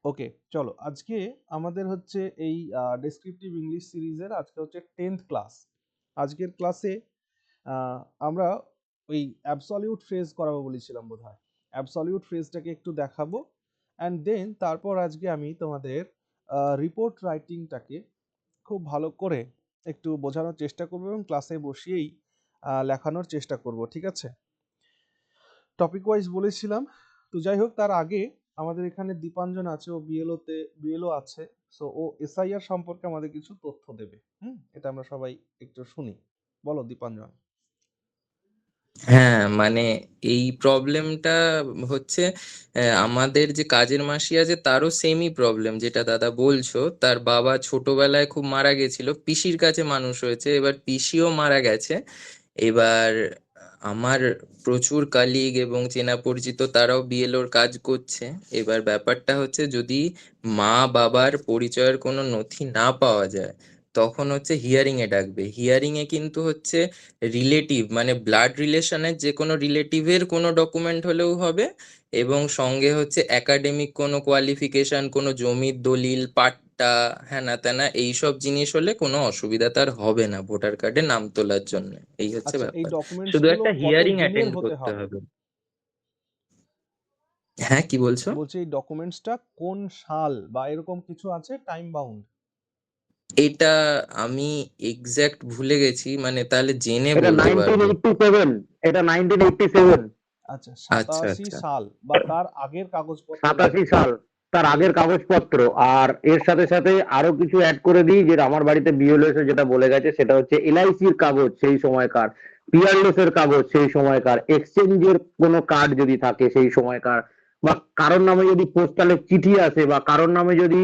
ওকে, চলো আজকে আমাদের হচ্ছে এই ডেসক্রিপটিভ ইংলিশ সিরিজের আজকে হচ্ছে 10th ক্লাস। আজকের ক্লাসে আমরা ওই অ্যাবসলিউট ফ্রেজ করাবো বলেছিলাম বোধহয়। অ্যাবসলিউট ফ্রেজটাকে একটু দেখাবো অ্যান্ড দেন তারপর আজকে আমি তোমাদের রিপোর্ট রাইটিংটাকে খুব ভালো করে একটু বোঝানোর চেষ্টা করবো এবং ক্লাসে বসিয়েই লেখানোর চেষ্টা করব, ঠিক আছে? টপিক ওয়াইজ বলেছিলাম। তো যাই হোক, তার আগে আমাদের এখানে দীপাঞ্জন আছে, ও বিএলও আছে। সো ও এসআইআর সম্পর্কে আমাদের কিছু তথ্য দেবে। এটা আমরা সবাই একটু শুনি। বলো দীপাঞ্জন। হ্যাঁ, মানে এই প্রবলেমটা হচ্ছে আমাদের যে কাজের মাসি আছে তারও সেমই প্রবলেম যেটা দাদা বলছো। তার বাবা ছোটবেলায় খুব মারা গেছিল, পিসির কাছে মানুষ হয়েছে, এবার পিসিও মারা গেছে। এবার আমার প্রচুর কালিগ এবং চেনা পরিচিত তারাও বিএলওর কাজ করছে। এবার ব্যাপারটা হচ্ছে যদি মা বাবার পরিচয়ের কোনো নথি না পাওয়া যায় তখন হচ্ছে হিয়ারিং এ ডাকবে। হিয়ারিং এ কিন্তু হচ্ছে রিলেটিভ মানে ব্লাড রিলেশনের যে কোনো রিলেটিভের কোনো ডকুমেন্ট হলেও হবে, এবং সঙ্গে হচ্ছে একাডেমিক কোনো কোয়ালিফিকেশন, কোনো জমির দলিল, পাট্টা, হ্যানা ত্যানা এইসব জিনিস হলে কোনো অসুবিধা তার হবে না ভোটার কার্ডে নাম তোলার জন্য। এই হচ্ছে আচ্ছা, এই ব্যাপার। ডকুমেন্টস শুধু গুলো একটা কত হিয়ারিং দিনের অ্যাটেন্ড হতে করতে হবে? হবে। হ্যাঁ, কি বলছো? বলছি এই ডকুমেন্টসটা কোন সাল বা এরকম কিছু আছে টাইম বাউন্ড? এটা আমি এক্সাক্ট ভুলে গেছি, মানে তাহলে জেনে এটা বলতে পারবো। 1987, এটা 1987। আচ্ছা, আচ্ছা 87 আচ্ছা। সাল বা তার আগের কাগজপত্র 87 লাগবে। সাল তার আগের কাগজপত্র। আর এর সাথে সাথে আরো কিছু অ্যাড করে দিই, যে আমার বাড়িতে বিএলও এসে যেটা বলে গেছে সেটা হচ্ছে এলআইসির কাগজ সেই সময়কার, পিআরএস এর কাগজ সেই সময়কার, এক্সচেঞ্জের কোনো কার্ড যদি থাকে সেই সময়কার, বা কারোর নামে যদি পোস্টালের চিঠি আসে, বা কারোর নামে যদি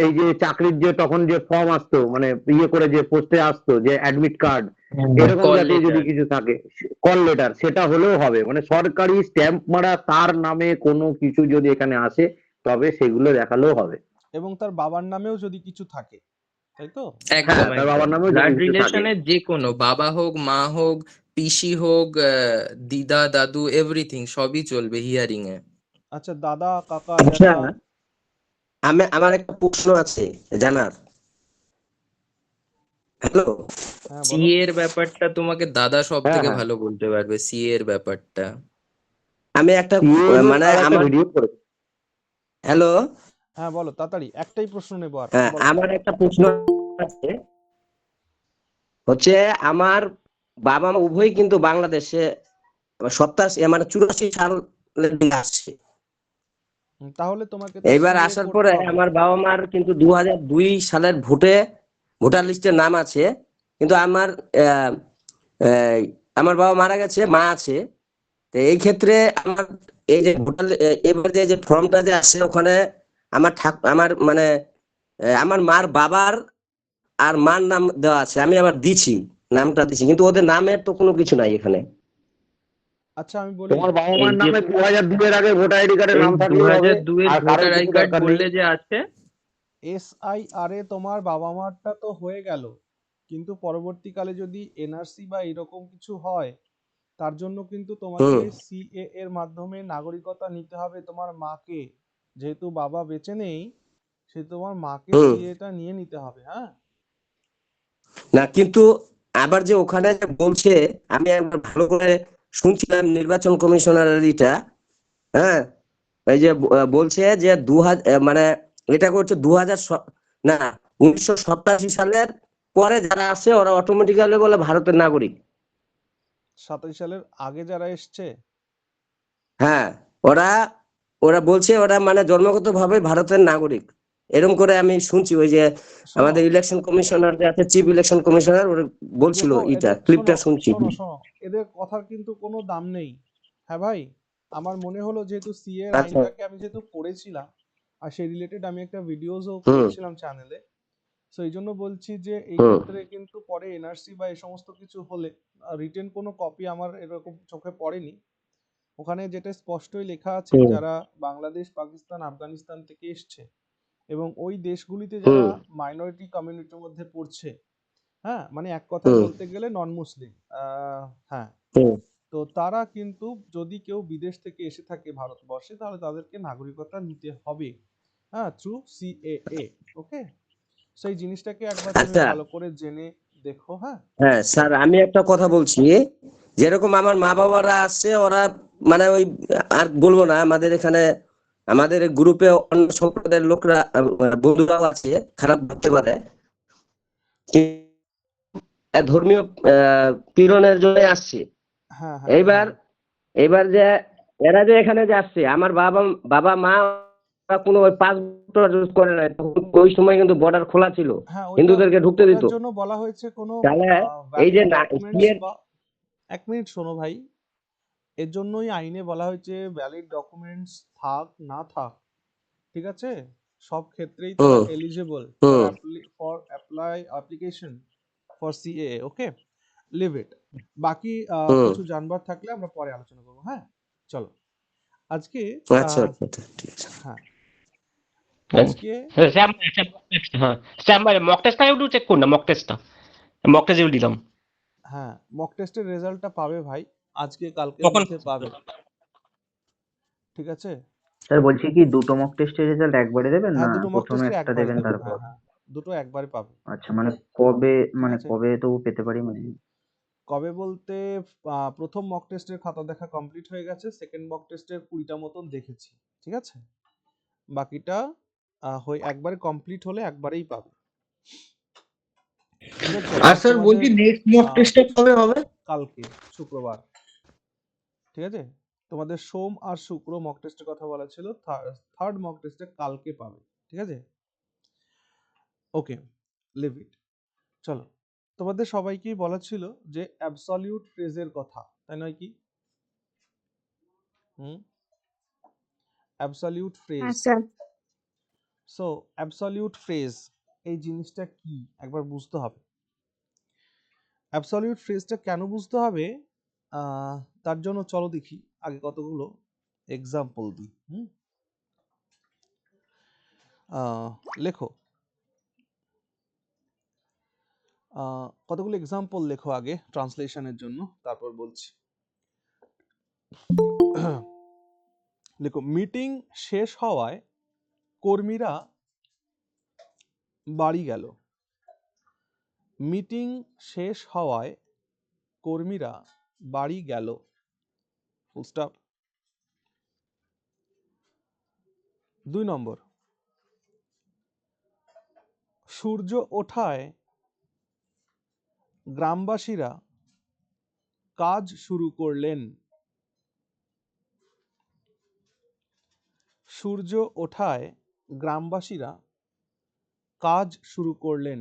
এই যে চাকরির যে তখন যে ফর্ম আসতো, মানে ইয়ে করে যে পোস্টে আসতো যে অ্যাডমিট কার্ড, এরকম কল জাতীয় যদি লেটার। কিছু থাকে, কল লেটার, সেটা হলেও হবে। মানে সরকারি স্ট্যাম্প মারা তার নামে কোনো কিছু যদি এখানে আসে তবে সেগুলো দেখালেও হবে। এবং তার বাবার নামেও যদি কিছু থাকে, তাই তো? একদম হ্যাঁ, তার একদম, বাবার নামেও যদি ব্লাড কিছু থাকে। রিলেশনের যে কোনো, বাবা হোক, মা হোক, পিসি হোক, দিদা দাদু, এভরিথিং সবই চলবে হিয়ারিং এ। আচ্ছা, দাদা কাকা আচ্ছা, জ্যাঠা। আমার একটা প্রশ্ন আছে জানার। হ্যালো। হ্যাঁ সি বলো। এর ব্যাপারটা তোমাকে দাদা সব হ্যাঁ, থেকে হ্যাঁ। ভালো বলতে পারবে, সি এর ব্যাপারটা। আমি একটা সিএএম এর মানে তারা একটা আমার, ভিডিও করেছে। হ্যালো, হ্যাঁ বলো তাড়াতাড়ি, একটাই প্রশ্ন নেবো আর হ্যাঁ বলো। আমার একটা প্রশ্ন আছে। হচ্ছে আমার বাবা মা উভয়ই কিন্তু বাংলাদেশে 87 মানে 84 সালের দিকে আসছে। তাহলে তোমাকে তো এইবার সিএ আসার করতে পরে হবে। আমার বাবা মার কিন্তু 2002 সালের ভোটার লিস্টে নাম আছে, কিন্তু আহ, আহ, আমার বাবা মারা গেছে, মা আছে। তো এই ক্ষেত্রে আমার এই যে এবার যে ফর্মটা যে আসছে ওখানে আমার মানে আমার মার বাবার আর মার নাম দেওয়া আছে, আমি আবার দিছি, নামটা দিছি, কিন্তু ওদের নামের তো কোনো কিছু নাই এখানে। আচ্ছা আমি বলি। তোমার বাবা এই মার যে নামে 2002 এর আগে ভোটার আইডি কার্ডে এই নাম দু থাকলেই হবে, হাজার দুয়ের আর কারোর ভোটার আই কিছু কার্ড দরকার নেই। বললে যে আছে। এসআইআর এ তোমার বাবা মারটা তো হয়ে গেল, কিন্তু পরবর্তীকালে যদি এনআরসি বা এরকম কিছু হয়, তার জন্য কিন্তু তোমাকে হুম সিএ এর মাধ্যমে নাগরিকতা নিতে হবে তোমার মাকে। যেহেতু বাবা বেঁচে নেই, সে তোমার মাকে হুম সিএটা নিয়ে নিতে হবে। হ্যাঁ, না, কিন্তু আবার যে ওখানে যে বলছে, আমি একবার ভালো করে শুনছিলাম নির্বাচন কমিশনারের এটা। হ্যাঁ, এই যে বলছে যে মানে এটা করছে 2000 না 1987 সালের পরে যারা আছে ওরা অটোমেটিক্যালি বলে ভারতের নাগরিক। 27 সালের আগে যারা এসছে। হ্যাঁ, ওরা ওরা বলছে ওরা মানে জন্মগত ভাবে ভারতের নাগরিক, এরকম করে আমি শুনছি। ওই যে শোনো, আমাদের ইলেকশন কমিশনার যে আছে, চিফ ইলেকশন কমিশনার, ওরা বলছিল, দেখো এটা এদের, শোনো ক্লিপটা শুনছি। শোনো শোনো, এদের কথার কিন্তু কোনো দাম নেই। হ্যাঁ ভাই, আমার মনে হলো যেহেতু সিএ এর আচ্ছা। আইনটাকে আমি যেহেতু পড়েছিলাম, আর সেই রিলেটেড আমি একটা ভিডিওসও হুম করেছিলাম চ্যানেলে। সো এই জন্য বলছি যে এই হুম ক্ষেত্রে কিন্তু পরে এনআরসি বা এই সমস্ত কিছু হলে রিটেন কোনো কপি আমার এরকম চোখে পড়েনি। ওখানে যেটা স্পষ্টই লেখা আছে, হুম যারা বাংলাদেশ, পাকিস্তান, আফগানিস্তান থেকে এসছে এবং ওই দেশগুলিতে যারা হুম মাইনরিটি কমিউনিটির মধ্যে পড়ছে, হ্যাঁ মানে এক কথায় হুম বলতে গেলে নন মুসলিম, হ্যাঁ, হুম তো তারা কিন্তু যদি কেউ বিদেশ থেকে এসে থাকে ভারতবর্ষে, তাহলে তাদেরকে নাগরিকতা নিতে হবে। হ্যাঁ, থ্রু সিএএ। ওকে, সেই জিনিসটাকে একবার তুমি আচ্ছা, ভালো করে জেনে দেখো। হ্যাঁ, হ্যাঁ স্যার, আমি একটা কথা বলছি, যেরকম আমার মা বাবারা আসছে, ওরা মানে ওই, আর বলবো না, আমাদের এখানে আমাদের গ্রুপে অন্য সম্প্রদায়ের লোকরা বন্ধুরাও আছে, খারাপ ভাবতে পারে, ধর্মীয় পীড়নের জন্য আসছে। হ্যাঁ, হ্যাঁ, এইবার হ্যাঁ, এবার যে এরা যে এখানে যে আসছে, আমার বাবা বাবা মা ওরা কোনো ওই পাসপোর্ট ইউজ করে না, তখন ওই সময় কিন্তু বর্ডার খোলা ছিল, হ্যাঁ, হিন্দুদেরকে ঢুকতে দিত। ওটার জন্য বলা হয়েছে কোনো তাহলে এই ভ্যালিড যে ডকুমেন্টস বা, এক মিনিট শোনো ভাই, এর জন্যই আইনে বলা হয়েছে ভ্যালিড ডকুমেন্টস থাক না থাক, ঠিক আছে, সব ক্ষেত্রেই তারা hmm eligible hmm for application for CAA. Okay, leave it. বাকি হুম কিছু জানবার থাকলে আমরা পরে আলোচনা করবো। হ্যাঁ, চলো আজকে আচ্ছা আহ, আচ্ছা আচ্ছা, ঠিক আছে। হ্যাঁ, হ্যাঁ আজকে স্যাম স্যাম হ্যাঁ স্যাম ভাই মক টেস্টটা একটু চেক করুন না, মক টেস্ট দিলাম হ্যাঁ, মক টেস্টের রেজাল্টটা পাবে ভাই, আজকে কালকের কখন? মধ্যে পাবে, ঠিক আছে। স্যার বলছি কি, দুটো মক টেস্টের রেজাল্ট একবারে দেবেন, হ্যাঁ, না দুটো মক প্রথমে টেস্টের একটা একবারে দেবেন দেবো। তারপর? হ্যাঁ, হ্যাঁ, দুটো একবারে পাবে, আচ্ছা, মানে কবে, ঠিক মানে আছে। কবে তো পেতে পারি মানে? কবে বলতে, প্রথম মক টেস্টের খাতা দেখা কমপ্লিট হয়ে গেছে, সেকেন্ড মক টেস্টের 20টা মতন দেখেছি, ঠিক আছে। বাকিটা একবারে কমপ্লিট হলে একবারেই পাবে। এবার চলো আর স্যার তোমাদের বলছি নেক্সট মক টেস্টটা কবে হবে? কালকে শুক্রবার, ঠিক আছে। তোমাদের সোম আর শুক্র মক টেস্টের কথা বলা ছিল, থার্ড মক টেস্টে কালকে পাবে, ঠিক আছে। ওকে, লিভ ইট। চলো, তোমাদের সবাইকেই বলা ছিল যে অ্যাবসলিউট ফ্রেজের কথা, তাই নয় কি? Absolute phrase. Sir. So absolute phrase এই জিনিসটা কি একবার বুঝতে হবে। অ্যাবসলিউট ফ্রেজটা কেন বুঝতে হবে, তার জন্য চলো দেখি আগে কতগুলো এক্সাম্পল দিই। লেখো, কতগুলো এক্সাম্পল লেখো আগে ট্রান্সলেশনের জন্য, তারপর বলছি। লেখো, মিটিং শেষ হওয়ায় কর্মীরা বাড়ি গেল। মিটিং শেষ হওয়ায় কর্মীরা বাড়ি গেল, ফুল স্টপ। 2 নম্বর, সূর্য ওঠায় গ্রামবাসীরা কাজ শুরু করলেন। সূর্য ওঠায় গ্রামবাসীরা কাজ শুরু করলেন।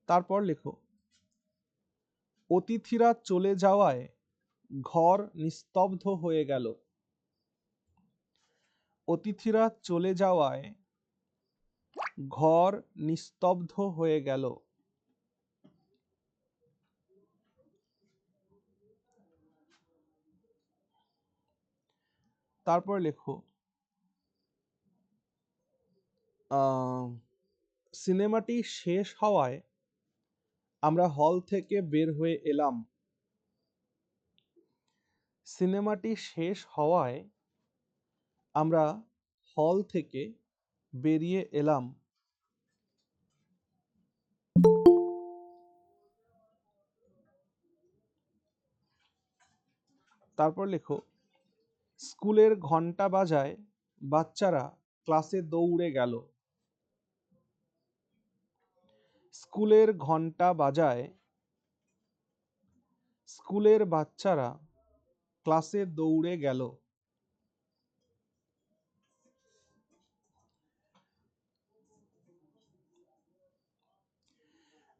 তারপর লেখো, অতিথিরা চলে যাওয়ায় ঘর নিস্তব্ধ হয়ে গেল। অতিথিরা চলে যাওয়ায় ঘর নিস্তব্ধ হয়ে গেল। তারপর লেখো, সিনেমাটি শেষ হওয়ায় আমরা হল থেকে বের হয়ে এলাম। সিনেমাটি শেষ হওয়ায় আমরা হল থেকে বেরিয়ে এলাম। তারপর লেখো, স্কুলের ঘন্টা বাজায় বাচ্চারা ক্লাসে দৌড়ে গেল। স্কুলের ঘন্টা বাজায় স্কুলের বাচ্চারা ক্লাসে দৌড়ে গেল।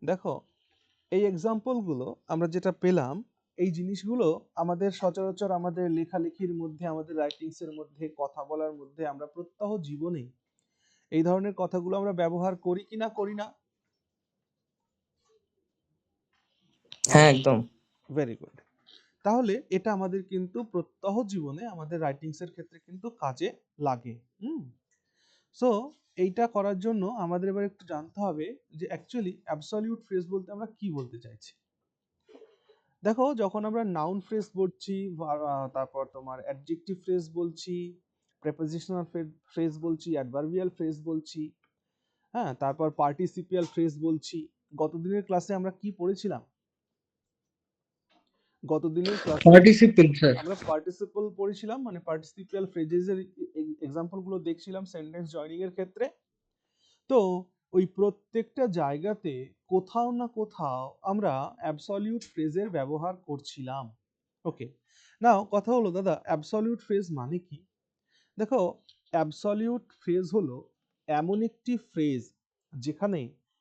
দেখো, এই এক্সাম্পলগুলো আমরা যেটা পেলাম, এই জিনিসগুলো আমাদের সচরাচর আমাদের লেখালেখির মধ্যে, আমাদের রাইটিংসের মধ্যে, কথা বলার মধ্যে আমরা প্রত্যহ জীবনে এই ধরনের কথাগুলো আমরা ব্যবহার করি কি না করি না? হ্যাঁ একদম। Very good. তাহলে এটা আমাদের কিন্তু প্রত্যহ জীবনে আমাদের রাইটিংসের ক্ষেত্রে কিন্তু কাজে লাগে। সো এইটা করার জন্য আমাদের এবার একটু জানতে হবে যে অ্যাকচুয়ালি অ্যাবসলিউট ফ্রেজ বলতে আমরা কি বলতে চাইছি। দেখো যখন আমরা নাউন ফ্রেজ বলছি তারপর তোমার অ্যাডজেক্টিভ ফ্রেজ বলছি, প্রেপোজিশনাল ফ্রেজ বলছি, অ্যাডভার্বিয়াল ফ্রেজ বলছি, হ্যাঁ, তারপর পার্টিসিপিয়াল ফ্রেজ বলছি। গতদিনের ক্লাসে আমরা কি পড়েছিলাম? গতদিনের ক্লাসে পার্টিসিপেল স্যার। আমরা পার্টিসিপল পড়েছিলাম, মানে পার্টিসিপিয়াল ফ্রেজেসের এক্সাম্পল গুলো দেখছিলাম সেন্টেন্স জয়নিং এর ক্ষেত্রে। তো ওই প্রত্যেকটা জায়গাতে কোথাও না কোথাও আমরা অ্যাবসলিউট ফ্রেজের ব্যবহার করছিলাম। ওকে, নাও কথা হলো দাদা অ্যাবসলিউট ফ্রেজ মানে কি? দেখো অ্যাবসলিউট ফ্রেজ হলো এমন একটি ফ্রেজ যেখানে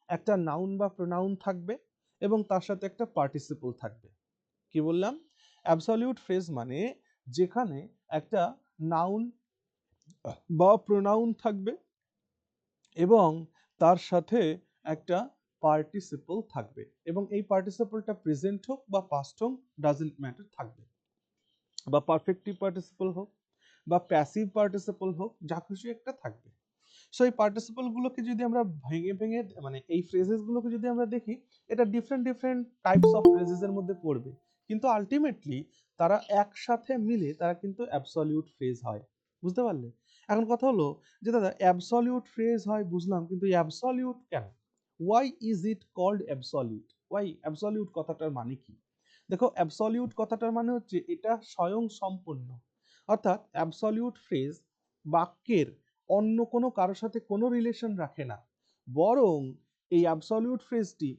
একটা নাউন বা প্রোনাউন থাকবে এবং তার সাথে একটা পার্টিসিপল থাকবে। কি বললাম? অ্যাবসলিউট ফ্রেজ মানে যেখানে একটা নাউন বা প্রোনাউন থাকবে এবং তার সাথে একটা পার্টিসিপল থাকবে, এবং এই পার্টিসিপলটা প্রেজেন্ট হোক বা পাস্ট হোক ডাজন্ট ম্যাটার, থাকবে, বা পারফেক্টিভ পার্টিসিপল হোক বা প্যাসিভ পার্টিসিপল হোক, যা খুশি একটা থাকবে। সো এই পার্টিসিপল গুলোকে যদি আমরা ভেঙে ভেঙে মানে এই ফ্রেজেস গুলোকে যদি আমরা দেখি, এটা different different types of phrases এর মধ্যে পড়বে, কিন্তু আলটিমেটলি তারা একসাথে মিলে তারা কিন্তু অ্যাবসলিউট ফ্রেজ হয়। বুঝতে পারলে? এখন কথা হলো যে দাদা অ্যাবসলিউট ফ্রেজ হয় বুঝলাম, কিন্তু অ্যাবসলিউট কেন? Why is it called absolute? Why absolute কথাটার মানে কি? দেখো অ্যাবসলিউট কথাটার মানে হচ্ছে এটা স্বয়ং সম্পূর্ণ, অর্থাৎ অ্যাবসলিউট ফ্রেজ বাক্যের অন্য কোনো কারোর সাথে কোনো রিলেশন রাখে না, বরং এই অ্যাবসলিউট ফ্রেজটি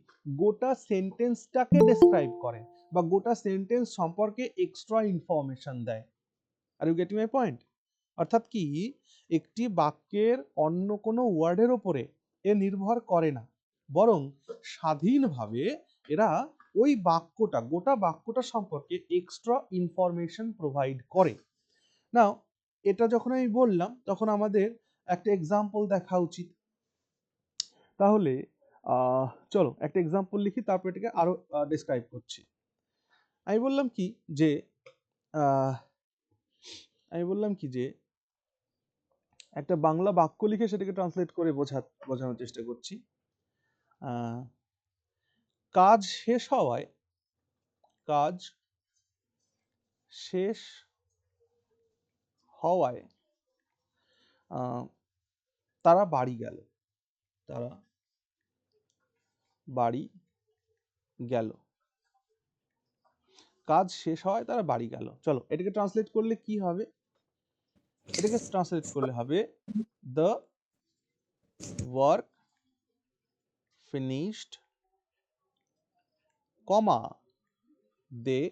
গোটা সেন্টেন্সটাকে ডেসক্রাইব করে বা গোটা সেন্টেন্স সম্পর্কে এক্সট্রা ইনফরমেশন দেয়। Are you getting my point? অর্থাৎ কি একটি বাক্যের অন্য কোনো ওয়ার্ডের ওপরে এ নির্ভর করে না, বরং স্বাধীনভাবে এরা ওই বাক্যটা গোটা বাক্যটা সম্পর্কে এক্সট্রা ইনফরমেশন প্রোভাইড করে। নাও এটা যখন আমি বললাম তখন আমাদের একটা এক্সাম্পল দেখা উচিত। তাহলে চলো একটা এক্সাম্পল লিখি, তারপর এটাকে আরো ডেসক্রাইব করছি। আমি বললাম কি যে আহ, আমি বললাম কি যে একটা বাংলা বাক্য লিখে সেটাকে ট্রান্সলেট করে বোঝানোর চেষ্টা করছি। কাজ শেষ হওয়ায় কাজ শেষ হওয়ায় তারা বাড়ি গেল। তারা বাড়ি গেল। কাজ শেষ হওয়ায় তারা বাড়ি গেল। চলো এটাকে ট্রান্সলেট করলে কি হবে? এটাকে ট্রান্সলেট করলে হবে the work finished, comma they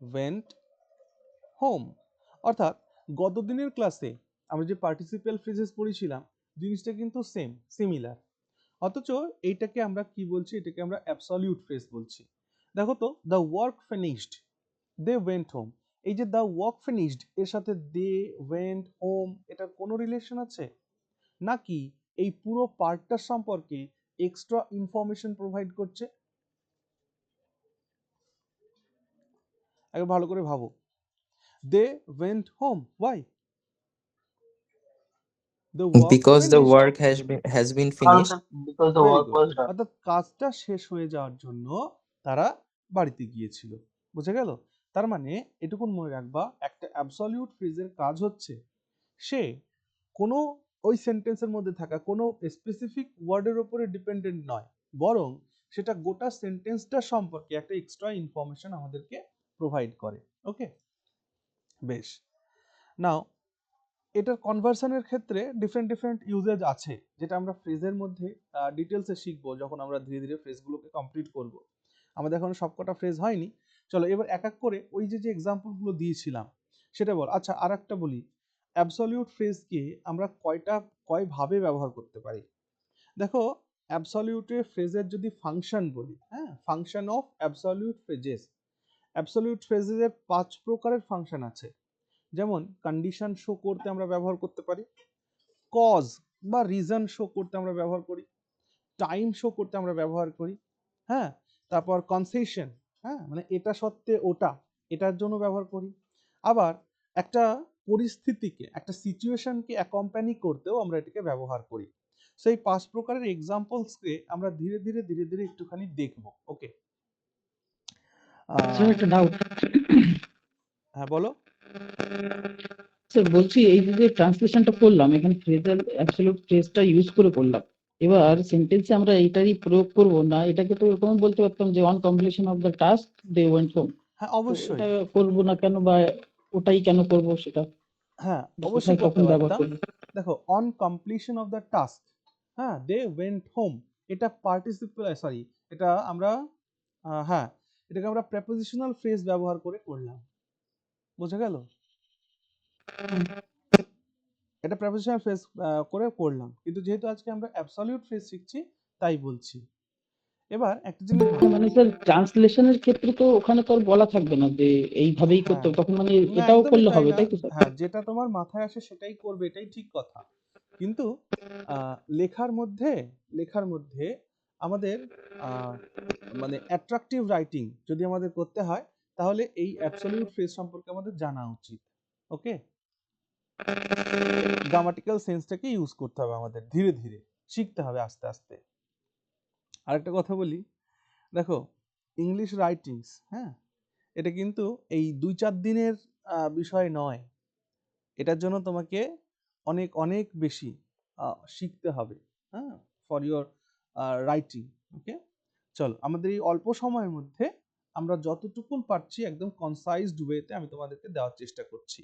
went home। অর্থাৎ গতদিনের ক্লাসে আমরা যে পার্টিসিপাল ফ্রেজেস পড়েছিলাম জিনিসটা কিন্তু সিমিলার, অথচ এইটাকে আমরা কি বলছি? এটাকে আমরা অ্যাবসলিউট ফ্রেজ বলছি। দেখো তো the work finished, they went home, এই যে দ্য ওয়ার্ক ফিনিশড এর সাথে দে ওয়েন্ট হোম এটার কোনো রিলেশন আছে নাকি এই পুরো পার্টটার সম্পর্কে এক্সট্রা ইনফরমেশন প্রোভাইড করছে? আগে ভালো করে ভাবো। They went home, why? The work Because the finished, work has been finished. because the very work good. was done. অর্থাৎ কাজটা শেষ হয়ে যাওয়ার জন্য তারা বাড়িতে গিয়েছিল। বুঝে গেল? তার মানে এটুকুন মনে রাখবা, একটা অ্যাবসলিউট ফ্রেজের কাজ হচ্ছে সে কোনো ওই সেন্টেন্সের মধ্যে থাকা কোনো স্পেসিফিক ওয়ার্ডের উপরে ডিপেন্ডেন্ট নয়, বরং সেটা গোটা সেন্টেন্সটা সম্পর্কে একটা এক্সট্রা ইনফরমেশন আমাদেরকে প্রোভাইড করে। ওকে, বেশ। নাও এটার কনভার্সনের ক্ষেত্রে ডিফারেন্ট ডিফারেন্ট ইউজেজ আছে, যেটা আমরা ফ্রেজের মধ্যে ডিটেলসে শিখবো যখন আমরা ধীরে ধীরে ফ্রেজগুলোকে কমপ্লিট করব। আমাদের এখন সবকটা ফ্রেজ হয়নি, চলো এবার এক এক করে ওই যে যে এক্সাম্পলগুলো দিয়েছিলাম সেটা বল। আচ্ছা আর একটা বলি, অ্যাবসলিউট ফ্রেজকে আমরা কয়ভাবে ব্যবহার করতে পারি? দেখো অ্যাবসলিউটে ফ্রেজের যদি ফাংশন বলি, হ্যাঁ, function of absolute phrases, absolute ফ্রেজের 5 প্রকারের ফাংশন আছে। যেমন কন্ডিশন শো করতে আমরা ব্যবহার করতে পারি, কজ বা রিজন শো করতে আমরা ব্যবহার করি, টাইম শো করতে আমরা ব্যবহার করি, হ্যাঁ, তারপর কনসেশন, হ্যাঁ, মানে এটা সত্ত্বে ওটা, এটার জন্য ব্যবহার করি। আবার একটা পরিস্থিতিকে, একটা সিচুয়েশনকে অ্যাকম্পানি করতেও আমরা এটাকে ব্যবহার করি। সেই 5 প্রকারের এক্সাম্পলসকে আমরা ধীরে ধীরে একটুখানি দেখব। ওকে, স্যার একটা ডাউট। হ্যাঁ বলো। স্যার বলছি এই যে ট্রান্সলেশনটা করলাম এখানে ফ্রেজাল অ্যাবসলিউট ফ্রেজটা ইউজ করে করলাম, এবার সেন্টেন্সে আমরা এটারই প্রয়োগ করব না, এটাকে তো এরকম বলতে পারতাম যে on completion of the task they went home. হ্যাঁ তো অবশ্যই, এটা করব না কেন বা ওটাই কেন করব সেটা হ্যাঁ বা অবশ্যই কোথায় করতে কখন ব্যবহার পারতাম। করব? দেখো on completion of the task, হ্যাঁ দে ওয়েন্ট হোম, এটা পার্টিসিপল, সরি এটা আমরা হ্যাঁ এটাকে আমরা প্রেপোজিশনাল ফ্রেজ ব্যবহার করে করলাম, বোঝা গেল? এটা প্রেপোজিশনাল ফ্রেজ করে করলাম, কিন্তু যেহেতু আজকে আমরা অ্যাবসলিউট ফ্রেজ শিখছি তাই বলছি। এবার একটা জিনিস ভাবো, মানে স্যার ট্রান্সলেশনের ক্ষেত্রে তো ওখানে তো আর বলা থাকবে না যে এইভাবেই করতে হ্যাঁ হবে, তখন মানে না এটাও একদমই করলে তাই হবে না, তাই তো স্যার? হ্যাঁ যেটা তোমার মাথায় আসে সেটাই করবে, এটাই ঠিক কথা। কিন্তু লেখার মধ্যে আমাদের মানে অ্যাট্রাকটিভ রাইটিং যদি আমাদের করতে হয় তাহলে এই অ্যাবসলিউট ফ্রেজ সম্পর্কে আমাদের জানা উচিত। ওকে, গ্রামাটিক্যাল সেন্সটাকে ইউজ করতে হবে আমাদের, ধীরে ধীরে শিখতে হবে আস্তে আস্তে। আরেকটা কথা বলি, দেখো ইংলিশ রাইটিংস, হ্যাঁ এটা কিন্তু এই 2-4 দিনের বিষয় নয়, এটার জন্য তোমাকে অনেক অনেক বেশি শিখতে হবে, হ্যাঁ ফর ইওর রাইটিং। ওকে, চলো আমাদের এই অল্প সময়ের মধ্যে আমরা যতটুকু পারছি একদম কনসাইজড ওয়েতে আমি তোমাদেরকে দেওয়ার চেষ্টা করছি।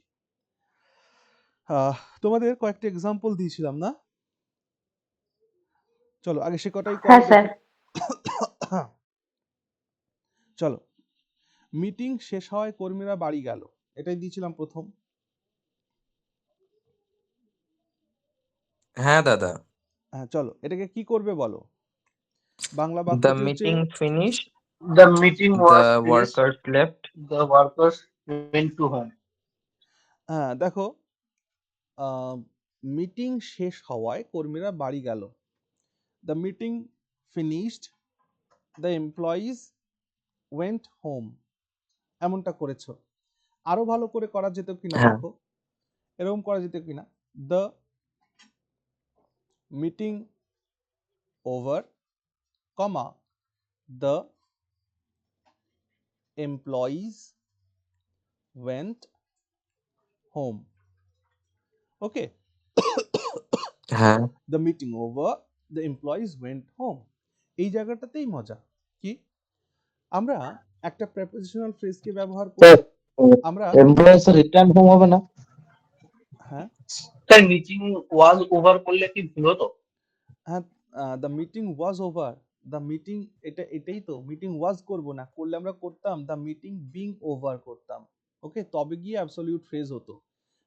তোমাদের কয়েকটা এক্সাম্পল দিয়েছিলাম না, চলো আগে সে কটাই করো দেখি। চলো, মিটিং শেষ হওয়ায় কর্মীরা বাড়ি গেল, এটাই দিয়েছিলাম প্রথম। হ্যাঁ দাদা। হ্যাঁ চলো এটাকে কি করবে বলো, বাংলা দ্য বাক্যটি হচ্ছে meeting finish, The meeting the was finished. Workers left. The workers went to home. হ্যাঁ দেখো মিটিং শেষ হওয়ায় কর্মীরা বাড়ি গেল, the meeting finished, the employees went home, এমনটা করেছো। আরো ভালো করে করা যেত কিনা হ্যাঁ দেখো, এরকম করা যেত কিনা, the meeting over, comma the employees went home. Okay, হ্যাঁ the meeting over, the employees went home, এই জায়গাটাতেই মজা। কি আমরা একটা প্রেপোজিশনাল ফ্রেজকে ব্যবহার করে স্যার আমরা এমপ্লয়িজ রিটার্ন হোম হবে না? হ্যাঁ Sir, meeting was over করলে কি ভুল হতো? হ্যাঁ the meeting was over, the meeting এটাই তো, মিটিং ওয়াজ করব না, করলে আমরা করতাম দ্য মিটিং বিং ওভার করতাম। ওকে, তবে গিয়ে অ্যাবসলিউট ফ্রেজ হতো।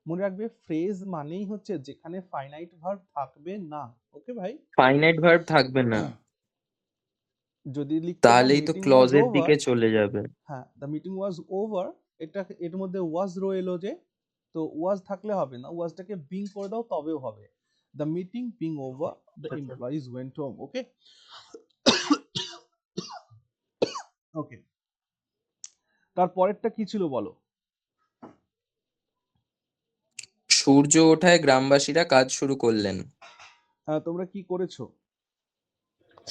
মনে রাখবে ফ্রেজ মানেই হচ্ছে যেখানে ফাইনাইট ভার্ব থাকবে না। ওকে ভাই, ফাইনাইট ভার্ব থাকবে না, যদি লিখতে দ্য তাহলেই তো মিটিং ওয়াজ ক্লজের ওভার, দিকে চলে যাবে। হ্যাঁ দ্য মিটিং ওয়াজ ওভার, এটা এর মধ্যে ওয়াজ রইলো যে, তো ওয়াজ থাকলে হবে না, ওয়াজটাকে বিং করে দাও তবেও হবে। The meeting being over, the employees went home. Okay okay, তারপরেরটা কি ছিল বলো? সূর্য ওঠায় গ্রামবাসীরা কাজ শুরু করলেন। তোমরা কি করেছো?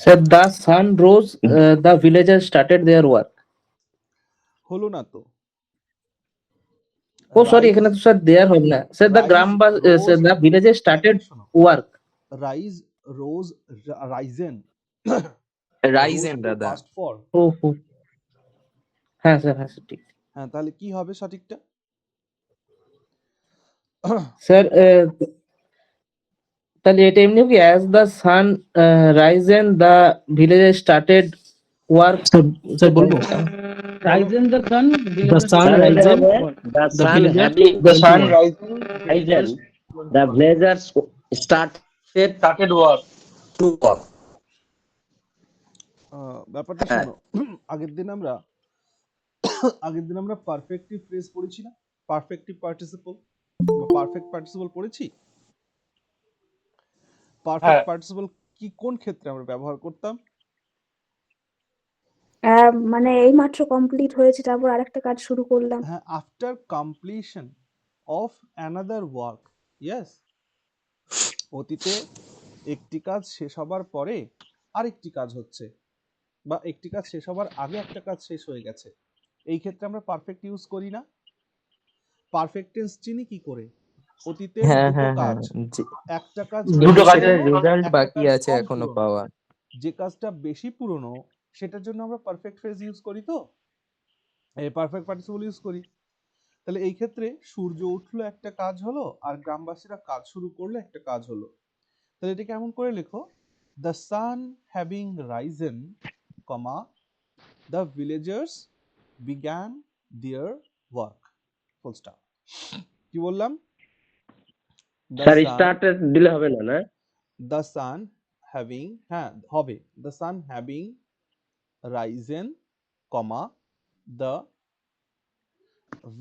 Sir the sun rose, the villager started their work. হলো না তো, ও সরি, রাইজ, এখানে তো স্যার দেয়ার হবে না sir, the rise rose, the villager started work. Rise rose, Ryzen, rose Ryzen তো দাদা। Past form. ও হো, হ্যাঁ স্যার, হ্যাঁ স্যার ঠিক। হ্যাঁ তাহলে কি হবে সঠিকটা? স্যার তাহলে এটা এমনি কি, as the sun risen the villager started work. Sir বলবো, risen the sun, the sun sir এটা রাইজেন, হবে the the sun villager having The sun rising, risen, the villagers started work. to work. ব্যাপারটা হ্যাঁ। শোনো, আগের দিন আমরা perfective phrase পড়েছি না, পারফেক্টিভ পার্টিসিপল বা পারফেক্ট পার্টিসিপল পড়েছি। পারফেক্ট পার্টিসিপল কি কোন ক্ষেত্রে আমরা ব্যবহার করতাম? মানে এইমাত্র কমপ্লিট হয়েছে, তারপর আরেকটা কাজ শুরু করলাম। হ্যাঁ, after completion of another work. Yes, অতীতে একটি কাজ শেষ হবার পরে আরেকটি কাজ হচ্ছে, বা একটি কাজ শেষ হবার আগে একটা কাজ শেষ হয়ে গেছে, এই ক্ষেত্রে আমরা পারফেক্ট ইউজ করি না। পারফেক্ট টেন্স চিনি কি করে? অতীতের হ্যাঁ দুটো হ্যাঁ হ্যাঁ কাজ, যে- একটা কাজ কিন্তু দুটো বেশি কাজের সেটার পুরনো, রেজাল্ট একটা বাকি কাজ আছে কম এখনো পুরনো। পাওয়া। যে কাজটা বেশি পুরনো সেটার জন্য আমরা পারফেক্ট ফ্রেজ ইউজ করি, তো এই পারফেক্ট পার্টিসিপল ইউজ করি। তাহলে এই ক্ষেত্রে সূর্য উঠলো একটা কাজ হলো, আর গ্রামবাসীরা কাজ শুরু করলো একটা কাজ হলো। তাহলে এটা কেমন করে লেখো? The sun having Ryzen, comma the villagers began their work, full stop. কি বললাম? দ্য স্যার সান, স্টার্টে দিলে হবে না, না? দ্য সান হ্যাভিং, হ্যাঁ হবে, the sun having Ryzen, comma the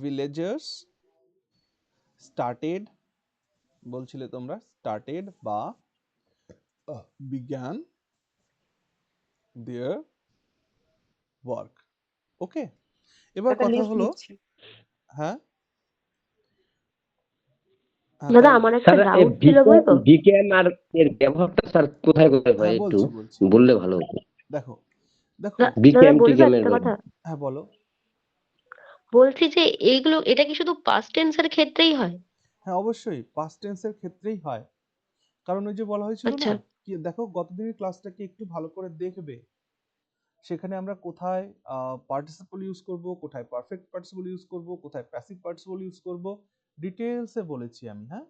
villagers started, বলছিলে তোমরা স্টার্টেড বা বিজ্ঞান দেয়ার ওয়ার্ক। ওকে, এবার কথা হলো, হ্যাঁ হ্যাঁ দাদা তাহলে আমার একটা স্যার এই ডাউট ছিল বলবো? বিজ্ঞান আর এর ব্যবহারটা স্যার কোথায় কোথায় হয় হ্যাঁ একটু বলছি বললে ভালো হতো। দেখো দেখো দাদা বিজ্ঞান বলবো টিজ্ঞানের একটা মধ্যে। কথা? হ্যাঁ বলো। বলছি যে এইগুলো এটা কি শুধু পাস্ট টেন্সের ক্ষেত্রেই হয়? হ্যাঁ অবশ্যই পাস্ট টেন্সের ক্ষেত্রেই হয়, কারণ ওই যে বলা হয়েছিল না, আচ্ছা। কি দেখো গতদিনের ক্লাসটাকে একটু ভালো করে দেখবে, সেখানে আমরা কোথায় পার্টিসিপল ইউজ করব, কোথায় পারফেক্ট পার্টিসিপল ইউজ করব, কোথায় প্যাসিভ পার্টিসিপল ইউজ করব, ডিটেইলসে বলেছি আমি। হ্যাঁ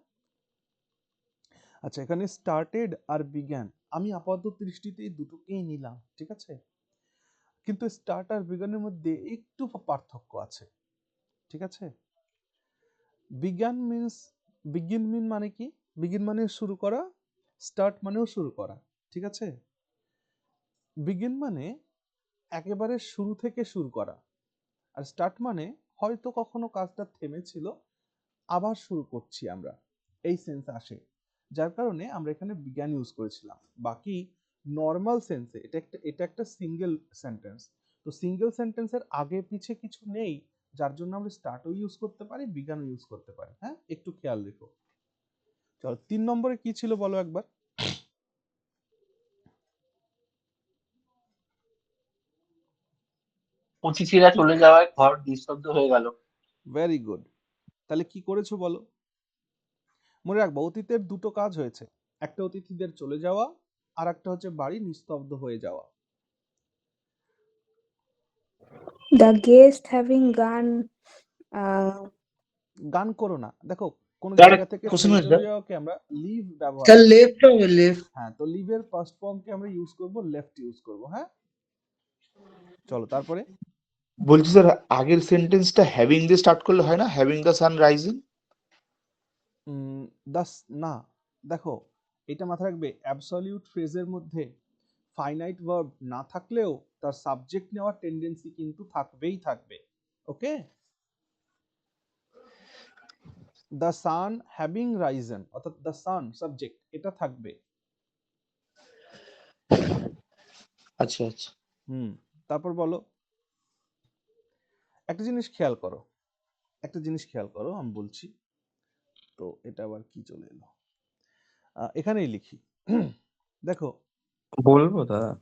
আচ্ছা, এখানে স্টার্টেড আর বিজ্ঞান আমি আপাতত দৃষ্টিতে এই দুটোকেই নিলাম, ঠিক আছে, কিন্তু স্টার্ট আর বিজ্ঞানের মধ্যে একটু পার্থক্য আছে, ঠিক আছে। বিজ্ঞান মিন্স, বিগিন মিন মানে কি? বিগিন মানে শুরু করা, স্টার্ট মানেও শুরু করা, ঠিক আছে। বিগিন মানে একেবারে শুরু থেকে শুরু করা, আর স্টার্ট মানে হয়তো কখনো কাজটা থেমেছিল, আবার শুরু করছি আমরা, এই সেন্স আসে, যার কারণে আমরা এখানে বিজ্ঞান ইউজ করেছিলাম। বাকি নর্মাল সেন্সে এটা একটা সিঙ্গেল সেন্টেন্স, তো সিঙ্গেল সেন্টেন্সের আগে পিছে কিছু নেই, যার জন্য আমরা স্টার্টও ইউজ করতে পারি, বিজ্ঞানও ইউজ করতে পারি। হ্যাঁ একটু খেয়াল রেখো। চলো 3 নম্বরে কি ছিল বলো একবার। অতিথিরা চলে যাওয়ায় ঘর নিস্তব্ধ হয়ে গেল। Very good. তাহলে কি করেছো বলো? মনে রাখবো অতীতের দুটো কাজ হয়েছে, একটা অতিথিদের চলে যাওয়া, আর একটা হচ্ছে বাড়ি নিস্তব্ধ হয়ে যাওয়া। দ্য গেস্ট হ্যাভিং গান, গান করো না, দেখো কোন স্যার জায়গা থেকে কোশ্চেন চলে যাওয়াকে আমরা লিভ ব্যবহার স্যার করি। লেফট হবে লেফট। হ্যাঁ তো লিভের ফার্স্ট ফর্মকে আমরা ইউজ করব, লেফট ইউজ করব। হ্যাঁ চলো তারপরে। বলছি স্যার আগের সেন্টেন্সটা হ্যাভিং দিয়ে স্টার্ট করলে হয় না, having the sun rising? Das না, দেখো এটা মাথায় রাখবে, অ্যাবসলিউট ফ্রেজের মধ্যে ফাইনাইট ভার্ব না থাকলেও তার সাবজেক্ট নেওয়ার টেন্ডেন্সি কিন্তু থাকবেই থাকবে। ওকে, দ্য সান হ্যাভিং রাইজেন অর্থাৎ দ্য সান সাবজেক্ট এটা থাকবে। আচ্ছা আচ্ছা। তারপর বলো, একটা জিনিস খেয়াল করো, একটা জিনিস খেয়াল করো, আমি বলছি তো এটা আবার কি চলে এলো, এখানেই লিখি। দেখো, বলবো দাদা?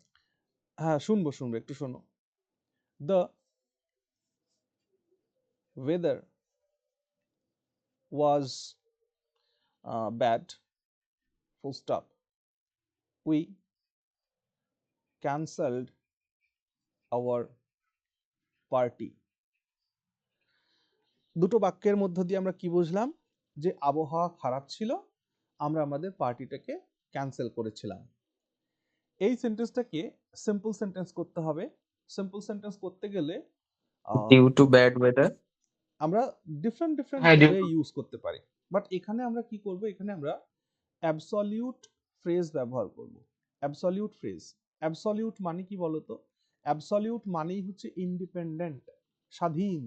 হ্যাঁ শুনবো একটু শোনো। The weather was bad, full stop. We cancelled our party. দুটো বাক্যের মধ্য দিয়ে আমরা কি বুঝলাম? যে আবহাওয়া খারাপ ছিল, আমরা আমাদের পার্টিটাকে ক্যান্সেল করেছিলাম। এই সেন্টেন্সটাকে সিম্পল সেন্টেন্স করতে হবে। সিম্পল সেন্টেন্স করতে গেলে ডিউ টু ব্যাড ওয়েদার। আমরা ডিফারেন্ট হ্যাঁ ওয়ে ইউজ করতে পারি, বাট এখানে আমরা কি করব, এখানে আমরা অ্যাবসলিউট ফ্রেজ ব্যবহার করব। অ্যাবসলিউট ফ্রেজ, অ্যাবসলিউট মানে কি বলতো? অ্যাবসলিউট মানেই হচ্ছে ইন্ডিপেন্ডেন্ট, স্বাধীন।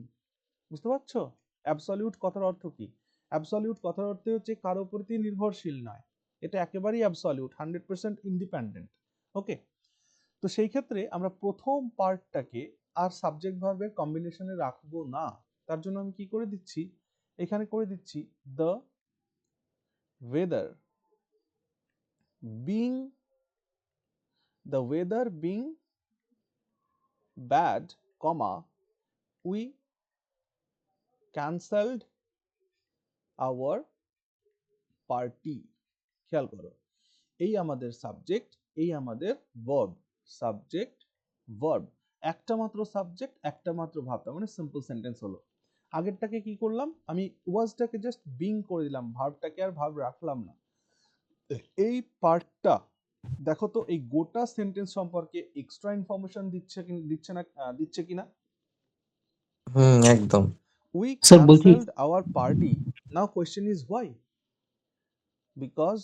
বুঝতে পারছো অ্যাবসলিউট কথার অর্থ কি? অ্যাবসলিউট কথার অর্থ হচ্ছে কারো প্রতি নির্ভরশীল নয়, এটা একেবারেই অ্যাবসলিউট 100% ইন্ডিপেন্ডেন্ট। ওকে, তো সেই ক্ষেত্রে আমরা প্রথম পার্টটাকে আর সাবজেক্ট ভার্বের কম্বিনেশনে রাখবো না, তার জন্য আমি কি করে দিচ্ছি, এখানে করে দিচ্ছি the weather being, the weather being bad, comma we cancelled hour party. খেয়াল করো, এই আমাদের সাবজেক্ট, এই আমাদের ভার্ব। সাবজেক্ট ভার্ব, একটা মাত্র সাবজেক্ট, একটা মাত্র ভাব, তার মানে সিম্পল সেন্টেন্স হলো। আগেরটাকে কি করলাম, আমি ওয়াজটাকে জাস্ট বিং করে দিলাম, ভার্বটাকে আর ভার্ব রাখলাম না। এই পার্টটা দেখো তো, এই গোটা সেন্টেন্স সম্পর্কে এক্সট্রা ইনফরমেশন দিচ্ছে কিনা? একদম। উই স্যার বলছি cancelled hour party. Now question is why? Because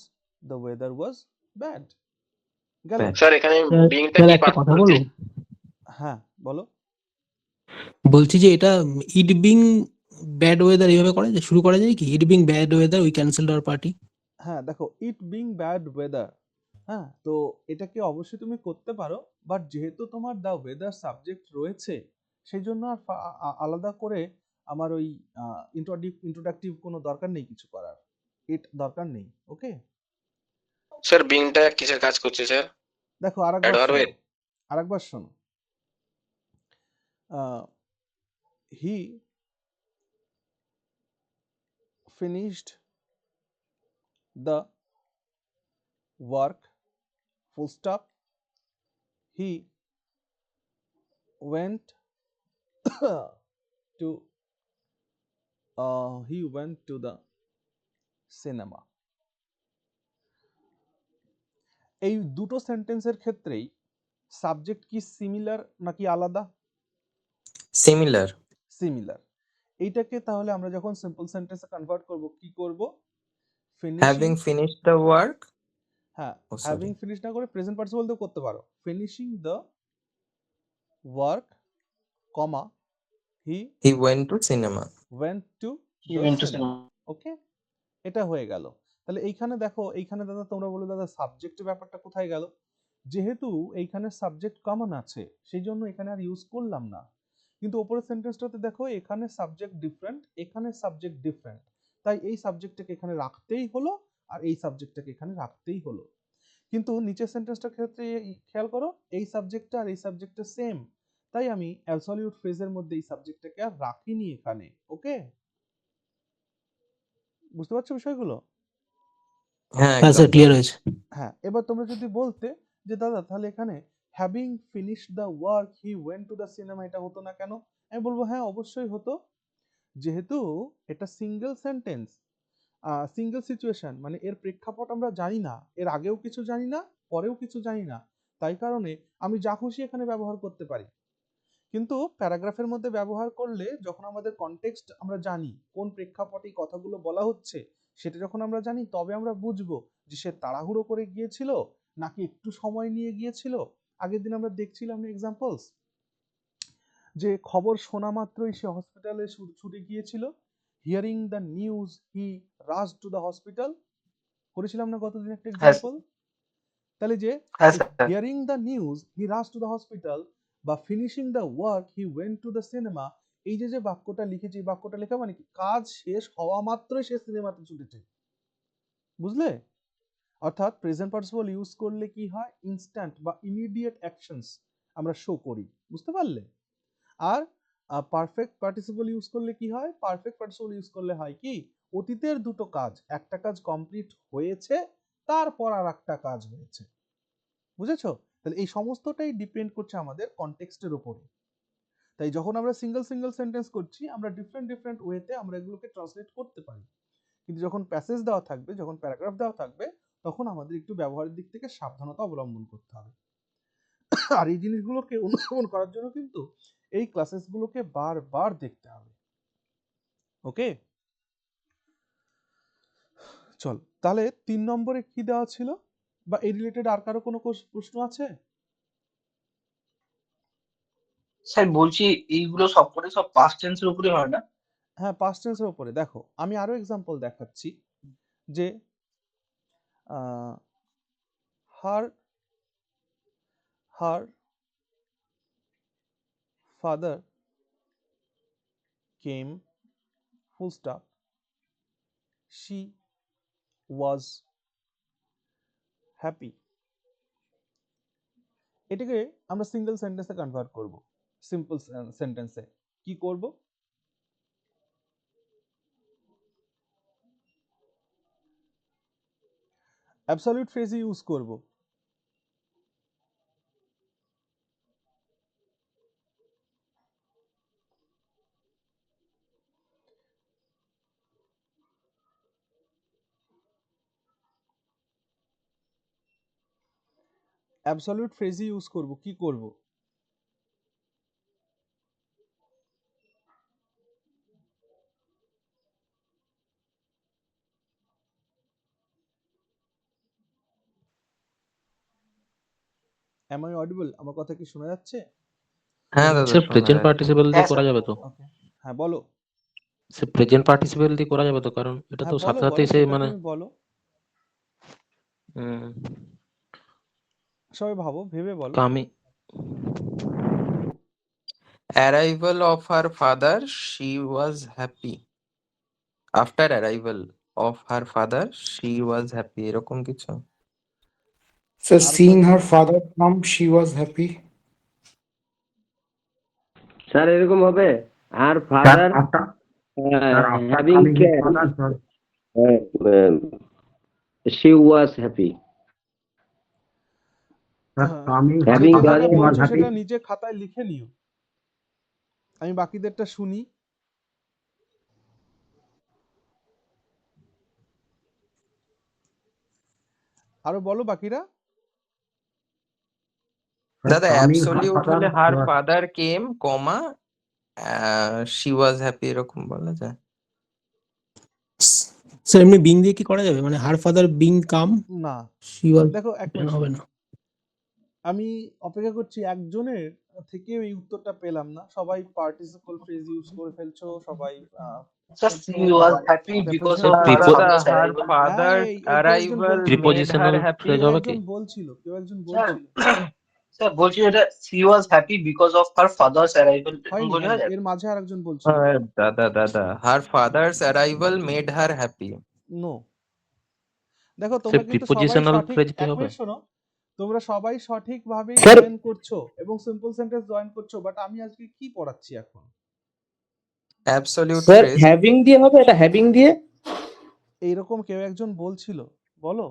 the weather was bad. গেল? স্যার এখানে স্যার বিংটা স্যার কি একটা পার্ট কথা করছে? বলবো, হ্যাঁ বলো। বলছি যে এটা ইট বিং ব্যাড ওয়েদার এইভাবে করা যায়, শুরু করা যায় কি, it being bad weather we cancelled hour party. হ্যাঁ দেখো, ইট বিং ব্যাড ওয়েদার, হ্যাঁ তো এটাকে অবশ্যই তুমি করতে পারো, বাট যেহেতু তোমার দ্য ওয়েদার সাবজেক্ট রয়েছে, সেই জন্য আর আলাদা করে আমার ওই ইন্ট্রোডাক্টিভ কোনো দরকার নেই কিছু করার, ইট দরকার নেই। ওকে, স্যার বিংটা কিসের কাজ করছে স্যার? দেখো আরেকবার শোনো, আরেকবার শোনো। হি finished the work, full stop. He went to the cinema. এই দুটো সেন্টেন্সের ক্ষেত্রেই সাবজেক্ট কি সিমিলার নাকি আলাদা? সিমিলার। সিমিলার। এইটাকে তাহলে আমরা যখন সিম্পল সেন্টেন্সে কনভার্ট করব, কি করব? হ্যাভিং ফিনিশড দ্য ওয়ার্ক, হ্যাঁ, ও সরি, হ্যাভিং ফিনিশ না করে প্রেজেন্ট পার্টিসিপল দিয়েও করতে পারো। Finishing the work, comma, he he went two cinema. went to He the went to cinema. cinema. ওকে, এটা হয়ে গেল। তাহলে এইখানে দেখো, এইখানে দাদা তোমরা বলো দাদা সাবজেক্টের ব্যাপারটা কোথায় গেল? যেহেতু এইখানে সাবজেক্ট কমন আছে, সেই জন্য এখানে আর ইউজ করলাম না। কিন্তু উপরের সেন্টেন্সটাতে দেখো, এখানে সাবজেক্ট ডিফারেন্ট, এখানে সাবজেক্ট ডিফারেন্ট, তাই এই সাবজেক্টটাকে এখানে রাখতেই হলো, আর এই সাবজেক্টটাকে এখানে রাখতেই হলো। কিন্তু নিচের সেন্টেন্সটার ক্ষেত্রে খেয়াল করো, এই সাবজেক্টটা আর এই সাবজেক্টটা সেম, তাই আমি অ্যাবসলিউট ফ্রেজের মধ্যে এই সাবজেক্টটাকে আর রাখিনি এখানে। ওকে, বুঝতে পারছো বিষয়গুলো? হ্যাঁ হ্যাঁ স্যার একদম। ক্লিয়ার হয়েছে। হ্যাঁ, এবার তোমরা যদি বলতে যে দাদা তাহলে এখানে having finished the work he went to the cinema, এটা হতো না কেন? আমি বলবো হ্যাঁ অবশ্যই হতো, যেহেতু এটা সিঙ্গেল সেন্টেন্স, সিঙ্গেল সিচুয়েশন, মানে এর প্রেক্ষাপট আমরা জানি না, এর আগেও কিছু জানি না, পরেও কিছু জানি না, তাই কারণে আমি যা খুশি এখানে ব্যবহার করতে পারি। কিন্তু প্যারাগ্রাফের মধ্যে ব্যবহার করলে, যখন আমাদের কনটেক্সট আমরা জানি, কোন প্রেক্ষাপটে এই কথাগুলো বলা হচ্ছে, সেটা যখন আমরা জানি, তবে আমরা বুঝবো যে সে তাড়াহুড়ো করে গিয়েছিল নাকি একটু সময় নিয়ে গিয়েছিল। আগের দিন আমরা দেখছিলাম না এক্সাম্পলস, যে খবর শোনা মাত্রই সে হসপিটালে ছুটে গিয়েছিল। Hearing the news he rushed to the hospital, করেছিলাম না গতদিন একটা হ্যাঁ এক্সাম্পল? তাহলে যে হ্যাঁ sir hearing the news he rush to the hospital বা finishing the work he went to the cinema, এই যে বাক্যটা লিখেছি, এই বাক্যটা লেখা মানে কি, কাজ শেষ হওয়া মাত্রই সে সিনেমাতে ছুটেছে। বুঝলে? অর্থাৎ প্রেজেন্ট পার্টিসিপল ইউজ করলে কি হয়, ইনস্ট্যান্ট বা ইমিডিয়েট অ্যাকশনস আমরা শো করি। বুঝতে পারলে? আর পারফেক্ট পার্টিসিপল ইউজ করলে কি হয়, পারফেক্ট পার্টিসিপল ইউজ করলে হয় কি, অতীতের দুটো কাজ, একটা কাজ কমপ্লিট হয়েছে, তারপর আর একটা কাজ হয়েছে। বুঝেছো? তাহলে এই সমস্তটাই ডিপেন্ড করছে আমাদের কনটেক্সটের উপরে। তাই যখন আমরা সিঙ্গেল সেন্টেন্স করছি, আমরা ডিফারেন্ট ওয়েতে আমরা এগুলোকে ট্রান্সলেট করতে পারি। কিন্তু যখন প্যাসেজ দেওয়া থাকবে, যখন প্যারাগ্রাফ দেওয়া থাকবে, তখন আমাদের একটু ব্যবহারের দিক থেকে সাবধানতা অবলম্বন করতে হবে। আর এই জিনিসগুলোকে অনুধাবন করার জন্য কিন্তু এই ক্লাসেসগুলোকে বারবার দেখতে হবে। ওকে, চল তাহলে 3 নম্বরে কি দেওয়া ছিল, বা এই রিলেটেড আর কারো কোনো প্রশ্ন আছে? স্যার বলছি এইগুলো সবকটাই সব পাস্ট টেন্সের উপরে হয় না? হ্যাঁ, পাস্ট টেন্সের উপরে। দেখো আমি আরো এক্সাম্পল দেখাচ্ছি, যে her father came, full stop, she was happy. এটাকে আমরা সিঙ্গেল সেন্টেন্সে কনভার্ট করব, সিম্পল সেন্টেন্সে। কি করব? অ্যাবসলিউট ফ্রেজই ইউজ করব। অ্যাবসলিউট ফ্রেজই ইউজ করব, কি করব? Am I audible? আমার কথা কি শোনা যাচ্ছে? হ্যাঁ দাদা স্যার শোনা প্রেজেন্ট যাচ্ছে। পার্টিসিপেল দিয়ে হ্যাঁ করা স্যার। যাবে তো? ওকে, হ্যাঁ বলো। স্যার প্রেজেন্ট পার্টিসিপেল দিয়ে করা যাবে তো? কারণ এটা হ্যাঁ তো বলো সাথে সাথে বলো, এসে সেটা মানে তুমি বলো। উম, সবাই ভাবো, ভেবে বলো। তো আমি Arrival of her father, she was happy. After arrival of her father, she was happy. এরকম কিছু? So আর seeing কয়েকজন her father come, she was happy. Sir এরকম হবে, আর Sir, father after having coming his care, father, sir. She was happy. Sir, coming যে her having যে father, যেটা she was বলছো happy. সেটা নিজে খাতায় লিখে নিও, আমি বাকিদেরটা শুনি। আরো বলো বাকিরা। Sir, দাদা coming her অ্যাবসলিউট father হলে হার was father came comma she was happy এরকম বলা যায়। স্যার এমনি বিং দিয়ে কি করা যাবে? মানে হার ফাদার বিং কাম, না, শি ওয়াজ, দেখো এক মিনিট হবে শোনো, না। আমি অপেক্ষা করছি, একজনের থেকে এই উত্তরটা পেলাম না। সবাই পার্টিসিপল ফ্রেজ ইউজ করে ফেলছো, সবাই sir she was happy because of her prepo দাদা ফাদার্স হার অ্যারাইভাল। ফাদার কেউ একজন অ্যারাইভাল বলছিল, made her prepositional happy. Phrase কেউ হবে কি? একজন বলছিল, কেউ একজন স্যার বলছিল। স্যার বলছি এটা C was happy because of her father's arrival, এরকম হয়নি বলে হয়নি, হয়? এর মাঝে আর একজন বলছিল। দাদা দাদা her father's arrival made her happy. No, দেখো স্যার তোমরা কিন্তু সবাই প্রিপোজিশনাল সঠিক, ফ্রেজ দিয়ে এক হবে? মিনিট শোনো, তোমরা সবাই সঠিকভাবেই Sir, জয়েন করছো এবং সিম্পল সেন্টেন্স জয়েন করছো, বাট আমি আজকে কি পড়াচ্ছি এখন? Absolute sir, phrase. having দিয়ে হবে, এটা having দিয়ে। এইরকম কেউ একজন বলছিল, বলো।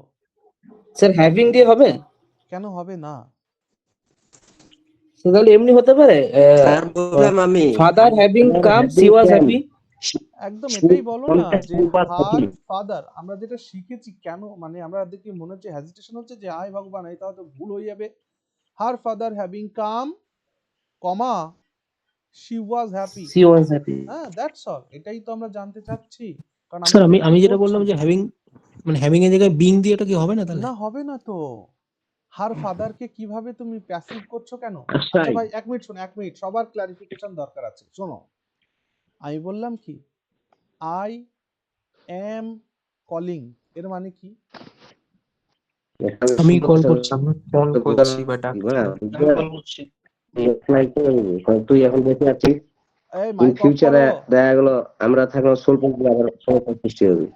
স্যার having দিয়ে হবে? কেন হবে না? So তাহলে এমনি হতে পারে, স্যার বললাম আমি, father having come, she was happy. একদম এটাই বলো না, যে হার ফাদার, আমরা যেটা শিখেছি, কেন মানে আমরা দেখি মনে হচ্ছে হেজিটেশন হচ্ছে যে হায় ভগবান এটা তো ভুল হয়ে যাবে। Her father having come comma she was happy, she was happy. হ্যাঁ দ্যাটস অল, এটাই তো আমরা জানতে চাচ্ছি, কারণ স্যার আমরা তো আমি এটা যেটা বললাম করছি। যে হ্যাভিং, মানে হ্যাভিং এর জায়গায় বিং দিয়ে এটা কি হবে না তাহলে? না হবে না তো, হার ফাদারকে কিভাবে তুমি প্যাসিভ করছো কেন? আচ্ছা ভাই এক মিনিট শোনো, এক মিনিট, সবার ক্লারিফিকেশন দরকার আছে, শোনো। আমি বললাম কি আই এম কলিং, এর মানে কি? আমি কল করছি। আমরা ফোন করছি বা ডাকছি। আমি কল করছি। তুই এখন বসে আছিস, এই ইন মাইক অফ ফিউচারে করো দেখা গেলো আমরা থাকলে সোল আবার সমস্যার সৃষ্টি হবে।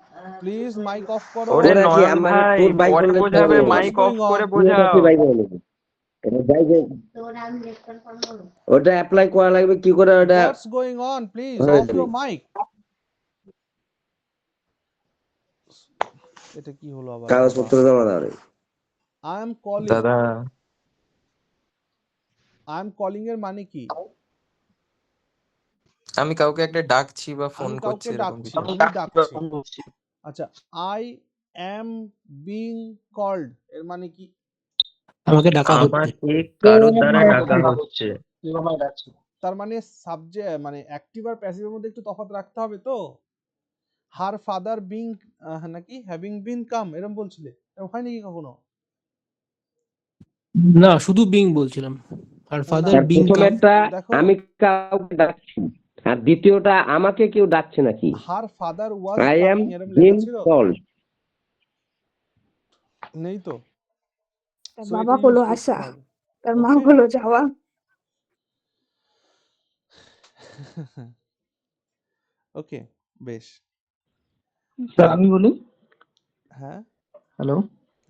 প্লিজ, মাইক অফ করো। ওরে ওরা কি নয়ন আমার ভাই তোর ভাই পরে বললে বোঝাবে, চলবে? মাইক অফ What's going করে on? বোঝাও। ওটা অ্যাপ্লাই করা লাগবে কি করে? ওটা What's going on? Please হয়ে off যাবে। your mic. এটা কি হলো আবার? কাগজপত্র জমা দাও রে। I am calling. দাদা I am calling এর মানে কি? আমি কাউকে একটা ডাকছি বা ফোন আমি করছি কাউকে এরকম ডাকছি, কিছু। আমি ডাকছি। আচ্ছা, I am being called এর মানে কি? আমাকে ডাকা হচ্ছে। আমাকে কারোর দ্বারা ডাকা হচ্ছে। তার মানে সাবজেক্ট মানে অ্যাক্টিভ আর প্যাসিভের মধ্যে একটু তফাৎ রাখতে হবে তো। হার ফাদার বিং নাকি হ্যাভিং বিন কাম এরকম বলছিলে, এরকম হয় নাকি কখনো? না শুধু বিং বলছিলাম, আর ফাদার না, বিং প্রথম কাম। একটা দেখো আমি কাউকে ডাকছি, আর দ্বিতীয়টা আমাকে কেউ ডাকছে নাকি? Her father was I am coming এরকম বিং লেখা ছিল, কল্ড। নেই তো। তার So বাবা এটা হলো use করতে আশা, হবে। তার মা Okay? হলো যাওয়া। ওকে, বেশ। স্যার আমি বলি। হ্যাঁ হ্যালো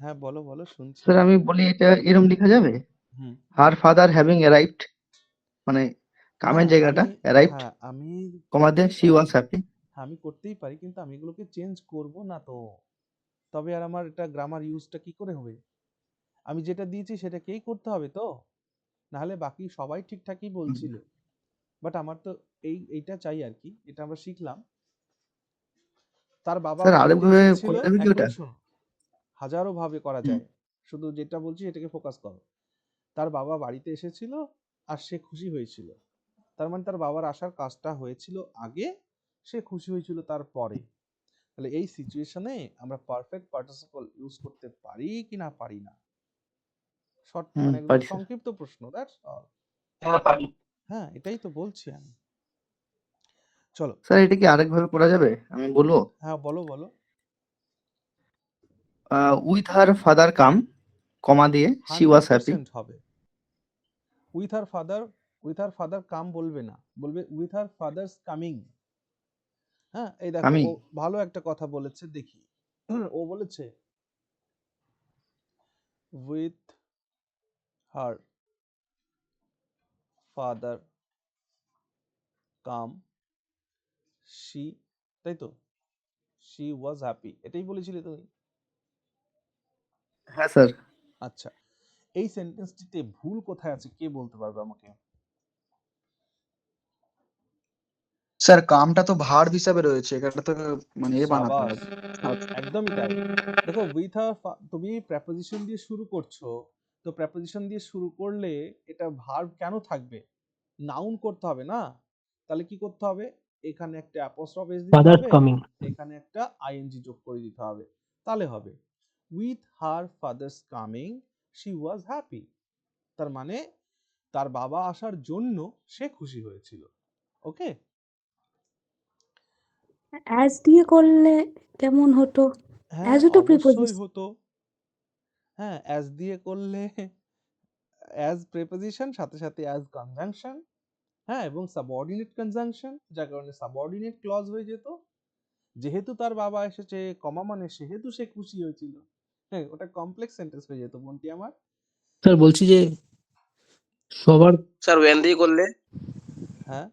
হ্যাঁ, বলো বলো, শুনছি। স্যার, আমি বলি এটা এরকম লেখা যাবে, হুম, হার ফাদার হ্যাভিং অ্যারাইভড, মানে কামের জায়গাটা আমি অ্যারাইভড হ্যাঁ আমি কমা দিয়ে করতেই শি ওয়াজ পারি হ্যাপি। হ্যাঁ আমি করতেই পারি, কিন্তু আমি এগুলোকে চেঞ্জ করব না তো। তবে আর আমার এটা গ্রামার ইউজটা কি করে হবে? আমি যেটা দিয়েছি সেটাকেই করতে হবে তো, নাহলে বাকি সবাই ঠিকঠাকই বলছিল, বাট আমার তো এইটা চাই আর কি। এটা আমরা শিখলাম। তার বাবা স্যার বাড়িতে আরেকভাবে এসেছিল, করা যাবে কি এক ওটা? মিনিট শোনো, হাজারো ভাবে করা হুম, যায়, শুধু যেটা বলছি এটাকে ফোকাস করো। তার বাবা বাড়িতে এসেছিল আর সে খুশি হয়েছিল, তার মানে তার বাবার আসার কাজটা হয়েছিল আগে, সে খুশি হয়েছিল তারপরে। তাহলে এই সিচুয়েশনে আমরা পারফেক্ট পার্টিসিপল ইউজ করতে পারি কি না পারি না? শর্ট মানে একদম পারি স্যার। সংক্ষিপ্ত প্রশ্ন, দ্যাটস অল। হ্যাঁ পারি। হ্যাঁ এটাই তো বলছি আমি। চলো। স্যার এটা কি আরেকভাবে করা যাবে? আমি বলবো হ্যাঁ বলো বলো। উইথ হার ফাদার কাম কমা দিয়ে শি ওয়াজ হ্যাপি। 100% হবে। With her father, with her father come বলবে না, বলবে উইথ হার ফাদার্স কামিং। হ্যাঁ এই দেখো আমি ও ভালো একটা কথা বলেছে, দেখি। ও বলেছে with her father come she, তাই তো? শি ওয়াজ হ্যাপি, এটাই বলেছিলে তুমি? হ্যাঁ স্যার। আচ্ছা, এই সেন্টেন্সটিতে ভুল কোথায় আছে কে বলতে পারবে আমাকে? স্যার কামটা তো ভার্ব হিসাবে রয়েছে, এটা তো মানে বানাতে সাবাস, হবে। একদমই তাই। দেখো উইথ আ, তুমি প্রেপোজিশন দিয়ে শুরু করছো, তো প্রেপোজিশন দিয়ে শুরু করলে এটা ভার্ব কেন থাকবে? নাউন করতে হবে না? তাহলে কি করতে হবে? এখানে একটা অ্যাপোস্ট্রফ এস দিতে ফাদার্স হবে, কামিং। এখানে একটা আইএনজি যোগ করে দিতে হবে, তাহলে হবে with her father's coming she was happy. তার মানে তার বাবা আসার জন্য সে খুশি হয়েছিল। ওকে? অ্যাজ দিয়ে করলে কেমন হতো? হ্যাঁ অ্যাজও তো অবশ্যই প্রিপোজিশন। হতো। হ্যাঁ অ্যাজ দিয়ে করলে অ্যাজ প্রিপোজিশন, সাথে সাথে অ্যাজ কনজাংশন, হ্যাঁ এবং সাবঅর্ডিনেট কনজাংশন, যার কারণে সাবঅর্ডিনেট ক্লজ হয়ে যেত। যেহেতু তার বাবা এসেছে কমা মানে সেহেতু সে খুশি হয়েছিল। হ্যাঁ ওটা কমপ্লেক্স সেন্টেন্স হয়ে যেত বোনটি আমার। স্যার বলছি যে সবার স্যার ওয়েন দিয়ে করলে হ্যাঁ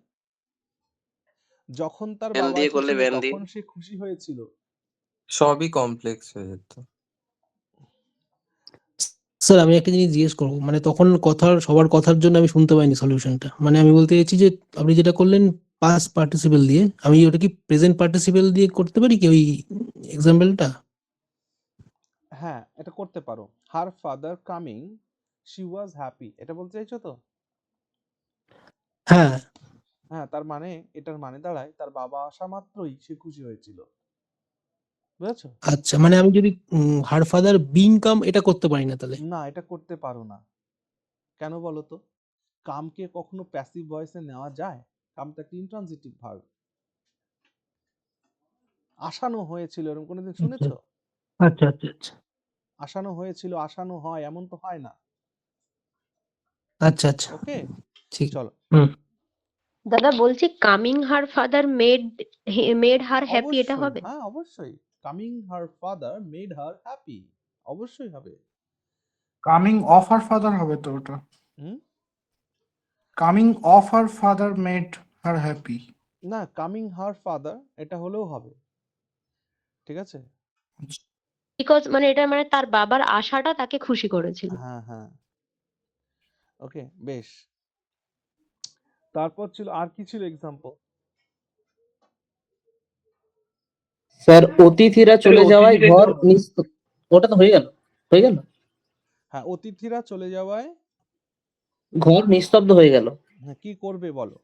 যখন তার ওয়েন বাবা দিয়ে করলে এসেছিল ওয়েন দিয়ে তখন সে খুশি হয়েছিল। সবই কমপ্লেক্স হয়ে যেত। স্যার আমি একটা জিনিস জিজ্ঞেস করবো, মানে তখন সবার কথার জন্য আমি শুনতে পাইনি সলিউশনটা। মানে আমি বলতে চাইছি যে আপনি যেটা করলেন পাস্ট পার্টিসিপেল দিয়ে, আমি ওটা কি প্রেজেন্ট পার্টিসিপেল দিয়ে করতে পারি কি ওই এক্সাম্পলটা? হ্যাঁ এটা করতে পারো, her father coming she was happy, এটা বলতে চাইছো তো? হ্যাঁ হ্যাঁ তার মানে এটার মানে দাঁড়ায় তার বাবা আসা মাত্রই সে খুশি হয়েছিল। বুঝেছো? আচ্ছা, মানে আমি যদি হার ফাদার বিং কাম এটা করতে পারি না তাহলে? না এটা করতে পারো না। কেন বলো তো? কামকে কখনো প্যাসিভ ভয়েসে নেওয়া যায়? কাম তো একটা ইন্ট্রানজিটিভ ভার্ব। আসানো হয়েছিল এরকম কোনোদিন আচ্ছা শুনেছো? আচ্ছা আচ্ছা আচ্ছা আসানো হয়েছিল, আসানো হয়, এমন তো হয় না। আচ্ছা আচ্ছা ওকে ঠিক। চলো। হুম। দাদা বলছি coming her father made her happy, এটা অবশ্যই, হবে? হ্যাঁ অবশ্যই। Coming her father made her happy, অবশ্যই হবে। কামিং অফ হার ফাদার হবে তো ওটা। হুম coming of her father made her happy. না, কামিং হার ফাদার এটা হলেও হবে, ঠিক আছে? বিকজ মানে এটা মানে তার বাবার আশাটা তাকে খুশি করেছিল। হ্যাঁ হ্যাঁ ওকে বেশ। তারপর ছিল আর কি ছিল এক্সাম্পল? স্যার অতিথিরা চলে যাওয়ায় অতিথিরা ঘর ওটা তো হয়ে গেল, হয়ে গেল। হ্যাঁ অতিথিরা চলে যাওয়ায় ঘর নিস্তব্ধ হয়ে গেল। হ্যাঁ, কি করবে বলো?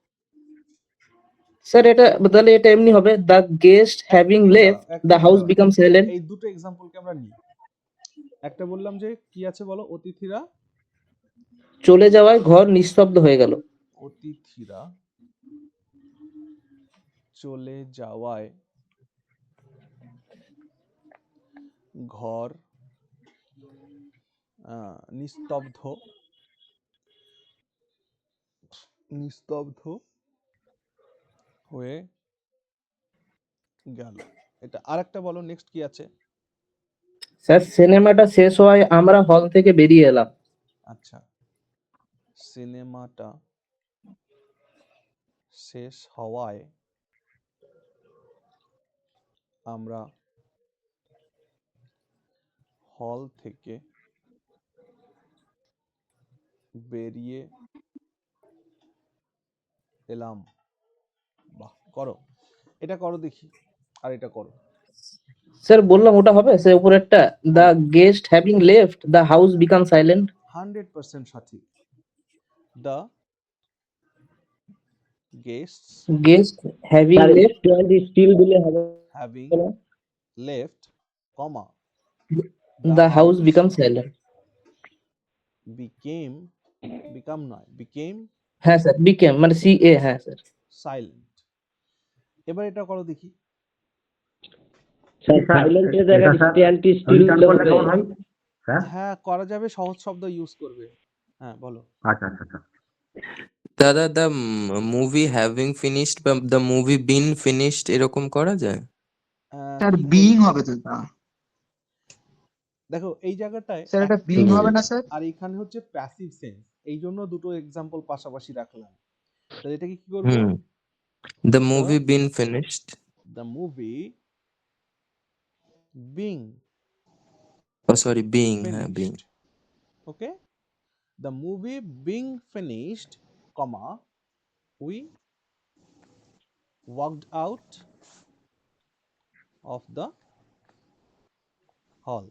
স্যার এটা তাহলে এটা এমনি হবে, দ্য গেস্ট হ্যাভিং লেফট এক দ্য মিনিট হাউস দাঁড়াও, বিকামস সাইলেন্ট। এই দুটো এক্সাম্পলকে আমরা নিই। একটা বললাম যে কি আছে বলো, অতিথিরা চলে যাওয়ায় ঘর নিস্তব্ধ হয়ে গেল। অতিথিরা চলে যাওয়ায় ঘর নিস্তব্ধ নিস্তব্ধ হয়ে গেল। এটা আরেকটা বলো, নেক্সট কি আছে? স্যার সিনেমাটা শেষ হওয়ায় আমরা হল থেকে বেরিয়ে এলাম। আচ্ছা সিনেমাটা শেষ হওয়ায় আমরা হল থেকে বেরিয়ে এলাম। বাহ, করো, এটা করো দেখি, আর এটা করো। স্যার বললাম ওটা হবে স্যার উপরেরটা the guest having left the house become silent 100% সঠিক। The guests having left still দিলে হবে having left, comma, the house become silent. became, become নয়, became হ্যাঁ স্যার বিকেম মানে CA, হ্যাঁ স্যার। silent। এবার এটা করো দেখি। স্যার সাইলেন্টের জায়গায় স্ট্যান্ডটি স্টিল দিলে হবে। হ্যাঁ, করা যাবে, সহজ শব্দ ইউজ করবে। হ্যাঁ, বলো। দাদা দ্য মুভি হ্যাভিং ফিনিশড বা দ্য মুভি বিন ফিনিশড এরকম করা যায়? স্যার কি বিইং করবে? হবে তো এটা। দেখো এই জায়গাটায় স্যার এটা একটা বিইং tense হবে না স্যার? আর এখানে হচ্ছে প্যাসিভ সেন্স, এই জন্য দুটো এক্সাম্পল পাশাপাশি রাখলাম। তাহলে এটাকে কি করব? The movie been finished. The movie being oh sorry, being, হ্যাঁ being. finished. Okay, the movie being finished, comma, we walked out of the hall.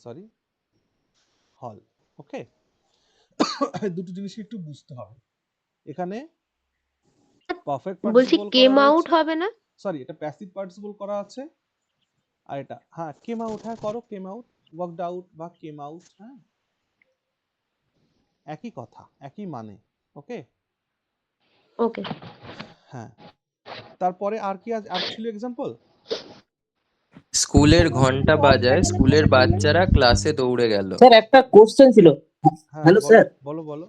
Sorry, hall. Okay, দুটো জিনিস একটু বুঝতে হবে এখানে। পারফেক্ট বলছি পার্টিসিপল কেম করা আউট রয়েছে, হবে না? সরি এটা প্যাসিভ পার্টিসিপল করা আছে, আর এটা হ্যাঁ কেম আউট। হ্যাঁ করো, কেম আউট, ওয়ার্কড আউট বা কেম আউট, হ্যাঁ একই কথা, একই মানে। ওকে ওকে। হ্যাঁ, তারপরে আর কি আর ছিল এক্সাম্পল? স্কুলের ঘন্টা বাজায়, স্কুলের বাচ্চারা ক্লাসে দৌড়ে গেল। স্যার একটা কোশ্চেন ছিল। হ্যাঁ হ্যালো বলো, স্যার, বলো বলো।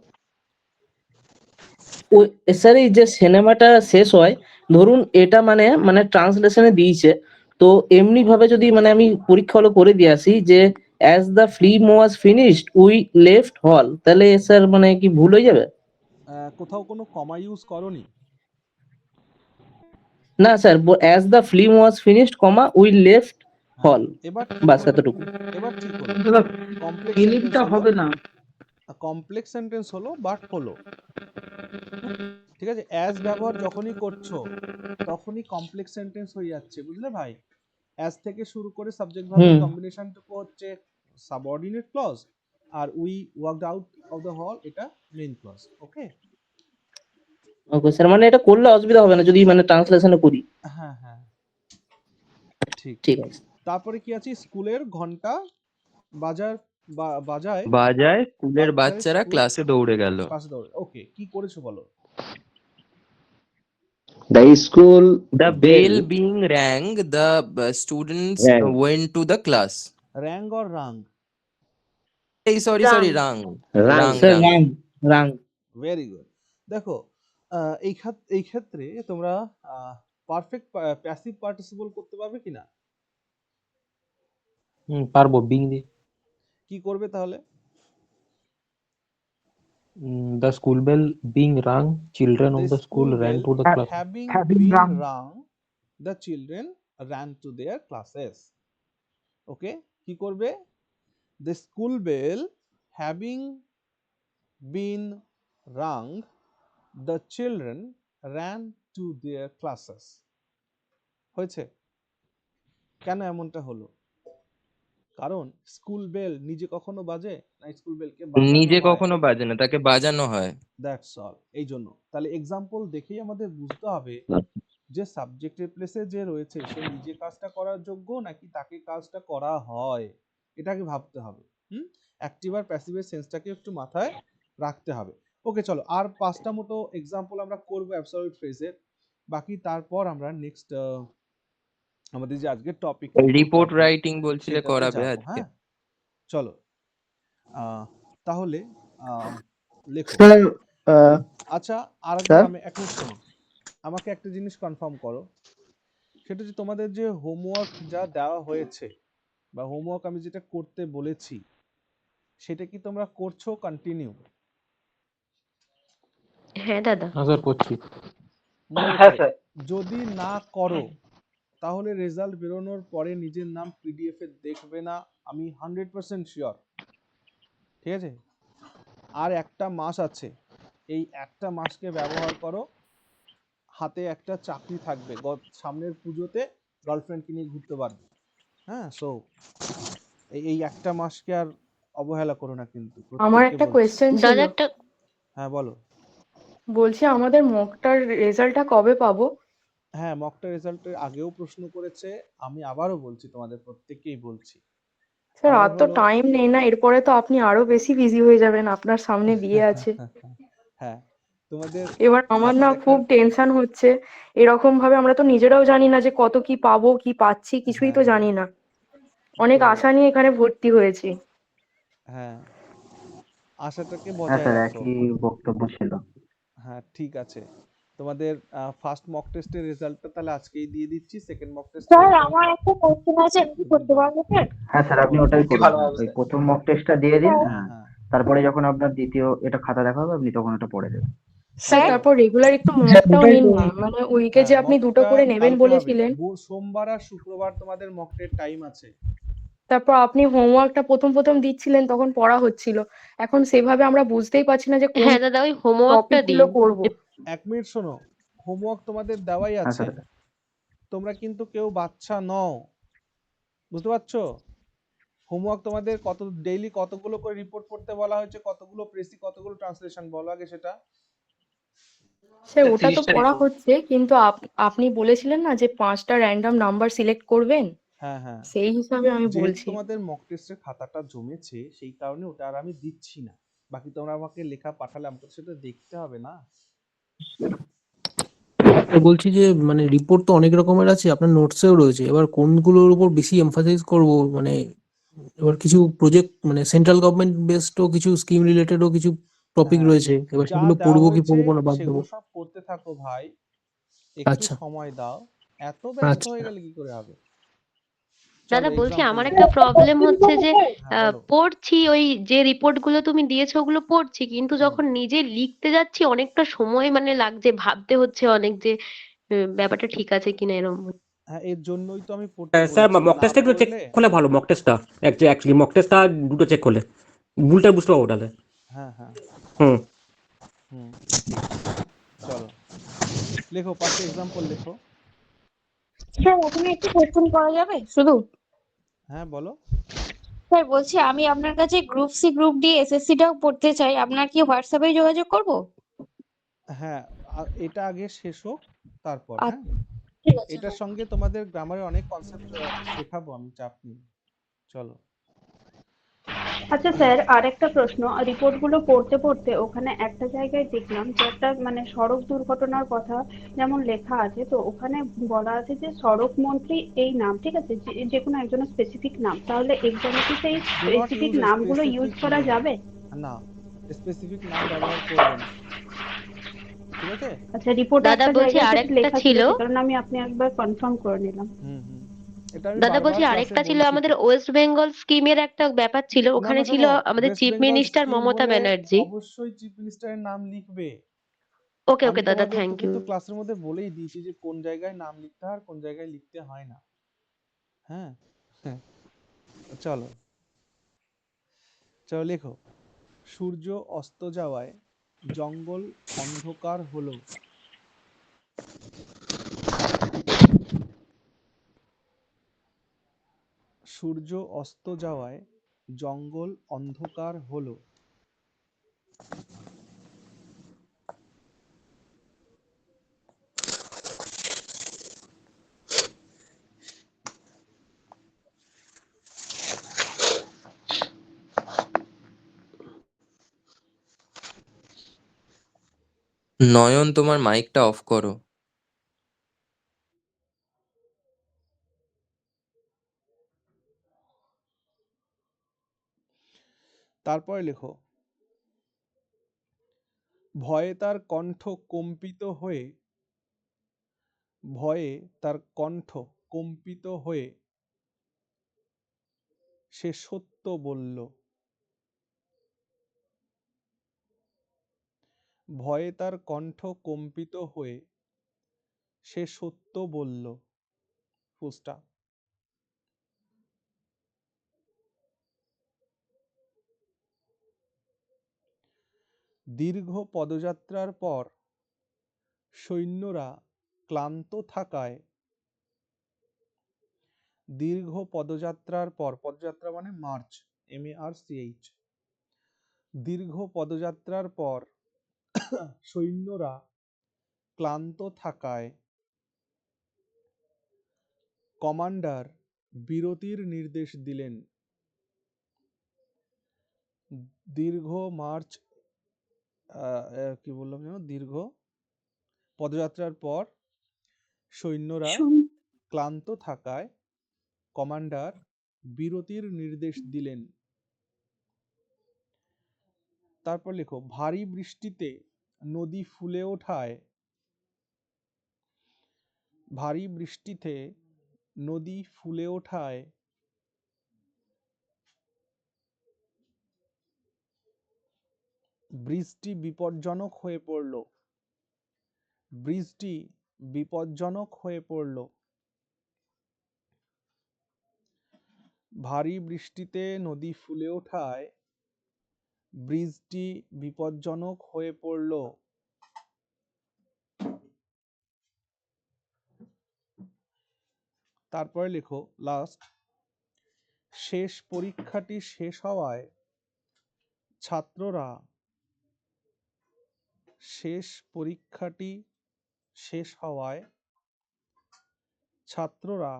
ওই স্যার এই যে সিনেমাটা শেষ হয়, ধরুন এটা মানে মানে ট্রান্সলেশনে দিয়েছে, তো এমনি ভাবে যদি মানে আমি পরীক্ষা হলো করে দিয়ে আসি যে as the film was finished we left হল, তাহলে স্যার মানে কি ভুল হয়ে যাবে? কোথাও কোনো কমা ইউজ করনি? না sir, as the film was finished comma we left হল, এবার বাস এতটুকু। এবার ঠিক হলো। দাদা কমপ্লেক্স ফিলিংটা সেন্টেন্স হবে না। কমপ্লেক্স সেন্টেন্স হলো, বাট হলো। ঠিক আছে, অ্যাজ ব্যবহার যখনই করছো তখনই কমপ্লেক্স সেন্টেন্স হয়ে যাচ্ছে, বুঝলে ভাই? অ্যাজ থেকে শুরু করে সাবজেক্ট ভার্বের কম্বিনেশনটুকু হচ্ছে সাবঅর্ডিনেট ক্লজ, আর we worked out of the hall এটা main clause. Okay okay sir, মানে এটা করলে অসুবিধা হবে না যদি মানে ট্রান্সলেশনে করি? হ্যাঁ হ্যাঁ ঠিক। ঠিক আছে। তারপরে কি আছে? স্কুলের ঘন্টা বাজার বাজায় বাজায়, স্কুলের বাচ্চারা ক্লাসে দৌড়ে গেল। ওকে, কি করেছো বলো? The school The bell being rang, the students Rang. went to the class. Rang or rang? এই sorry Rang. Sorry, rang. Rang. Sir rang. Very good. দেখো এই ক্ষেত্রে তোমরা পারফেক্ট প্যাসিভ পার্টিসিপল করতে পারবে কিনা? পারবো, বিং দিয়ে। কি করবে তাহলে? The school bell being rung, children of The the school school ran bell to the class. having Having been rung. rung, the children ran to their classes. ওকে, কি করবে? The school bell having been rung, the children ran to their classes. হয়েছে? কেন এমনটা হলো? কারণ school bell নিজে কখনো বাজে না, স্কুল বেলকে বাজানো নিজে হয়। কখনো বাজে না, তাকে বাজানো হয়। That's all. এই জন্য তাহলে এক্সাম্পল দেখেই আমাদের বুঝতে হবে যে সাবজেক্টের প্লেসে যে রয়েছে সে নিজে কাজটা করার যোগ্য নাকি তাকে কাজটা করা হয়, এটাকে ভাবতে হবে। অ্যাক্টিভ আর প্যাসিভের সেন্সটাকে একটু মাথায় রাখতে হবে। ওকে চলো, আর 5টা মতো এক্সাম্পল আমরা করব অ্যাবসলিউট ফ্রেজের। বাকি তারপর আমরা নেক্সট আমাদের যে আজকের টপিক রিপোর্ট রাইটিং বলছিলে করাবে আজকে। হ্যাঁ চলো, তাহলে লেখো। স্যার আচ্ছা, আর স্যার? আমি এক মিনিট শোনো, আমাকে একটা জিনিস কনফার্ম করো, সেটা হচ্ছে তোমাদের যে হোমওয়ার্ক যা দেওয়া হয়েছে বা হোমওয়ার্ক আমি যেটা করতে বলেছি সেটা কি তোমরা করছো কন্টিনিউ? হ্যাঁ দাদা। হ্যাঁ স্যার, করছি। মনে হ্যাঁ রেখো, স্যার। যদি না করো তাহলে রেজাল্ট বেরোনোর পরে নিজের নাম পিডিএফ এ দেখবে না, আমি 100% শিওর। ঠিক আছে, আর একটা মাস আছে, এই একটা মাসকে ব্যবহার করো, হাতে একটা চাকরি থাকবে, সামনের পুজোতে গার্লফ্রেন্ডকে নিয়ে ঘুরতে পারবে। হ্যাঁ, সো এই একটা মাসকে আর অবহেলা করো না কিন্তু, আমার প্রত্যেককে একটা বলছি। কোয়েশ্চেন ছিল, দাদা একটা হ্যাঁ বলো। বলছি আমাদের মকটার রেজাল্টটা কবে পাবো? হ্যাঁ, মকটা রেজাল্টের আগেও প্রশ্ন করেছে, আমি আবারও বলছি, তোমাদের প্রত্যেককেই বলছি, স্যার আমাদের আর তো হলো টাইম নেই না, এরপরে তো আপনি আরো বেশি বিজি হয়ে যাবেন, আপনার সামনে বিয়ে আছে। হ্যাঁ, তোমাদের এবার আমার খাতা না খুব দেখার, টেনশন হচ্ছে, এরকম ভাবে আমরা তো নিজেরাও জানি না যে কত কি পাবো কি পাচ্ছি, কিছুই তো হ্যাঁ জানি না। অনেক তো আশা নিয়ে এখানে ভর্তি হয়েছি। হ্যাঁ, আশাটাকে হ্যাঁ বজায় স্যার, রাখো। একই বক্তব্য ছিল। হ্যাঁ ঠিক আছে, তোমাদের ফার্স্ট মক টেস্টের রেজাল্টটা তাহলে আজকেই দিয়ে দিচ্ছি, সেকেন্ড মক টেস্টের স্যার রেজাল্ট আমার একটা কোশ্চেন আছে, আমি কি করতে পারবো স্যার? হ্যাঁ স্যার, আপনি ওটাই ওকে, করুন। ভালো হ্যাঁ, হবে ওই স্যার। প্রথম মক টেস্টটা দিয়ে দিন। স্যার হ্যাঁ, হ্যাঁ তারপরে যখন আপনার দ্বিতীয় এটা খাতা দেখা হবে, আপনি তখন ওটা পড়ে দেবেন। স্যার স্যার তারপর রেগুলার একটু হ্যাঁ মকটাও ওটাই নিন তো। না, মানে উইকে হ্যাঁ যে আপনি দুটো মকটা করে নেবেন কালকে হবে, বলেছিলেন। সোমবার আর শুক্রবার তোমাদের মকটের টাইম আছে। তারপর আপনি হোমওয়ার্কটা প্রথম প্রথম দিচ্ছিলেন তখন পড়া হচ্ছিল, এখন সেভাবে আমরা বুঝতেই পারছি না যে কোন হ্যাঁ দাদা, ওই হোমওয়ার্কটা টপিক গুলো দিন। করব। এক মিনিট শোনো, হোমওয়ার্ক তোমাদের দেওয়াই হ্যাঁ আছে, স্যার। তোমরা কিন্তু কেউ বাচ্চা নও, বুঝতে পারছো? হোমওয়ার্ক তোমাদের কত ডেইলি কতগুলো করে রিপোর্ট করতে বলা হয়েছে, কতগুলো প্রেসি, কতগুলো ট্রান্সলেশন, বলো আগে সেটা। সে স্যার ওটা তো 30টা পড়া রিপোর্ট। হচ্ছে, কিন্তু আপনি বলেছিলেন না যে 5টা র্যান্ডম নাম্বার সিলেক্ট করবেন, হ্যাঁ হ্যাঁ, সেই হিসাবে আমি যেহেতু বলছি। তোমাদের মক টেস্টের খাতাটা জমেছে সেই কারণে ওটা আর আমি দিচ্ছি না, বাকি তোমরা আমাকে লেখা পাঠালে আমাকে তো সেটা দেখতে হবে না। তো বলছি যে মানে রিপোর্ট তো অনেক রকমের আছে, আপনার নোটসেও রয়েছে, এবার কোনগুলোর উপর বেশি এমফাসাইজ করব, মানে এবার কিছু প্রজেক্ট মানে সেন্ট্রাল গভর্নমেন্ট বেসডও কিছু স্কিম রিলেটেডও কিছু টপিক হ্যাঁ, রয়েছে, এবার যা সেগুলো দেওয়া পড়বো কি হয়েছে পড়বো না বাদ দেবো। সেগুলো সব করতে থাকো ভাই, একটু আচ্ছা সময় দাও, এত ব্যস্ত হয়ে আচ্ছা। গেলে কি করে হবে। দাদা চলো বলছি এক্সাম্পল আমার লেখো। একটা প্রবলেম হচ্ছে যে হ্যাঁ বলো। পড়ছি, ওই যে রিপোর্ট গুলো তুমি দিয়েছো ওগুলো পড়ছি, কিন্তু যখন নিজে লিখতে যাচ্ছি অনেকটা সময় মানে লাগছে, ভাবতে হচ্ছে অনেক যে ব্যাপারটা ঠিক আছে কিনা এরকম। হ্যাঁ, এর জন্যই তো আমি পড়তে স্যার বলেছি, মক না টেস্টটা একটু চেক পড়লে। করলে ভালো, মক টেস্টটা অ্যাকচুয়ালি মক টেস্টটা দুটো চেক করলে ভুলটা বুঝতে পারবো তাহলে। হ্যাঁ হ্যাঁ হুম। হুম, ঠিক, চলো লেখো, 5টে এক্সাম্পল লেখো। স্যার ওখানে একটু কোশ্চেন করা যাবে শুধু? হ্যাঁ বলো। স্যার বলছি আমি আপনার কাছে গ্রুপ সি গ্রুপ ডি এসএসসিটাও পড়তে চাই, আপনার কি হোয়াটসঅ্যাপে যোগাযোগ করব? হ্যাঁ, এটা আগে শেষ হোক, তারপর। হ্যাঁ, আচ্ছা ঠিক আছে এটার স্যার। সঙ্গে তোমাদের গ্রামারে অনেক কনসেপ্ট শেখাবো আমি, চাপ নেই, চলো। আচ্ছা স্যার, আর একটা প্রশ্ন, রিপোর্ট গুলো পড়তে পড়তে ওখানে একটা জায়গায় দেখলাম যে একটা মানে সড়ক দুর্ঘটনার কথা যেমন লেখা আছে, তো ওখানে বলা আছে যে সড়ক মন্ত্রী এই নাম, ঠিক আছে, যে কোনো একজনের স্পেসিফিক নাম, তাহলে এক্সামে কি সেই ডু নট স্পেসিফিক ইউজ নামগুলো ইউজ স্পেসিফিক করা নেম, যাবে? না, স্পেসিফিক নাম ব্যবহার করবে না, ঠিক আছে। আচ্ছা, রিপোর্টে দাদা একটা বলছি জায়গায় সেটা আরেকটা লেখা ছিল, ছিল, সে কারণে আমি আপনি একবার কনফার্ম করে নিলাম। হুম হুম, এটা আমি দাদা বারবার বলছি ক্লাসে আরেকটা ছিল, বলছি তো। আমাদের ওয়েস্ট বেঙ্গল স্কিমের একটা ব্যাপার ছিল, না ওখানে না, ছিল শোনো, আমাদের West chief Bengal minister scheme Mamata বলে ব্যানার্জি। অবশ্যই চিফ মিনিস্টারের নাম লিখবে। ওকে আমি ওকে দাদা, তোমাদেরকে থ্যাংক ইউ। কিন্তু ক্লাসের মধ্যে বলেই দিয়েছি যে কোন জায়গায় নাম লিখতে হয় আর কোন জায়গায় লিখতে হয় না। হ্যাঁ হ্যাঁ, চলো চলো লেখো। সূর্য অস্ত যাওয়ায় জঙ্গল অন্ধকার হলো। সূর্য অস্ত যাওয়ায় জঙ্গল অন্ধকার হলো। নয়ন, তোমার মাইকটা অফ করো। তারপরে লেখো, ভয়ে তার কণ্ঠ কম্পিত হয়ে, ভয়ে তার কণ্ঠ কম্পিত হয়ে সে সত্য বলল। ভয়ে তার কণ্ঠ কম্পিত হয়ে সে সত্য বলল, ফুল স্টপ। দীর্ঘ পদযাত্রার পর সৈন্যরা ক্লান্ত থাকায়, দীর্ঘ পদযাত্রার পর, পদযাত্রা মানে মার্চ, MARCH, দীর্ঘ পদযাত্রার পর সৈন্যরা ক্লান্ত থাকায় কমান্ডার বিরতির নির্দেশ দিলেন। দীর্ঘ মার্চ কি বললাম যেন, দীর্ঘ পদযাত্রার পর সৈন্যরা ক্লান্ত থাকায় কমান্ডার বিরতির নির্দেশ দিলেন। তারপর লেখো, ভারী বৃষ্টিতে নদী ফুলে ওঠায়, ভারী বৃষ্টিতে নদী ফুলে ওঠায় ব্রিজটি বিপজ্জনক হয়ে পড়ল, ব্রিজটি বিপজ্জনক হয়ে পড়ল। ভারী বৃষ্টিতে নদী ফুলে ওঠায় ব্রিজটি বিপজ্জনক হয়ে পড়ল। তারপরে লেখো লাস্ট, শেষ পরীক্ষাটি শেষ হওয়ায় ছাত্ররা, শেষ পরীক্ষাটি শেষ হওয়ায় ছাত্ররা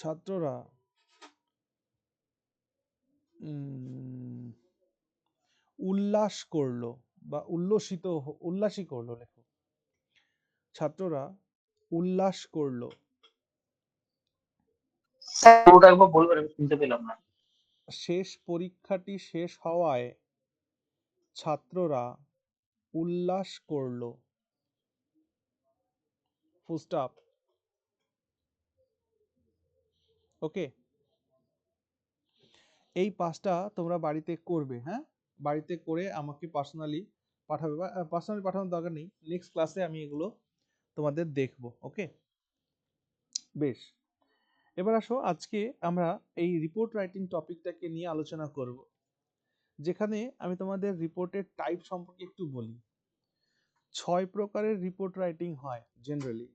ছাত্ররা উল্লাস করলো বা উল্লাসী করলো, লেখো ছাত্ররা উল্লাস করলো। স্যার ওটা একবার বলবেন, আমি শুনতে পেলাম না। শেষ পরীক্ষাটি শেষ হওয়ায় ছাত্ররা উল্লাস করলো, ফুল স্টপ। ওকে, এই পাঁচটা তোমরা বাড়িতে করবে, হ্যাঁ, বাড়িতে করে আমাকে পার্সোনালি পাঠাবে, বা পার্সোনালি পাঠানোর দরকার নেই, নেক্সট ক্লাসে আমি এগুলো তোমাদের দেখবো। ওকে, বেশ, এবার আসো আজকে আমরা এই রিপোর্ট রাইটিং টপিকটাকে নিয়ে আলোচনা করব, যেখানে আমি তোমাদের রিপোর্টের টাইপ সম্পর্কে একটু বলি। 6 প্রকারের রিপোর্ট রাইটিং হয় জেনারেলি।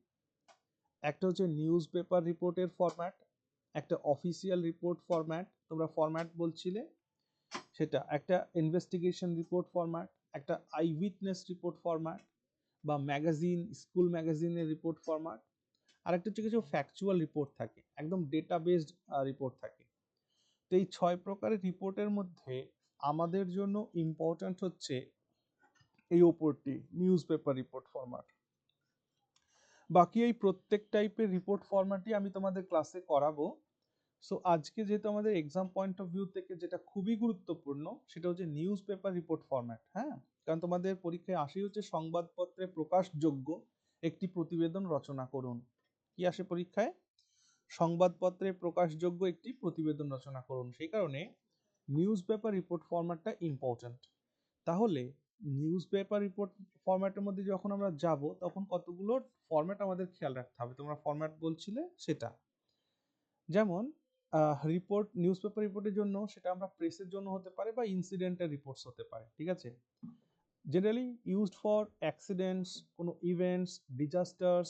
একটা হচ্ছে নিউজ পেপার রিপোর্টের ফরম্যাট, একটা অফিসিয়াল রিপোর্ট ফরম্যাট, তোমরা ফরম্যাট বলছিলে সেটা, একটা ইনভেস্টিগেশন রিপোর্ট ফরম্যাট, একটা আই উইটনেস রিপোর্ট ফরম্যাট বা ম্যাগাজিন, স্কুল ম্যাগাজিনের রিপোর্ট ফরম্যাট, আর একটা হচ্ছে কিছু ফ্যাকচুয়াল রিপোর্ট থাকে, একদম ডেটা বেসড রিপোর্ট থাকে। তো এই 6 প্রকারের রিপোর্টের মধ্যে আমাদের জন্য ইম্পর্ট্যান্ট হচ্ছে এই ওপরটি, নিউজ পেপার রিপোর্ট ফরম্যাট। বাকি এই প্রত্যেক টাইপের রিপোর্ট ফরম্যাটই আমি তোমাদের ক্লাসে করাবো। সো আজকে যেহেতু আমাদের এক্সাম পয়েন্ট অফ ভিউ থেকে যেটা খুবই গুরুত্বপূর্ণ সেটা হচ্ছে নিউজ পেপার রিপোর্ট ফরম্যাট, হ্যাঁ, কারণ তোমাদের পরীক্ষায় আসেই হচ্ছে সংবাদপত্রে প্রকাশযোগ্য একটি প্রতিবেদন রচনা করুন। কি আসে পরীক্ষায়? সংবাদপত্রে প্রকাশযোগ্য একটি প্রতিবেদন রচনা করুন। সেই কারণে নিউজ পেপার রিপোর্ট ফরম্যাটটা ইম্পর্ট্যান্ট। তাহলে নিউজ পেপার রিপোর্ট ফরম্যাটের মধ্যে যখন আমরা যাব তখন কতগুলো ফরম্যাট আমাদের খেয়াল রাখতে হবে, তোমরা ফরম্যাট বলছিলে সেটা। যেমন রিপোর্ট, নিউজ পেপার রিপোর্টের জন্য সেটা আমরা প্রেসের জন্য হতে পারে বা ইনসিডেন্টাল রিপোর্টস হতে পারে, ঠিক আছে। জেনারেলি ইউজড ফর অ্যাক্সিডেন্টস, কোনো events, disasters,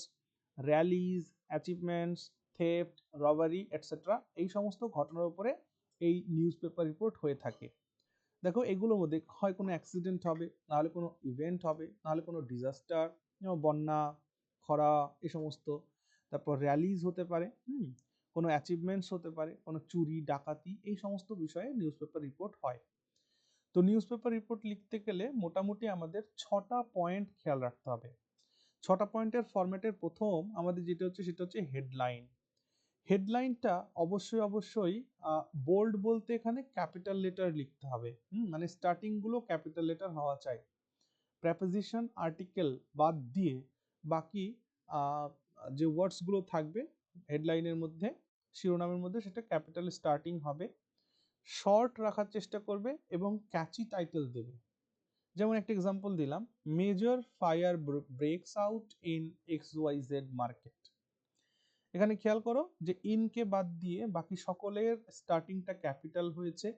rallies, achievements, theft, robbery etcetera, এই সমস্ত ঘটনার উপরে এই নিউজ পেপার রিপোর্ট হয়ে থাকে। দেখো এগুলোর মধ্যে হয় কোনো অ্যাক্সিডেন্ট হবে, নাহলে কোনো ইভেন্ট হবে, নাহলে কোনো ডিজাস্টার, যেমন বন্যা, খরা, এই সমস্ত। তারপর র্যালিজ হতে পারে, কোনো অ্যাচিভমেন্টস হতে পারে, কোনো চুরি ডাকাতি, এই সমস্ত বিষয়ে নিউজ পেপার রিপোর্ট হয়। তো নিউজ পেপার রিপোর্ট লিখতে গেলে মোটামুটি আমাদের 6টা পয়েন্ট খেয়াল রাখতে হবে। 6টা পয়েন্টের ফরম্যাটের প্রথম আমাদের যেটা হচ্ছে সেটা হচ্ছে হেডলাইন। হেডলাইনটা অবশ্যই বোল্ড বলতে এখানে ক্যাপিটাল লেটার লিখতে হবে, মানে স্টার্টিং গুলো ক্যাপিটাল লেটার হওয়া চাই। প্রেপোজিশন, আর্টিকেল বাদ দিয়ে বাকি যে ওয়ার্ডস গুলো থাকবে হেডলাইনের মধ্যে, শিরোনামের মধ্যে, সেটা ক্যাপিটাল স্টার্টিং হবে। শর্ট রাখার চেষ্টা করবে এবং ক্যাচি টাইটেল দেবে। যেমন একটা এক্সাম্পল দিলাম, major fire breaks out in XYZ market. এখানে খেয়াল করো যে ইনকে বাদ দিয়ে বাকি সকলের স্টার্টিংটা ক্যাপিটাল হয়েছে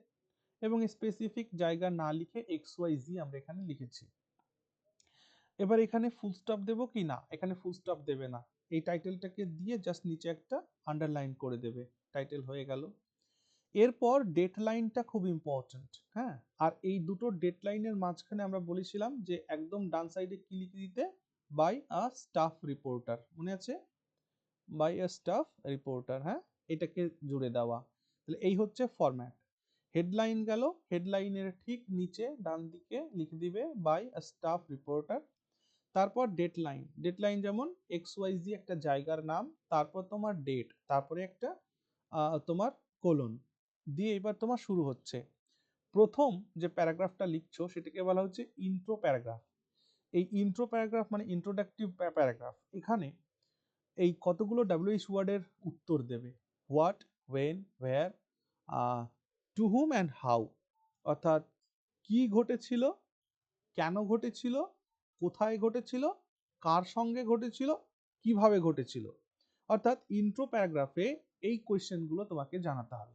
এবং স্পেসিফিক জায়গা না লিখে XYZ আমরা এখানে লিখেছি। এবার এখানে ফুল স্টপ দেবো কি না? এখানে ফুল স্টপ দেবে না, এই টাইটেলটাকে দিয়ে জাস্ট নিচে একটা আন্ডারলাইন করে দেবে, টাইটেল হয়ে গেল। এরপর ডেট লাইনটা খুব ইম্পর্টেন্ট, হ্যাঁ। আর এই দুটো ডেট লাইনের মাঝখানে আমরা বলেছিলাম যে একদম ডান সাইডে কি লিখে দিতে, বাই আ স্টাফ রিপোর্টার, মনে আছে? বাই আ স্টাফ রিপোর্টার, হ্যাঁ, এটাকে জুড়ে দেওয়া। তাহলে এই হচ্ছে ফরম্যাট। হেডলাইন গেল, হেডলাইনের ঠিক নিচে ডান দিকে লিখে দিবে বাই আ স্টাফ রিপোর্টার। তারপর ডেট লাইন যেমন XYZ একটা জায়গার নাম, তারপর তোমার ডেট, তারপরে একটা তোমার কোলন দিয়ে এবার তোমার শুরু হচ্ছে। প্রথম যে প্যারাগ্রাফটা লিখছো সেটাকে বলা হচ্ছে ইন্ট্রো প্যারাগ্রাফ। এই ইন্ট্রো প্যারাগ্রাফ মানে ইন্ট্রোডাক্টিভ প্যারাগ্রাফ। এখানে এই কতগুলো WH ওয়ার্ডের উত্তর দেবে, what, when, where, to whom and how, অর্থাৎ কি ঘটেছিল, কেন ঘটেছিল, কোথায় ঘটেছিল, কার সঙ্গে ঘটেছিল, কিভাবে ঘটেছিল। অর্থাৎ ইন্ট্রো প্যারাগ্রাফে এই কোয়েশ্চেনগুলো তোমাকে জানাতে হবে।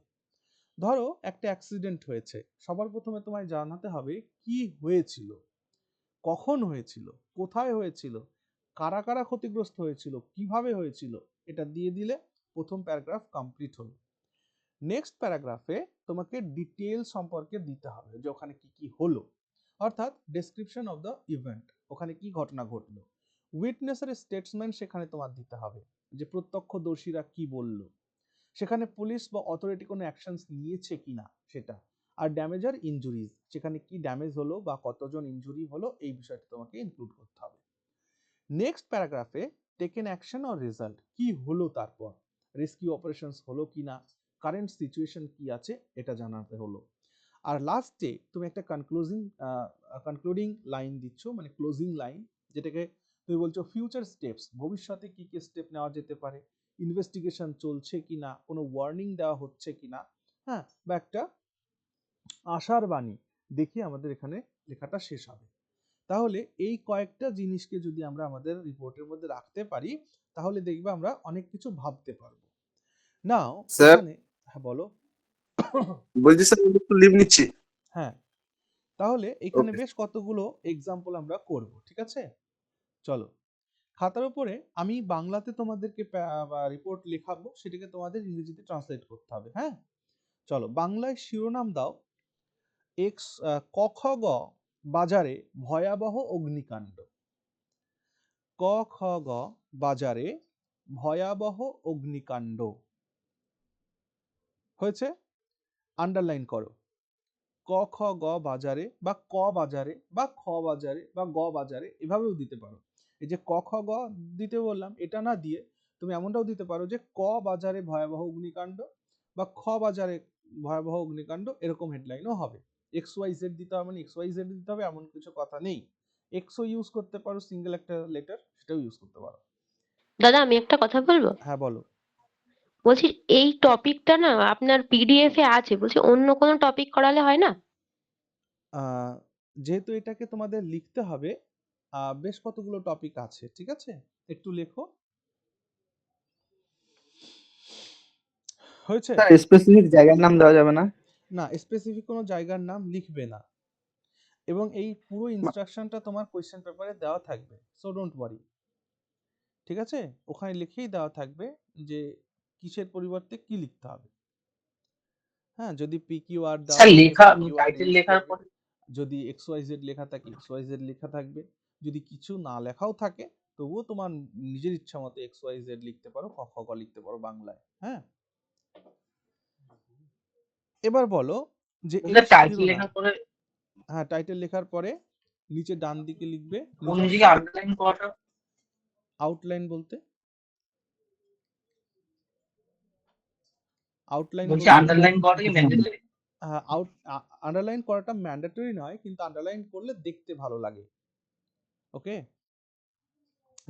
ধরো একটা অ্যাক্সিডেন্ট হয়েছে, সবার প্রথমে তোমায় জানাতে হবে কি হয়েছিল, কখন হয়েছিল, কোথায় হয়েছিল, কারা কারা ক্ষতিগ্রস্ত হয়েছিল, কিভাবে হয়েছিল, এটা দিয়ে দিলে প্রথম প্যারাগ্রাফ কমপ্লিট হলো। নেক্সট প্যারাগ্রাফে তোমাকে ডিটেইল সম্পর্কে দিতে হবে যে ওখানে কি কি হলো, অর্থাৎ ডেসক্রিপশন অফ দ্য ইভেন্ট, ওখানে কি ঘটনা ঘটলো। উইটনেসের স্টেটমেন্ট সেখানে তোমার দিতে হবে যে প্রত্যক্ষদর্শীরা কি বলল, সেখানে পুলিশ বা অথরিটি কোনো অ্যাকশনস নিয়েছে কিনা সেটা। আর ড্যামেজ আর ইনজুরিজ, সেখানে কি ড্যামেজ হলো বা কতজন ইনজুরি হলো এই বিষয়টা তোমাকে ইনক্লুড করতে হবে। নেক্সট প্যারাগ্রাফে টেকেন অ্যাকশন অর রেজাল্ট, কি হলো, তারপর রেস্কিউ অপারেশনস হলো কিনা, কারেন্ট সিচুয়েশন কি আছে এটা জানাতে হলো। আর লাস্টে তুমি একটা কনক্লুডিং লাইন দিচ্ছ, মানে ক্লোজিং লাইন, যেটাকে তুমি বলছো ফিউচার স্টেপস, ভবিষ্যতে কি কি স্টেপ নেওয়া যেতে পারে, ইনভেস্টিগেশন চলছে কিনা, কোনো ওয়ার্নিং দেওয়া হচ্ছে কিনা, হ্যাঁ, বা একটা আশার বাণী দেখি আমাদের এখানে লেখাটা শেষ হবে। তাহলে এই কয়েকটা জিনিসকে যদি আমরা আমাদের রিপোর্টের মধ্যে রাখতে পারি তাহলে দেখবে আমরা অনেক কিছু ভাবতে পারবো। নাও স্যার এখানে, হ্যাঁ বলো। বলছি স্যার একটু লিভ নিচ্ছি। হ্যাঁ, তাহলে এখানে ওকে বেশ কতগুলো এক্সাম্পল আমরা করব, ঠিক আছে? চলো, খাতার উপরে আমি বাংলাতে তোমাদেরকে রিপোর্ট লেখাবো, সেটাকে তোমাদের ইংরেজিতে ট্রান্সলেট করতে হবে, হ্যাঁ। চলো, বাংলায় শিরোনাম দাও, ক খ গ বাজারে ভয়াবহ অগ্নিকাণ্ড। ক খ গ বাজারে ভয়াবহ অগ্নিকাণ্ড। হয়েছে? আন্ডারলাইন করো। ক খ গ বাজারে বা ক বাজারে বা খ বাজারে বা গ বাজারে এভাবেও দিতে পারো। এই যে ক খ গ দিতে বললাম, এটা না দিয়ে তুমি এমনটাও দিতে পারো যে ক বাজারে ভয়াবহ অগ্নিকাণ্ড বা খ বাজারে ভয়াবহ অগ্নিকাণ্ড, এরকম হেডলাইনও হবে। XYZ দিতে হবে মানে XYZ দিতে হবে এমন কিছু কথা নেই। এক্সও ইউজ করতে পারো, সিঙ্গেল একটা লেটার, সেটাও ইউজ করতে পারো। দাদা আমি একটা কথা বলবো, হ্যাঁ বলো। বলছি এই টপিকটা না আপনার PDF এ আছে, বলছি অন্য কোনো টপিক করালে হয় না? যেহেতু এটাকে তোমাদের লিখতে হবে, বেশ কতগুলো টপিক আছে, ঠিক আছে, একটু লেখো। হয়েছে? স্যার স্পেসিফিক জায়গার নাম দেওয়া যাবে না? না, স্পেসিফিক কোনো জায়গার নাম লিখবে না, এবং এই পুরো ইনস্ট্রাকশনটা তোমার কোয়েশ্চেন পেপারে দেওয়া থাকবে, সো ডোন্ট ওয়ারি, ঠিক আছে? ওখানে লিখেই দেওয়া থাকবে যে কিসের পরিবর্তে কি লিখতে হবে। হ্যাঁ, যদি PQR দেওয়া স্যার থাকে লেখা PQR টাইটেল ইউজ লেখার করবে, পরে যদি XYZ লেখা থাকে XYZ লেখা থাকবে, যদি কিছু না লেখাও থাকে তবুও তোমার নিজের ইচ্ছা মতো XYZ লিখতে পারো, ক খ গ লিখতে পারো বাংলায়, হ্যাঁ। এবার বলো যে এই টাইটেল শিরোনাম, লেখার পরে হ্যাঁ, টাইটেল লেখার পরে নিচে ডান দিকে লিখবে কোন নিজস্ব দিকে আন্ডারলাইন করাটা, আউটলাইন বলতে, আউটলাইন বলছি বলতে আন্ডারলাইন করাটা কি ম্যান্ডেটরি? আন্ডারলাইন করাটা ম্যান্ডেটরি নয়, কিন্তু আন্ডারলাইন করলে দেখতে ভালো লাগে, ওকে।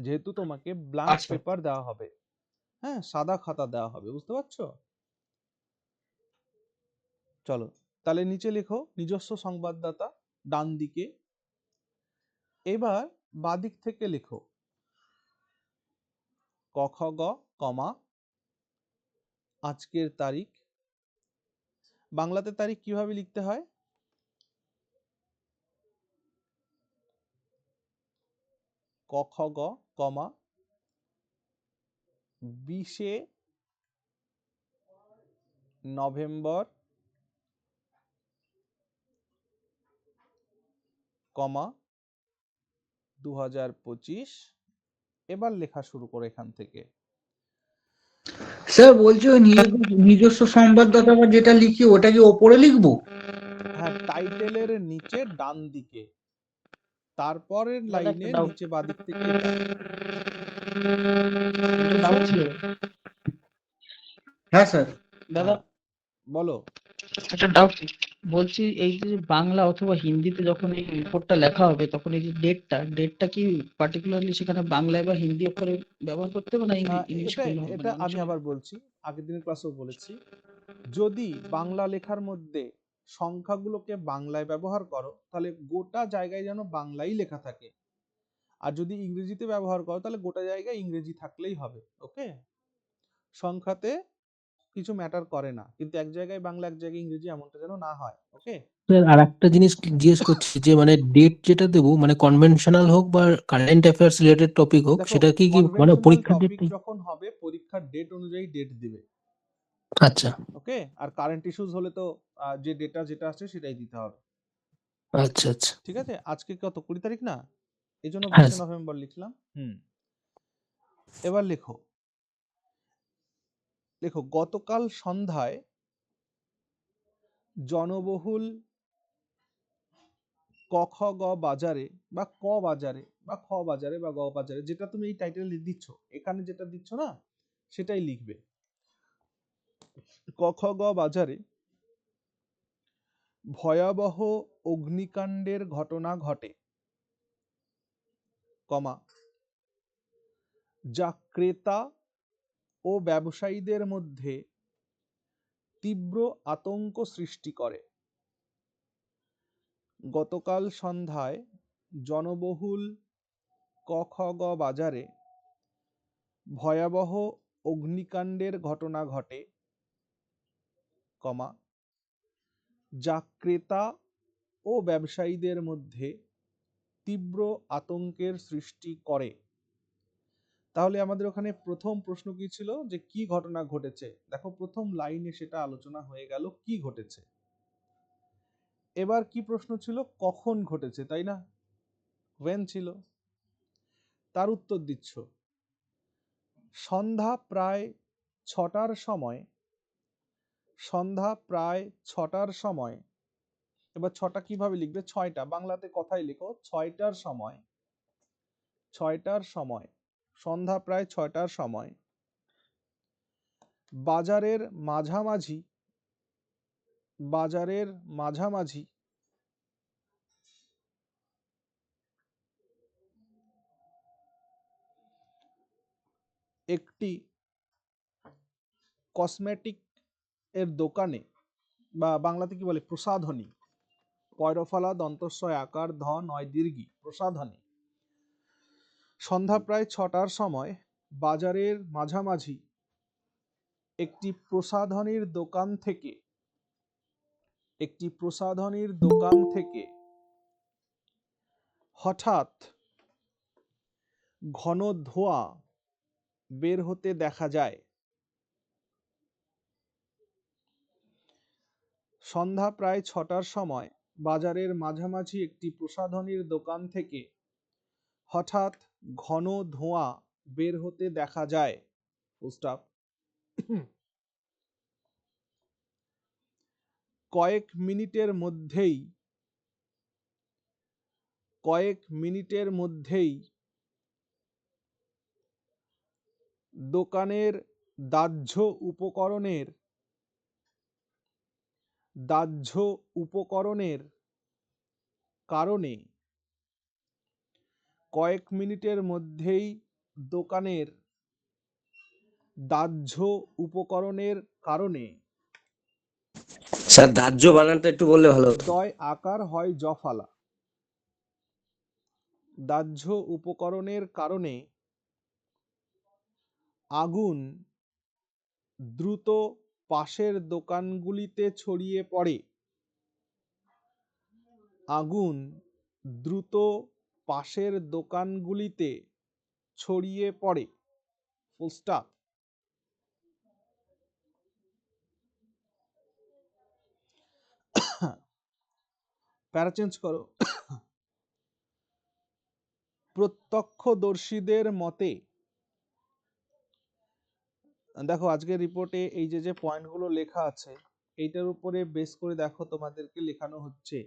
যেহেতু তোমাকে ব্ল্যাঙ্ক আচ্ছা পেপার দেওয়া হবে, হ্যাঁ, সাদা খাতা দেওয়া হবে, বুঝতে পারছো? চলো, তাহলে নিচে লেখো নিজস্ব সংবাদদাতা, ডান দিকে এবার বাদিক থেকে লেখো ক খ গ কমা আজকের তারিখ। বাংলাতে তারিখ কিভাবে লিখতে হয়? ক খ গ কমা 20শে নভেম্বর কমা 2025। এবার লেখা শুরু করো এখান থেকে। স্যার বলছি ওই নিজস্ব সংবাদদাতা বা যেটা লিখি ওটা কি ওপরে লিখবো? হ্যাঁ, টাইটেলের নিচে ডান দিকে, তারপরের দাদা লাইনে একটা ডাউট নিচে বাদিক থেকে ডাউট ছিল হ্যাঁ স্যার। দাদা, বলো। একটা ডাউট বলছি, এই যে বাংলা অথবা হিন্দিতে যখন এই রিপোর্টটা লেখা হবে তখন এই যে ডেটটা কি পার্টিকুলারলি সেখানে বাংলায় বা হিন্দি অক্ষরে ব্যবহার করতে হবে না ইংলিশ এটা করলে হবে? এটা মানে অনেক আমি সময় আবার বলছি, আগের দিনের ক্লাসেও বলেছি, যদি বাংলা লেখার মধ্যে সংখ্যাগুলোকে বাংলায় ব্যবহার করো তাহলে গোটা জায়গায় যেন বাংলাই লেখা থাকে, আর যদি ইংরেজিতে ব্যবহার করো তাহলে গোটা জায়গায় ইংরেজি থাকলেই হবে। ওকে, সংখ্যাতে কিছু ম্যাটার করে না, কিন্তু এক জায়গায় বাংলা এক জায়গায় ইংরেজি এমনটা যেন না হয়। ওকে স্যার আর একটা জিনিস জিজ্ঞেস করছি যে মানে ডেট যেটা দেবো মানে কনভেনশনাল হোক বা কারেন্ট অ্যাফেয়ার্স রিলেটেড টপিক হোক, দেখো, সেটা কি মানে কনভেনশনাল পরীক্ষার টপিক ডেটটাই? যখন হবে পরীক্ষার ডেট অনুযায়ী ডেট দিবে। আচ্ছা ওকে, আর কারেন্ট ইস্যুস হলে তো যে ডেটা যেটা আছে সেটাই দিতে হবে। আচ্ছা আচ্ছা ঠিক আছে, আজকে কত 20 তারিখ না, এই জন্য হ্যাঁ 20শে নভেম্বর লিখলাম। এবার লেখো গতকাল সন্ধ্যায় জনবহুল ক খ গ বাজারে বা ক বাজারে বা খ বাজারে বা গ বাজারে, যেটা তুমি এই টাইটেল দিচ্ছ এখানে যেটা দিচ্ছ না সেটাই লিখবে। ক খ গ বাজারে ভয়াবহ অগ্নিকাণ্ডের ঘটনা ঘটে, কমা যা ক্রেতা ও ব্যবসায়ীদের মধ্যে তীব্র আতঙ্ক সৃষ্টি করে। গতকাল সন্ধ্যায় জনবহুল ক খ গ বাজারে ভয়াবহ অগ্নিকাণ্ডের ঘটনা ঘটে, কমা যা ক্রেতা ও ব্যবসায়ীদের মধ্যে তীব্র আতঙ্কের সৃষ্টি করে। তাহলে আমাদের ওখানে প্রথম প্রশ্ন কি ছিল, যে কি ঘটনা ঘটেছে? দেখো প্রথম লাইনে সেটা আলোচনা হয়ে গেল কি ঘটেছে। এবার কি প্রশ্ন ছিল, কখন ঘটেছে, তাই না? when ছিল, তার উত্তর দিচ্ছ সন্ধ্যা প্রায় 6টার সময়। সন্ধ্যা প্রায় 6টার সময়। এবার 6টা কিভাবে লিখবে? 6টা বাংলাতে কথাই লেখো 6টার সময়। 6টার সময়, সন্ধ্যা প্রায় 6টার সময় বাজারের মাঝামাঝি একটি কসমেটিক এর দোকানে, বা বাংলাতে কি বলে প্রসাধনী, পয়রফলা দন্তস্বয় আকার ধ নয় দীর্ঘী, প্রসাধনী। সন্ধ্যা প্রায় 6টার সময় বাজারের মাঝামাঝি একটি প্রসাধনীর দোকান থেকে হঠাৎ ঘন ধোঁয়া বের হতে দেখা যায়। সন্ধ্যা প্রায় 6টার সময় বাজারের মাঝামাঝি একটি প্রসাধনীর দোকান থেকে হঠাৎ ঘন ধোঁয়া বের হতে দেখা যায়। স্টপ। কয়েক মিনিটের মধ্যেই দোকানের দাহ্য উপকরণের কারণে স্যার দাহ্য বানানটা একটু বললে ভালো হতো। দয় আকার হয় জফালা। দাহ্য উপকরণের কারণে আগুন দ্রুত পাশের দোকানগুলিতে ছড়িয়ে পড়ে। আগুন দ্রুত পাশের দোকানগুলিতে ছড়িয়ে পড়ে। Full stop. প্যারা চেঞ্জ করো। প্রত্যক্ষদর্শীদের মতে, দেখো আজকের রিপোর্টে এই যে পয়েন্টগুলো লেখা আছে এইটার উপরে বেস করে দেখো তোমাদেরকে লেখানো হচ্ছে।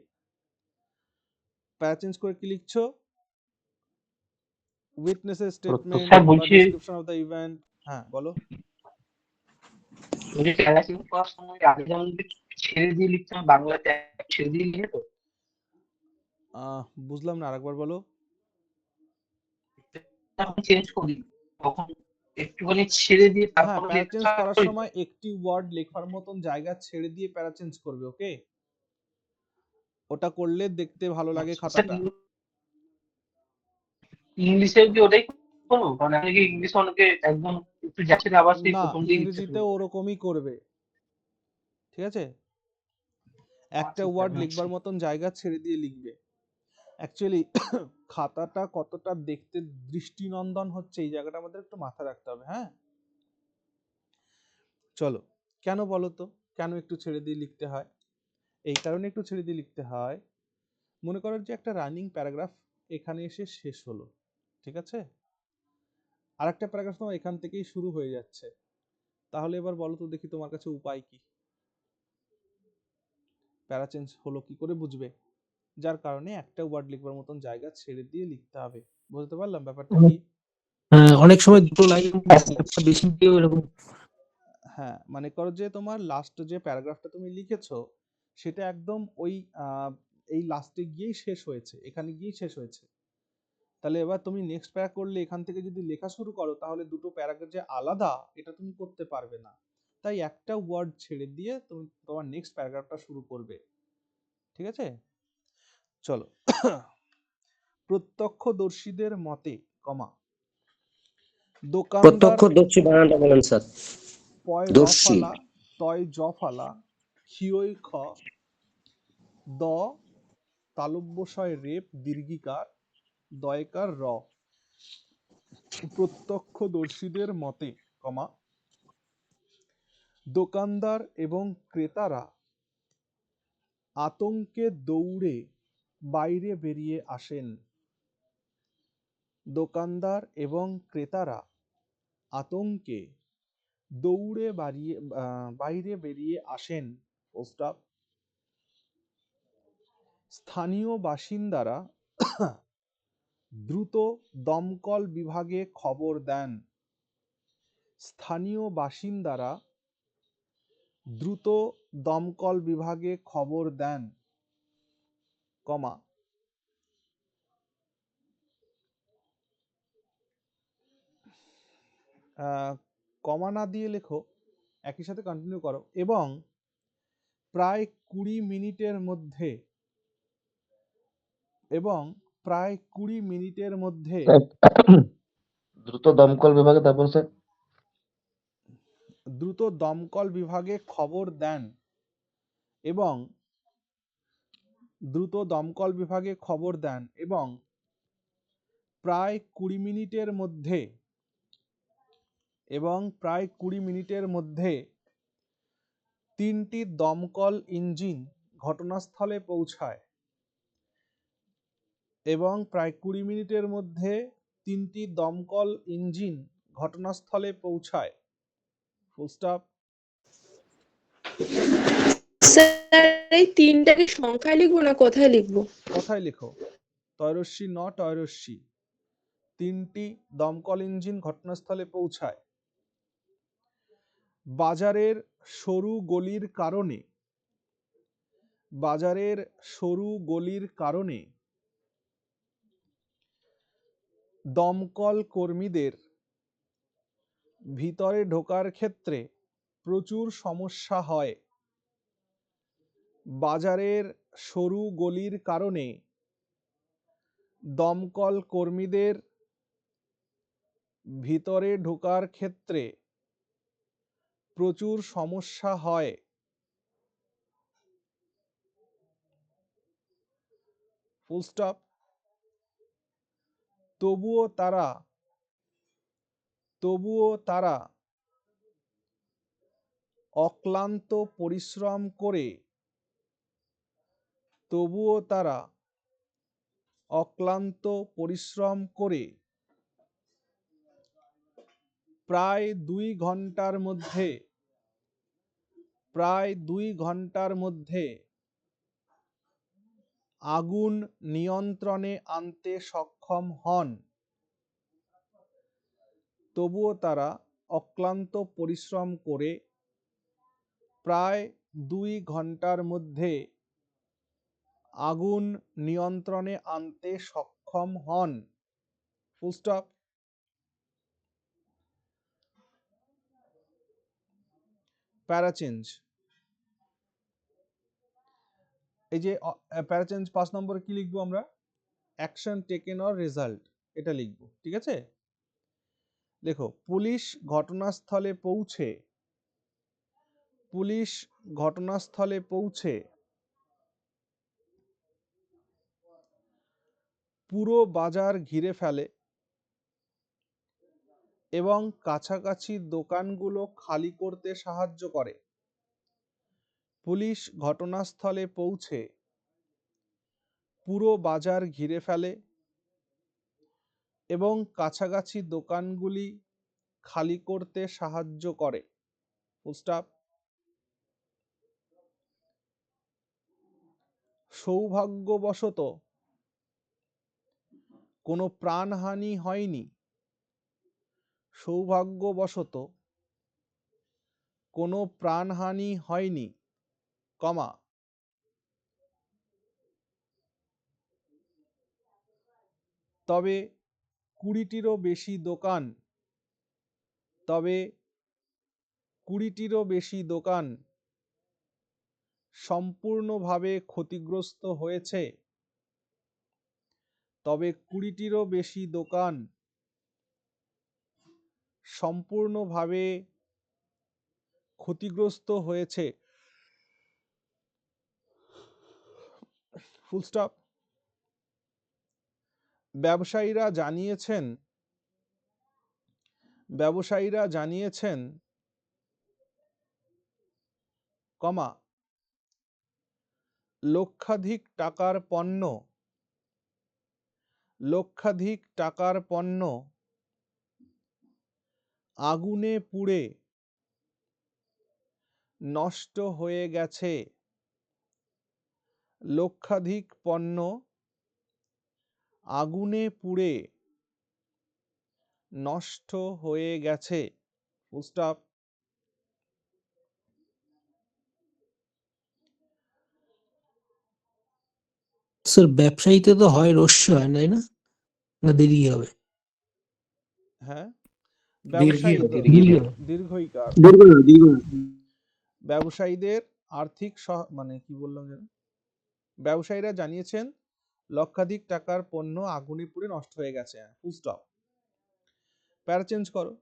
প্যারা চেঞ্জ করে কি লিখছো? উইটনেসের স্টেটমেন্ট স্যার বা বলছি ডেসক্রিপশন অফ দ্য ইভেন্ট। হ্যাঁ বলো। বলছি প্যারাসিং করার সময় আগে যেমন ছেড়ে দিয়ে লিখতাম বাংলাতে, ছেড়ে দিয়ে লিখে তো বুঝলাম না, আরেকবার বলো। যখন চেঞ্জ করি তখন একটুখানি ছেড়ে দিয়ে হ্যাঁ, তারপরে প্যারা লিখতে চেঞ্জ করার হয় তো। সময় একটি ওয়ার্ড লেখার মতন জায়গা ছেড়ে দিয়ে প্যারা চেঞ্জ করবে। ওকে, ওটা করলে দেখতে ভালো লাগে আচ্ছা, স্যার খাতাটা। ইংলিশে কি ওটাই করবো? মানে আমি কি ইংলিশ অনেকে একদম একটু যাচ্ছে আবার সেই না, প্রথম দিয়ে লিখতে ইংরেজিতে শুরু করে। ওরকমই করবে। ঠিক আছে, একটা আচ্ছা ওয়ার্ড স্যার, লিখবার মতন জায়গা ছেড়ে দিয়ে লিখবে। অ্যাকচুয়ালি খাতাটা কতটা দেখতে দৃষ্টিনন্দন হচ্ছে এই জায়গাটা আমাদের একটু মাথায় রাখতে হবে। হ্যাঁ চলো, কেন বলো তো কেন একটু ছেড়ে দিয়ে লিখতে হয়? এই কারণে একটু ছেড়ে দিয়ে লিখতে হয়, মনে করো যে একটা রানিং প্যারাগ্রাফ এখানে এসে শেষ হলো, ঠিক আছে, আর একটা প্যারাগ্রাফ তোমার এখান থেকেই শুরু হয়ে যাচ্ছে, তাহলে এবার বলো তো দেখি তোমার কাছে উপায় কি? প্যারা চেঞ্জ হলো কি করে বুঝবে? যার কারণে একটা ওয়ার্ড লিখবার মতন জায়গা ছেড়ে দিয়ে লিখতে হবে। বুঝতে পারলাম ব্যাপারটা কি? হ্যাঁ, অনেক সময় দুটো লাইন বেশি দিয়েও এরকম। হ্যাঁ, মানে করো যে তোমার লাস্ট যে প্যারাগ্রাফটা তুমি লিখেছো সেটা একদম ওই এই লাস্টে গিয়েই শেষ হয়েছে, এখানে গিয়েই শেষ হয়েছে। তাহলে এবার তুমি নেক্সট প্যারা করলে এখান থেকে যদি লেখা শুরু করো তাহলে দুটো প্যারাগ্রাফ যে আলাদা এটা তুমি করতে পারবে না। তাই একটা ওয়ার্ড ছেড়ে দিয়ে তুমি তোমার নেক্সট প্যারাগ্রাফটা শুরু করবে। ঠিক আছে, চলো। প্রত্যক্ষদর্শীদের মতে, কমা, দোকানদার প্রত্যক্ষদর্শী বানানটা বলেন স্যার। পয় দর্শী। রফালা তয় জফালা খিয়ই খ দ তালব্যশয় রেপ দীর্ঘিকার দয়কার র। প্রত্যক্ষদর্শীদের মতে, কমা, দোকানদার এবং ক্রেতারা আতঙ্কে দৌড়ে বাইরে বেরিয়ে আসেন। দোকানদার এবং ক্রেতারা আতঙ্কে দৌড়ে বাইরে বেরিয়ে আসেন। পোস্টআপ। স্থানীয় বাসিন্দারা দ্রুত দমকল বিভাগে খবর দেন। স্থানীয় বাসিন্দারা দ্রুত দমকল বিভাগে খবর দেন, কমা, কমা না দিয়ে লেখো, একই সাথে কন্টিনিউ করো। এবং প্রায় 20 মিনিটের মধ্যে দ্রুত দমকল বিভাগে, তারপর স্যার দ্রুত দমকল বিভাগে খবর দেন এবং দ্রুত দমকল বিভাগে খবর দেন এবং প্রায় 20 মিনিটের মধ্যে 3টি দমকল ইঞ্জিন ঘটনাস্থলে পৌঁছায়। এবং প্রায় 20 মিনিটের মধ্যে 3টি দমকল ইঞ্জিন ঘটনাস্থলে পৌঁছায়। Full stop. স্যার এই তিনটাকে সংখ্যায় লিখবো না কোথায় লিখবো? কোথায় লিখো? তয়রস্যি ন টয়রস্যি। 3টি দমকল ইঞ্জিন ঘটনাস্থলে পৌঁছায়। বাজারের সরু গলির কারণে দমকল কর্মীদের ভিতরে ঢোকার ক্ষেত্রে প্রচুর সমস্যা হয়। বাজারের সরু গলির কারণে দমকল কর্মীদের ভিতরে ঢোকার ক্ষেত্রে প্রচুর সমস্যা হয়। Full stop. তবুও তারা অক্লান্ত পরিশ্রম করে প্রায় 2 ঘন্টার মধ্যে আগুন নিয়ন্ত্রণে আনতে সক্ষম হন। তবুও তারা অক্লান্ত পরিশ্রম করে প্রায় 2 ঘন্টার মধ্যে আগুন নিয়ন্ত্রণে আনতে সক্ষম হন। Full stop. প্যারাচেঞ্জ। এই যে প্যারাচেঞ্জ 5 নম্বরে কি লিখবো আমরা? অ্যাকশন টেকেন অর রেজাল্ট, এটা লিখবো। ঠিক আছে, দেখো, পুলিশ ঘটনাস্থলে পৌঁছে পুরো বাজার ঘিরে ফেলে এবং কাছাকাছি দোকানগুলো খালি করতে সাহায্য করে। পুলিশ ঘটনাস্থলে পৌঁছে পুরো বাজার ঘিরে ফেলে এবং কাছাকাছি দোকানগুলি খালি করতে সাহায্য করে। Full stop. সৌভাগ্যবশত কোনো প্রাণহানি হয়নি। সৌভাগ্যবশত কোনো প্রাণহানি হয়নি, কমা, তবে 20টিরও বেশি দোকান সম্পূর্ণভাবে ক্ষতিগ্রস্ত হয়েছে। তবে 20টিরও বেশি দোকান সম্পূর্ণভাবে ক্ষতিগ্রস্ত হয়েছে। Full stop. ব্যবসায়ীরা জানিয়েছেন, কমা, লক্ষাধিক টাকার পণ্য আগুনে পুড়ে নষ্ট হয়ে গেছে। লক্ষাধিক পণ্য আগুনে পুড়ে নষ্ট হয়ে গেছে। Full stop. স্যার ব্যবসায়ীতে তো হয় রস্য হয়, তাই না? না দেরি হবে? হ্যাঁ, দীর্ঘ। দীর্ঘইকার। ব্যবসায়ীদের আর্থিক মানে কি বললাম যেন, ব্যবসায়ীরা জানিয়েছেন লক্ষাধিক টাকার পণ্য আগুনে পুড়ে নষ্ট হয়ে গেছে। Full stop. প্যারা চেঞ্জ করো।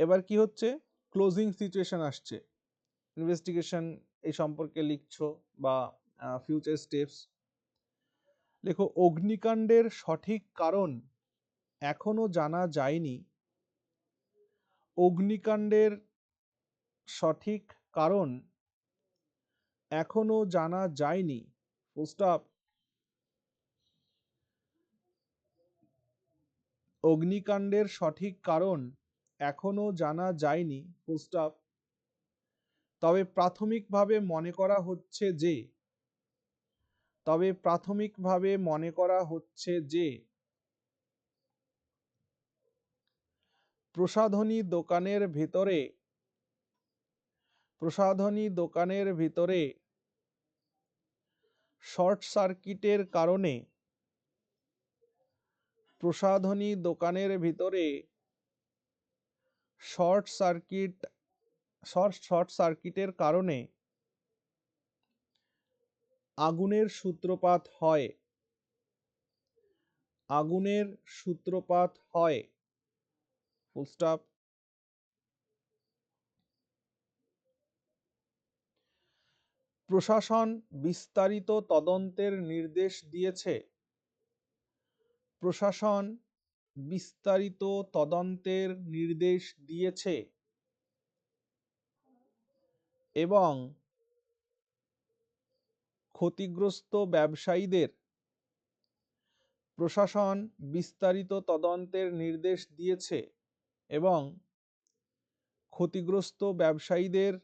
এবার কি হচ্ছে? ক্লোজিং সিচুয়েশন আসছে। ইনভেস্টিগেশন এই সম্পর্কে লিখছো বা ফিউচার স্টেপস লেখো। অগ্নিকাণ্ডের সঠিক কারণ এখনো জানা যায়নি। অগ্নিকাণ্ডের সঠিক কারণ এখনো জানা যায়নি। Full stop. অগ্নিকাণ্ডের সঠিক কারণ এখনো জানা যায়নি। Full stop. তবে প্রাথমিকভাবে মনে করা হচ্ছে যে প্রসাধনী দোকানের ভিতরে শর্ট সার্কিটের কারণে আগুনের সূত্রপাত হয়। আগুনের সূত্রপাত হয়। Full stop. প্রশাসন বিস্তারিত তদন্তের নির্দেশ দিয়েছে। প্রশাসন বিস্তারিত তদন্তের নির্দেশ দিয়েছে এবং ক্ষতিগ্রস্ত ব্যবসায়ীদের প্রশাসন বিস্তারিত তদন্তের নির্দেশ দিয়েছে এবং ক্ষতিগ্রস্ত ব্যবসায়ীদের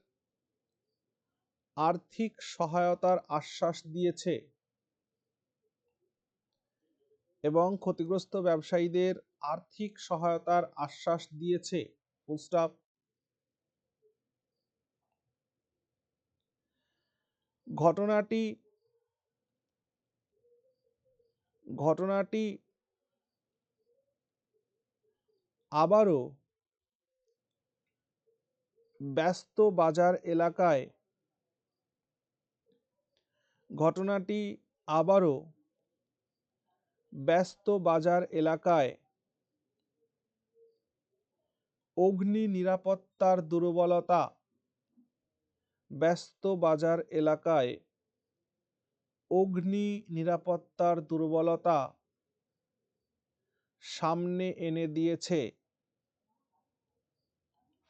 আর্থিক সহায়তার আশ্বাস দিয়েছে এবং ক্ষতিগ্রস্ত ব্যবসায়ীদের আর্থিক সহায়তার আশ্বাস দিয়েছে। Full stop. ঘটনাটি আবারও ব্যস্ত বাজার এলাকায় অগ্নি নিরাপত্তার দুর্বলতা সামনে এনে দিয়েছে।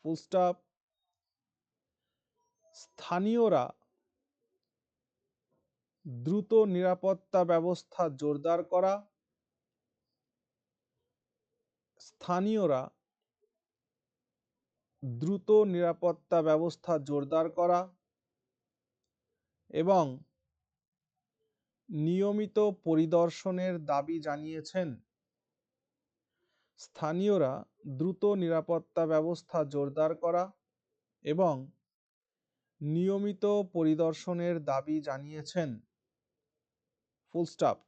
Full stop. স্থানীয়রা দ্রুত নিরাপত্তা ব্যবস্থা জোরদার করা এবং নিয়মিত পরিদর্শনের দাবি জানিয়েছেন। স্থানীয়রা দ্রুত নিরাপত্তা ব্যবস্থা জোরদার করা এবং নিয়মিত পরিদর্শনের দাবি জানিয়েছেন। Full stop.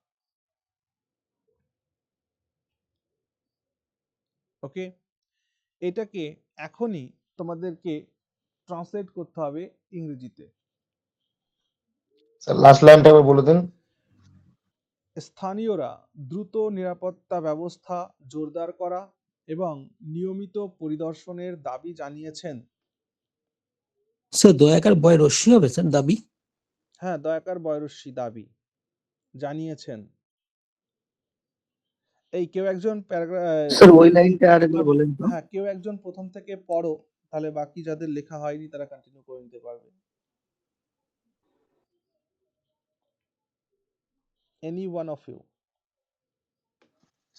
ওকে, এটাকে এখনই তোমাদেরকে ট্রান্সলেট করতে হবে ইংরেজিতে। স্যার লাস্ট লাইনটা আবার বলে দিন। স্থানীয়রা দ্রুত নিরাপত্তা ব্যবস্থা জোরদার করা এবং নিয়মিত পরিদর্শনের দাবি জানিয়েছেন। স্যার দয়াকার বয় রশ্মি হবে স্যার দাবি? হ্যাঁ, দয়াকার বয়রস্যি দাবি জানিয়েছেন। এই কেউ একজন স্যার ওই লাইনটা আরেকবার বলেন তো। হ্যাঁ, কেউ একজন প্রথম থেকে পড়ো, তাহলে বাকি যাদের লেখা হয়নি তারা কন্টিনিউ করে নিতে পারবে। Any one of you.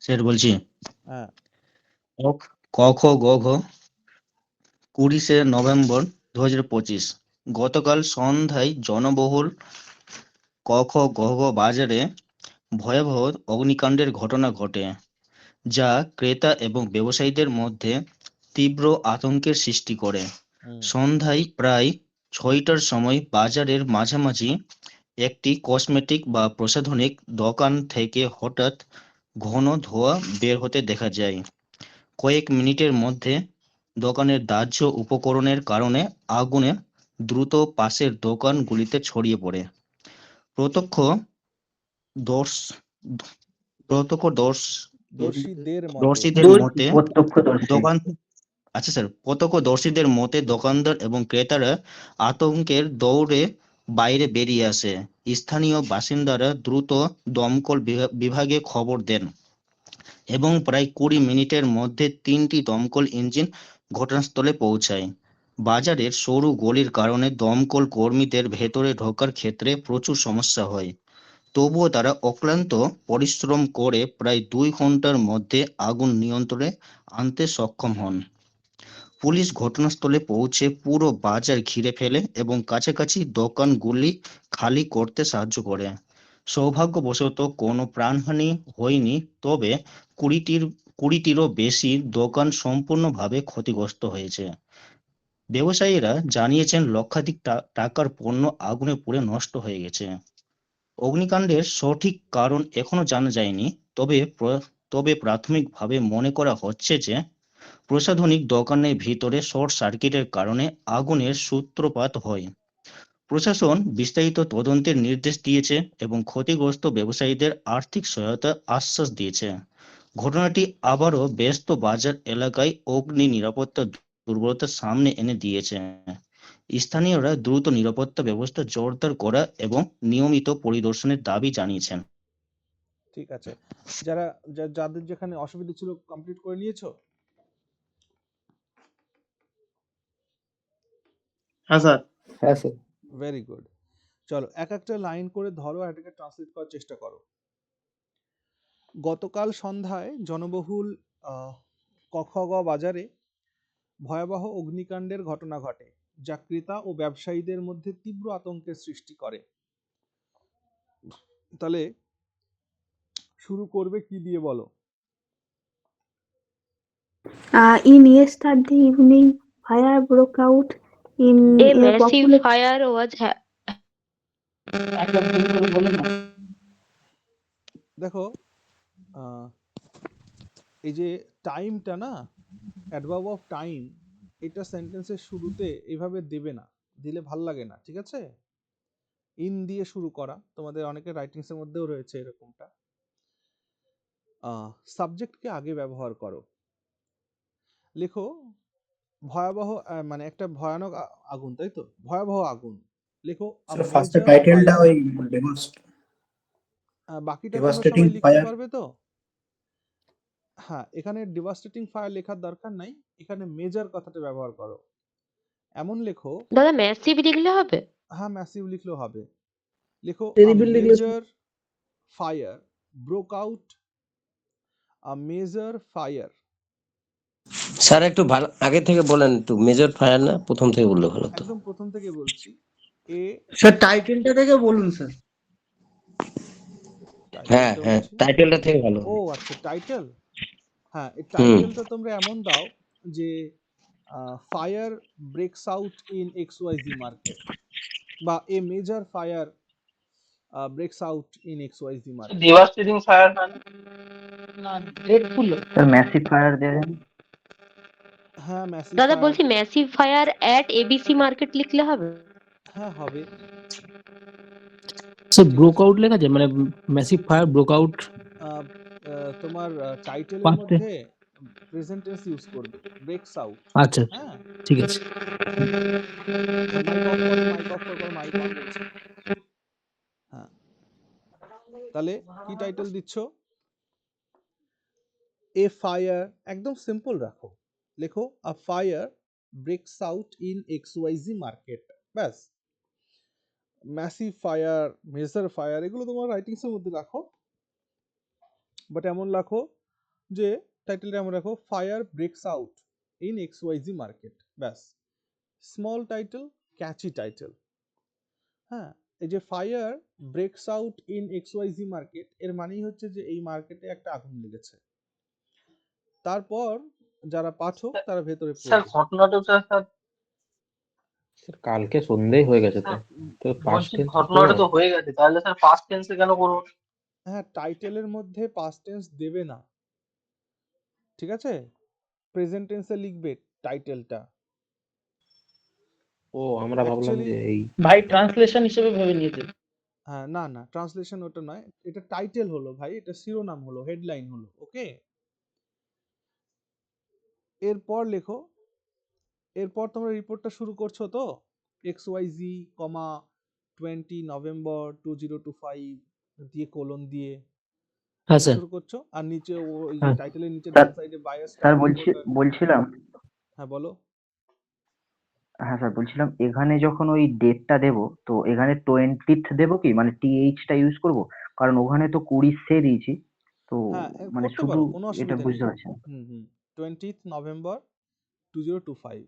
Sir বলছি হ্যাঁ। ক খ গ ঘ 20শে নভেম্বর 2025 গতকাল সন্ধ্যায় জনবহুল ক খ গ ঘ বাজারে ভয়াবহ অগ্নিকাণ্ডের ঘটনা ঘটে, যা ক্রেতা এবং ব্যবসায়ীদের মধ্যে তীব্র আতঙ্কের সৃষ্টি করে। সন্ধ্যায় প্রায় 6টার সময় বাজারের মাঝামাঝি একটি কসমেটিক বা প্রসাধনিক দোকান থেকে হঠাৎ ঘন ধোঁয়া বের হতে দেখা যায়। কয়েক মিনিটের মধ্যে দোকানের দাহ্য উপকরণের কারণে আগুনে দ্রুত পাশের দোকানগুলিতে ছড়িয়ে পড়ে। প্রত্যক্ষদর্শীদের মতে দোকানদার এবং ক্রেতারা আতঙ্কের দৌড়ে বাইরে বেরিয়ে আসে। স্থানীয় বাসিন্দারা দ্রুত দমকল বিভাগে খবর দেন এবং প্রায় 20 মিনিটের মধ্যে 3টি দমকল ইঞ্জিন ঘটনাস্থলে পৌঁছায়। বাজারের সরু গলির কারণে দমকল কর্মীদের ভেতরে ঢোকার ক্ষেত্রে প্রচুর সমস্যা হয়, তবুও তারা অক্লান্ত পরিশ্রম করে প্রায় 2 ঘন্টার মধ্যে আগুন নিয়ন্ত্রণে আনতে সক্ষম হন। পুলিশ ঘটনাস্থলে পৌঁছে পুরো বাজার ঘিরে ফেলে এবং কাছাকাছি দোকানগুলি খালি করতে সাহায্য করে। সৌভাগ্যবশত কোনো প্রাণহানি হয়নি, তবে 20টিরও বেশি দোকান সম্পূর্ণভাবে ক্ষতিগ্রস্ত হয়েছে। ব্যবসায়ীরা জানিয়েছেন লক্ষাধিক টাকার পণ্য আগুনে পুড়ে নষ্ট হয়ে গেছে। অগ্নিকাণ্ডের সঠিক কারণ এখনো জানা যায়নি, তবে প্রাথমিকভাবে মনে করা হচ্ছে যে প্রসাধনিক দোকানের ভিতরে শর্ট সার্কিটের কারণে আগুনের সূত্রপাত হয়। প্রশাসন বিস্তারিত তদন্তের নির্দেশ দিয়েছে এবং ক্ষতিগ্রস্ত ব্যবসায়ীদের আর্থিক সহায়তার আশ্বাস দিয়েছে। ঘটনাটি আবারও ব্যস্ত বাজার এলাকায় অগ্নি নিরাপত্তা দুর্বলতার সামনে এনে দিয়েছে। স্থানীয়রা দ্রুত নিরাপত্তা ব্যবস্থা জোরদার করা এবং নিয়মিত পরিদর্শনের দাবি জানিয়েছেন। ঠিক আছে, যাদের যেখানে অসুবিধা ছিল কমপ্লিট করে নিয়েছো? হ্যাঁ স্যার। হ্যাঁ স্যার। Very good. চলো এক একটা লাইন করে ধরো, এটাকে ট্রান্সলেট করার চেষ্টা করো। গতকাল সন্ধ্যায় জনবহুল কখগ বাজারে ভয়াবহ অগ্নিকাণ্ডের ঘটনা ঘটে, যা ক্রেতা ও ব্যবসায়ীদের মধ্যে তীব্র আতঙ্কের সৃষ্টি করে। তাহলে শুরু করবে কি দিয়ে বলো? In yesterday evening, fire broke out in A a massive popular fire was একবার ভুল করে বলে না। দেখো এই যে টাইমটা না, অ্যাডভার্ব অফ টাইম, এটা সেন্টেন্সের শুরুতে এইভাবে দেবে না, দিলে ভাল লাগে না, ঠিক আছে? ইন দিয়ে শুরু করা, তোমাদের অনেকের রাইটিংস এর মধ্যেও রয়েছে এরকমটা। সাবজেক্টকে আগে ব্যবহার করো। লেখো ভয়াবহ, মানে একটা ভয়ানক আগুন, তাই তো? ভয়াবহ আগুন লেখো। স্যার ফার্স্টে টাইটেলটা ওই বাকিটা তোমরা সবাই লিখতে পারবে তো? হ্যাঁ, এখানে ডিভাস্টেটিং ফায়ার লেখার দরকার নাই, এখানে মেজর কথাটা ব্যবহার করো। এমন লেখো। দাদা ম্যাসিভ লিখলে হবে? হ্যাঁ, ম্যাসিভ লিখলেও হবে। লেখো Terrible লিখলে মেজর ফায়ার ব্রোক আউট, আ মেজর ফায়ার। স্যার একটু ভালো আগে থেকে বলেন, একটু মেজর ফায়ার না প্রথম থেকে বললে ভালো হতো। একদম প্রথম থেকে বলছি। স্যার টাইটেলটা থেকে বলুন স্যার। হ্যাঁ হ্যাঁ, টাইটেলটা থেকে ভালো। ও আচ্ছা, টাইটেল। হ্যাঁ, এই টাইটেলটা তোমরা এমন দাও যে fire breaks out in XYZ market, বা a major fire breaks out in XYZ market. Devastating fire না, ড্রেডফুল। স্যার ম্যাসিভ ফায়ার দেন। হ্যাঁ, ম্যাসিভ দাদা ফায়ার। বলছি massive fire at ABC market লিখলে হবে? হ্যাঁ, হবে। স্যার ব্রোক আউট লেখা যায়, মানে ম্যাসিভ ফায়ার ব্রোক আউট তোমার টাইটেলের মধ্যে প্রেজেন্ট টেন্স ইউজ করবে, ব্রেকস আউট। আচ্ছা হ্যাঁ, ঠিক আছে। মাইক অফ করো, মাইক অফ করো, মাইক অন বলছে। হ্যাঁ, তাহলে কি টাইটেল দিচ্ছ? এ ফায়ার, একদম সিম্পল রাখো, লেখো আ fire breaks out in XYZ market, ব্যাস। ম্যাসিভ ফায়ার, মেজর ফায়ার, এগুলো তোমার রাইটিংস এর মধ্যে রাখো, বাট এমন রাখো যে টাইটেলটা এমন রাখো, fire breaks out in XYZ market, ব্যাস। Small title, catchy title. হ্যাঁ, এই যে fire breaks out in XYZ market, এর মানেই হচ্ছে যে এই মার্কেটে একটা আগুন লেগেছে। তারপর যারা পাঠক তারা ভেতরে স্যার পড়বে। ঘটনাটা স্যার কালকে সন্ধ্যাই হয়ে গেছে তো, তো পাস্ট বলছি টেন্স ঘটনাটা তো হয়ে গেছে, তাহলে স্যার পাস্ট টেন্সে কেন করবো? হ্যাঁ, টাইটেলের মধ্যে পাস্ট টেন্স দেবে না, ঠিক আছে? প্রেজেন্ট টেন্সে লিখবে টাইটেলটা। ও আমরা ভাবলাম যে এই ভাই ট্রান্সলেশন হিসেবে ভেবে নিয়েছে। হ্যাঁ, না না, ট্রান্সলেশন ওটা নয়, এটা টাইটেল হলো ভাই, এটা শিরোনাম হলো, হেডলাইন হলো, ওকে? এরপর লেখো, এরপর তোমরা রিপোর্টটা শুরু করছো তো, XYZ, 20 নভেম্বর 2025 দিয়ে কোলন দিয়ে হ্যাঁ স্যার। শুরু করছো, আর নিচে ওই হ্যাঁ। টাইটেলের নিচে ডান সাইডে বায়াস। স্যার বলছিলাম। হ্যাঁ, বলো। হ্যাঁ স্যার, বলছিলাম এখানে যখন ওই ডেটটা দেব, তো এখানে 20th দেবো কি, মানে টা ইউজ করব? কারণ ওখানে তো 20 সে দিয়েছি, তো হ্যাঁ, মানে করতে শুধু পারো, কোনো এটা অসুবিধা নেই। বুঝতে পারছি না। 20th November 2025।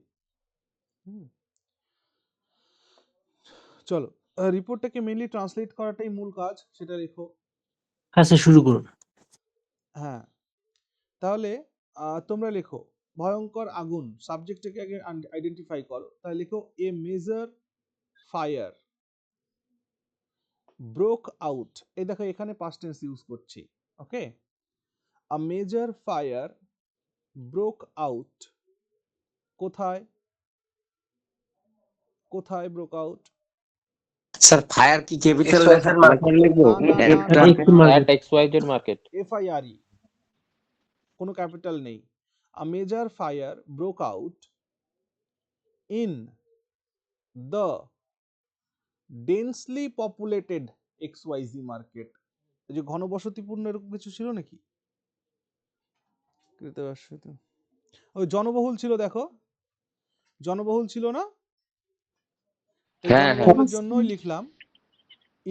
চলো, রিপোর্টটাকে মেইনলি ট্রান্সলেট করাটাই মূল কাজ, সেটা লেখো। হ্যাঁ স্যার, শুরু করুন। হ্যাঁ, তাহলে তোমরা লেখো ভয়ঙ্কর আগুন, সাবজেক্টটাকে আগে আইডেন্টিফাই করো, তাহলে লেখো a major fire broke out. এই দেখো এখানে পাস্ট টেন্স ইউজ করছি, okay? A major fire broke out, কোথায়? কোথায় ব্রোক আউট? স্যার ফায়ার কি ক্যাপিটাল XYZ লেটার market. লিখবো না না না একটা না এক্স মার্কেট মার্কেট FIRE, কোনো ক্যাপিটাল নেই। A major fire broke out in the densely populated XYZ market. এই যে ঘনবসতিপূর্ণ এরকম কিছু ছিল নাকি? ওই জনবহুল ছিল, দেখো জনবহুল ছিল না, এই হ্যাঁ হ্যাঁ জনবহুলের জন্যই লিখলাম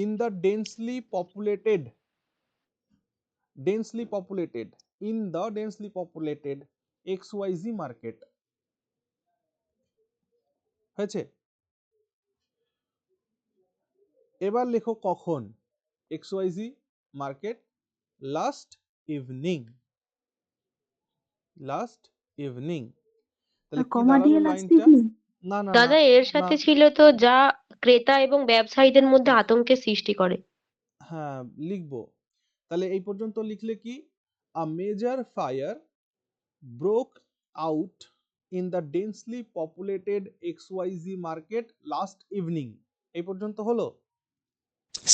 in the densely populated in the densely populated XYZ market. হয়েছে? এবার লেখো কখন XYZ মার্কেট লাস্ট ইভিনিং। তাহলে কি কমা দাঁড়ালো দিয়ে লাস্ট লাইনটা? ইভিনিং। না না দাদা না এর না, সাথে ছিল তো যা ক্রেতা এবং ব্যবসায়ীদের মধ্যে আতঙ্কের সৃষ্টি করে। হ্যাঁ লিখবো। তাহলে এই পর্যন্ত লিখলে কি, আ major fire broke out in the densely populated XYZ market last evening. এই পর্যন্ত হলো?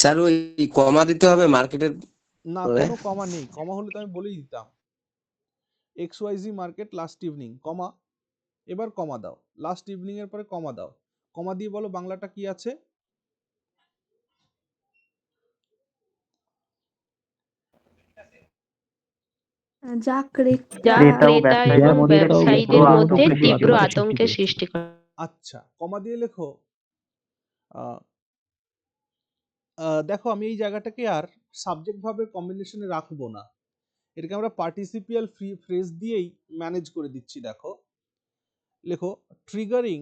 স্যার ওই কমা দিতে হবে মার্কেটের না, পরে কোনো কমা নেই, কমা হলে তো আমি বলেই দিতাম। XYZ মার্কেট লাস্ট ইভিনিং কমা, এবার কমা দাও, লাস্ট ইভিনিং এর পরে কমা দাও, কমা দিয়ে বলো বাংলাটা কি আছে? যা যা ক্রেতা ও ক্রেতা ব্যবসায়ীদের এবং মধ্যে ব্যবসায়ীদের তীব্র মধ্যে আতঙ্কের তীব্র সৃষ্টি করে। আতঙ্কের সৃষ্টি করে। আচ্ছা, কমা দিয়ে লেখো দেখো আমি এই জায়গাটাকে আর সাবজেক্ট ভাবে কম্বিনেশনে রাখবো না, এটাকে আমরা পার্টিসিপিয়াল ফ্রেজ দিয়েই ম্যানেজ করে দিচ্ছি। দেখো লেখো ট্রিগারিং,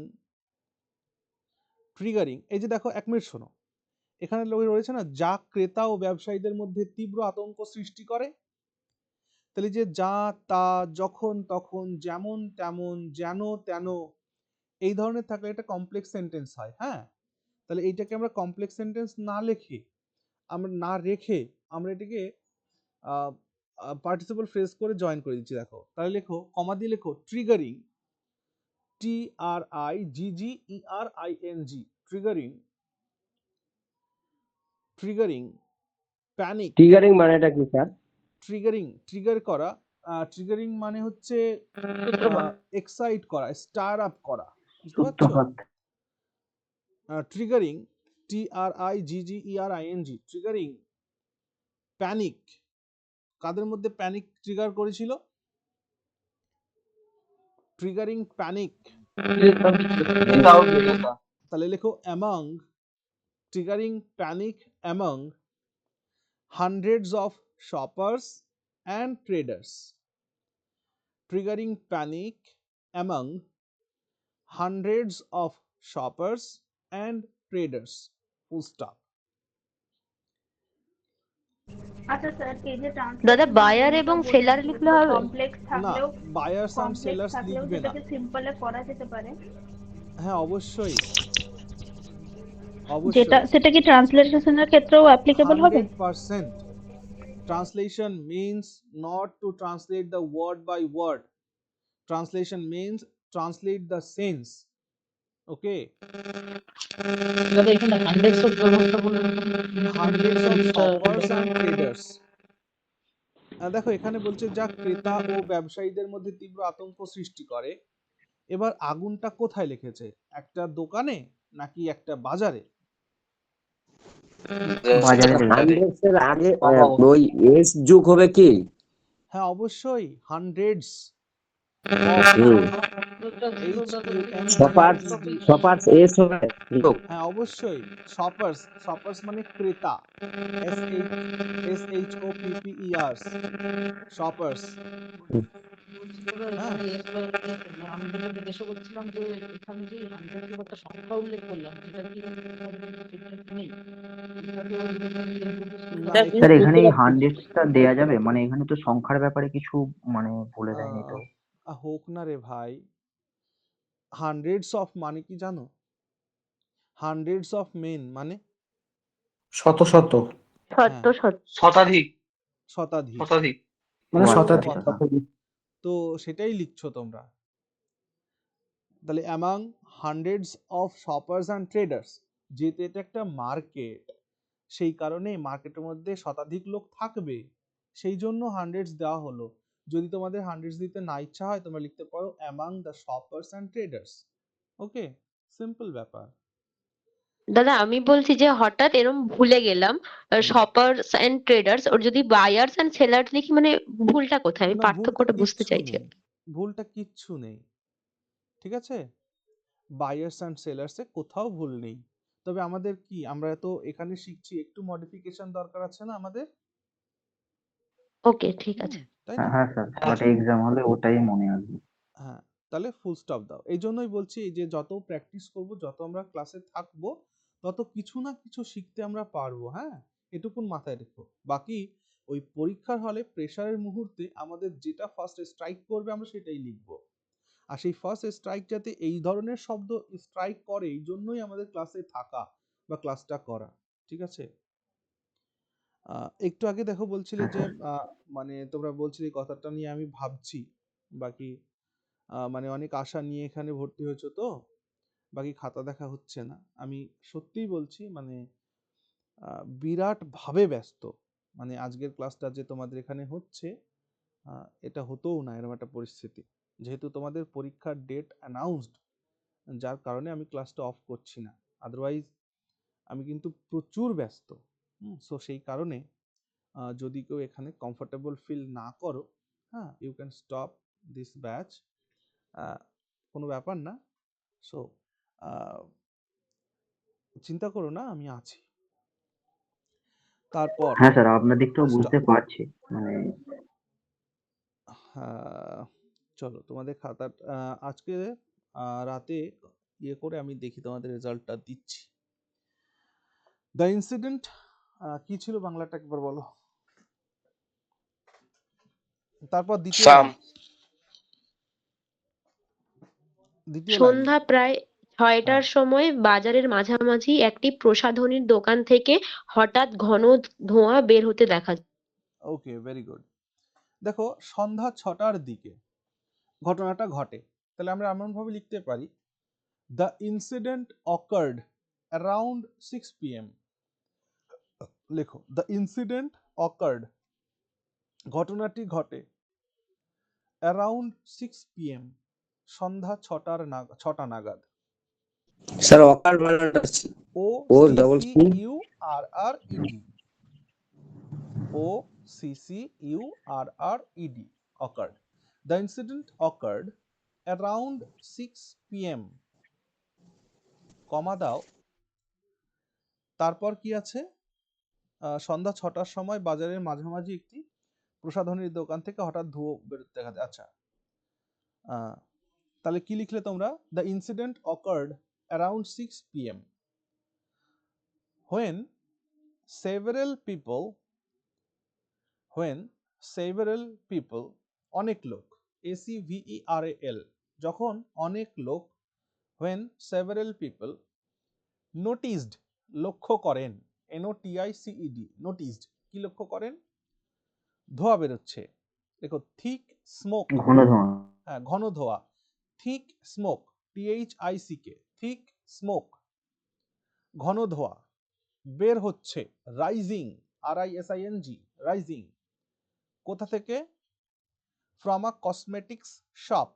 এই যে দেখো 1 মিনিট শোনো, এখানে রয়েছে না যা ক্রেতা ও ব্যবসায়ীদের মধ্যে তীব্র আতঙ্ক সৃষ্টি করে। তাহলে যে যা তা, যখন তখন, যেমন তেমন, যেন তেন, এই ধরনের থাকলে এটা কমপ্লেক্স সেন্টেন্স হয়। হ্যাঁ, তাহলে এইটাকে আমরা কমপ্লেক্স সেন্টেন্স না রেখে আমরা এটাকে পার্টিসিপল ফ্রেজ করে জয়েন করে দিচ্ছি। দেখো তাহলে লেখো, কমা দিয়ে লেখো triggering, TRIGGERING, triggering panic. Triggering মানেটা কি স্যার? ট্রিগার করা, ট্রিগারিং মানে হচ্ছে এক্সাইট করা, স্টার আপ করা, বুঝতে পারছো? Triggering, TRIGGERING, triggering panic. কাদের মধ্যে প্যানিক ট্রিগার করেছিল? Triggering panic. ক্রেতা ও বিক্রেতা। তাহলে লেখো among, triggering panic among hundreds of shoppers and traders. Triggering panic among hundreds of shoppers and traders. Full stop. আচ্ছা স্যার, এই যে দাদা বায়ার এবং সেলার লিখলে হবে? কমপ্লেক্স না, থাকলেও buyers and sellers লিখবে না। সেটাকে সিম্পলে করা যেতে পারে। হ্যাঁ অবশ্যই, সেটা কি ট্রান্সলেশনের ক্ষেত্রেও অ্যাপ্লিকেবল হবে? 100%. Translation means not to translate the word by word. Translation means translate the sense. Okay. দাদা এখানে হান্ড্রেডস অফ ব্যবস্থা বলে Hundreds of shoppers and traders. দেখো এখানে বলছে যা ক্রেতা ও ব্যবসায়ীদের মধ্যে তীব্র আতঙ্ক সৃষ্টি করে। এবার আগুনটা কোথায় লিখেছে? একটা দোকানে নাকি একটা বাজারে? হান্ড্রেডস এর আগে ওই এস যোগ হবে কি? হ্যাঁ অবশ্যই, হান্ড্রেডস শপার্স এস হবে যোগ। হ্যাঁ অবশ্যই, শপার্স মানে ক্রেতা, SHOPPERS, শপার্স। আমি যেটা জিজ্ঞাসা করছিলাম যে এখানে যে হান্ড্রেড একটা সংখ্যা উল্লেখ করলাম সেটা কি নেই? স্যার এখানে এই হান্ড্রেডসটা দেয়া যাবে? মানে এখানে তো সংখ্যার ব্যাপারে কিছু মানে বলে দেয়নি তো। হোক না রে ভাই, হান্ড্রেডস অফ মানে কি জানো? হান্ড্রেডস অফ মেন মানে শত শত শতাধিক। মানে ভালো শতাধিক। কথা। তো সেটাই লিখছো তোমরা। তাহলে among hundreds of shoppers and traders, যেহেতু এটা একটা মার্কেট, সেই কারণে মার্কেটের মধ্যে শতাধিক লোক থাকবে, সেই জন্য হান্ড্রেডস দেওয়া হলো। যদি তোমাদের হান্ড্রেডস দিতে না ইচ্ছা হয় তোমরা লিখতে পারো among the shoppers and traders. Okay, simple ব্যাপার। দাদা আমি বলছি যে হঠাৎ এরম ভুলে গেলাম শপার্স এন্ড ট্রেডার্স, ওর যদি বায়ার্স এন্ড সেলার্স লিখি মানে ভুলটা কোথায়? আমি না, ভুলটা পার্থক্যটা বুঝতে কিচ্ছু চাইছি। নেই, ভুলটা কিচ্ছু নেই, ঠিক আছে? বায়ার্স অ্যান্ড সেলার্সে কোথাও ভুল নেই। তবে আমাদের কি, আমরা তো এখানে শিখছি, একটু মডিফিকেশন দরকার আছে না আমাদের? ওকে, ঠিক আছে। তাই না? হ্যাঁ স্যার, বাট এক্সাম হলে ওটাই মনে আসবে। হ্যাঁ, তাহলে ফুল স্টপ দাও। এই জন্যই বলছি যে যত প্র্যাকটিস করব, যত আমরা ক্লাসে থাকবো, তত কিছু না কিছু শিখতে আমরা পারবো। হ্যাঁ, এটুকুন মাথায় রেখো। বাকি ওই পরীক্ষার হলে প্রেশারের মুহূর্তে আমাদের যেটা ফার্স্ট স্ট্রাইক করবে আমরা সেটাই লিখবো। আর সেই ফার্স্ট স্ট্রাইক যাতে এই ধরনের শব্দ স্ট্রাইক করে, এই জন্যই আমাদের ক্লাসে থাকা বা ক্লাসটা করা, ঠিক আছে? একটু আগে দেখো বলছিলে যে মানে তোমরা বলছিলে এই কথাটা নিয়ে আমি ভাবছি, বাকি মানে অনেক আশা নিয়ে এখানে ভর্তি হয়েছো তো, বাকি খাতা দেখা হচ্ছে না। আমি সত্যিই বলছি, মানে বিরাট ভাবে ব্যস্ত। মানে আজকের ক্লাসটা যে তোমাদের এখানে হচ্ছে, এটা হতোও না এরকম একটা পরিস্থিতি, যেহেতু তোমাদের পরীক্ষার ডেট অ্যানাউন্সড, যার কারণে আমি ক্লাসটা অফ করছি না। আদারওয়াইজ আমি কিন্তু প্রচুর ব্যস্ত। সো সেই কারণে যদি কেউ এখানে কমফোর্টেবল ফিল না করো, হ্যাঁ, you can stop this batch, কোনো ব্যাপার না। সো চিন্তা করো না, আমি আছি। তারপর হ্যাঁ স্যার, আপনার দিকটাও বুঝতে পারছি, মানে চলো তোমাদের খাতা আজকে রাতে ইয়ে করে আমি দেখি তোমাদের রেজাল্টটা দিচ্ছি। দ্য ইনসিডেন্ট কি ছিল বাংলাটা একবার বলো। তারপর দ্বিতীয় লাইন। সন্ধ্যা প্রায় 6টার সময় বাজারের মাঝামাঝি একটি প্রসাধনীর দোকান থেকে হঠাৎ ঘন ধোঁয়া বের হতে দেখা যায়। ওকে, ভেরি গুড। দেখো, সন্ধ্যা 6টার দিকে ঘটনাটা ঘটে, তাহলে আমরা এমন ভাবে লিখতে পারি, the incident occurred around 6 PM। লেখো, দ্য ইনসিডেন্ট অকার্ড, ঘটনাটি ঘটে, অ্যারাউন্ড 6 PM, সন্ধ্যা 6টা নাগাদ। স্যার অকার বানানটা ও double C U R R ED, OCCURRED, occurred. The incident occurred around 6 PM, comma দাও, তারপর কি আছে, সন্ধ্যা 6টার সময় বাজারের মাঝামাঝি একটি প্রসাধনীর দোকান থেকে হঠাৎ ধোঁয়া বেরোতে দেখা যায়। আচ্ছা, তাহলে কি লিখলে তোমরা? The incident occurred around 6 PM when several people, অনেক লোক, ACVERAL, যখন অনেক লোক, when several people noticed, লক্ষ্য করেন, NOTICED, noticed, কি লক্ষ্য করেন? ধোঁয়া বেরোচ্ছে। দেখো, thick smoke, ঘন ধোঁয়া। হ্যাঁ, ঘন ধোঁয়া, thick smoke, THICK, thick smoke, ঘন ধোঁয়া বের হচ্ছে, রাইজিং, RISING, রাইজিং, কোথা থেকে? ফ্রম আ কসমেটিক্স শপ,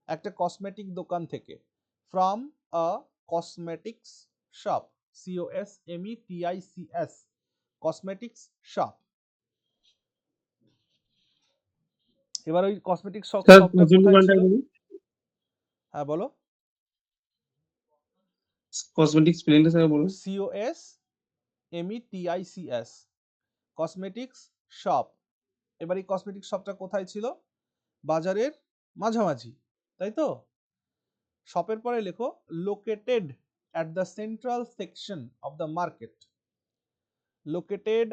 একটা কসমেটিক দোকান থেকে, from a cosmetics shop, COSMETICS, cosmetics shop. এবার ওই কসমেটিক শপটা কোথায় ছিল? হ্যাঁ বলো, কসমেটিক্স স্পেলিংটা স্যার বলুন। COSMETICS, cosmetics shop. এবার এই কসমেটিক শপটা কোথায় ছিল? বাজারের মাঝামাঝি, তাই তো? শপের পরে লেখো located at the central section of the market, located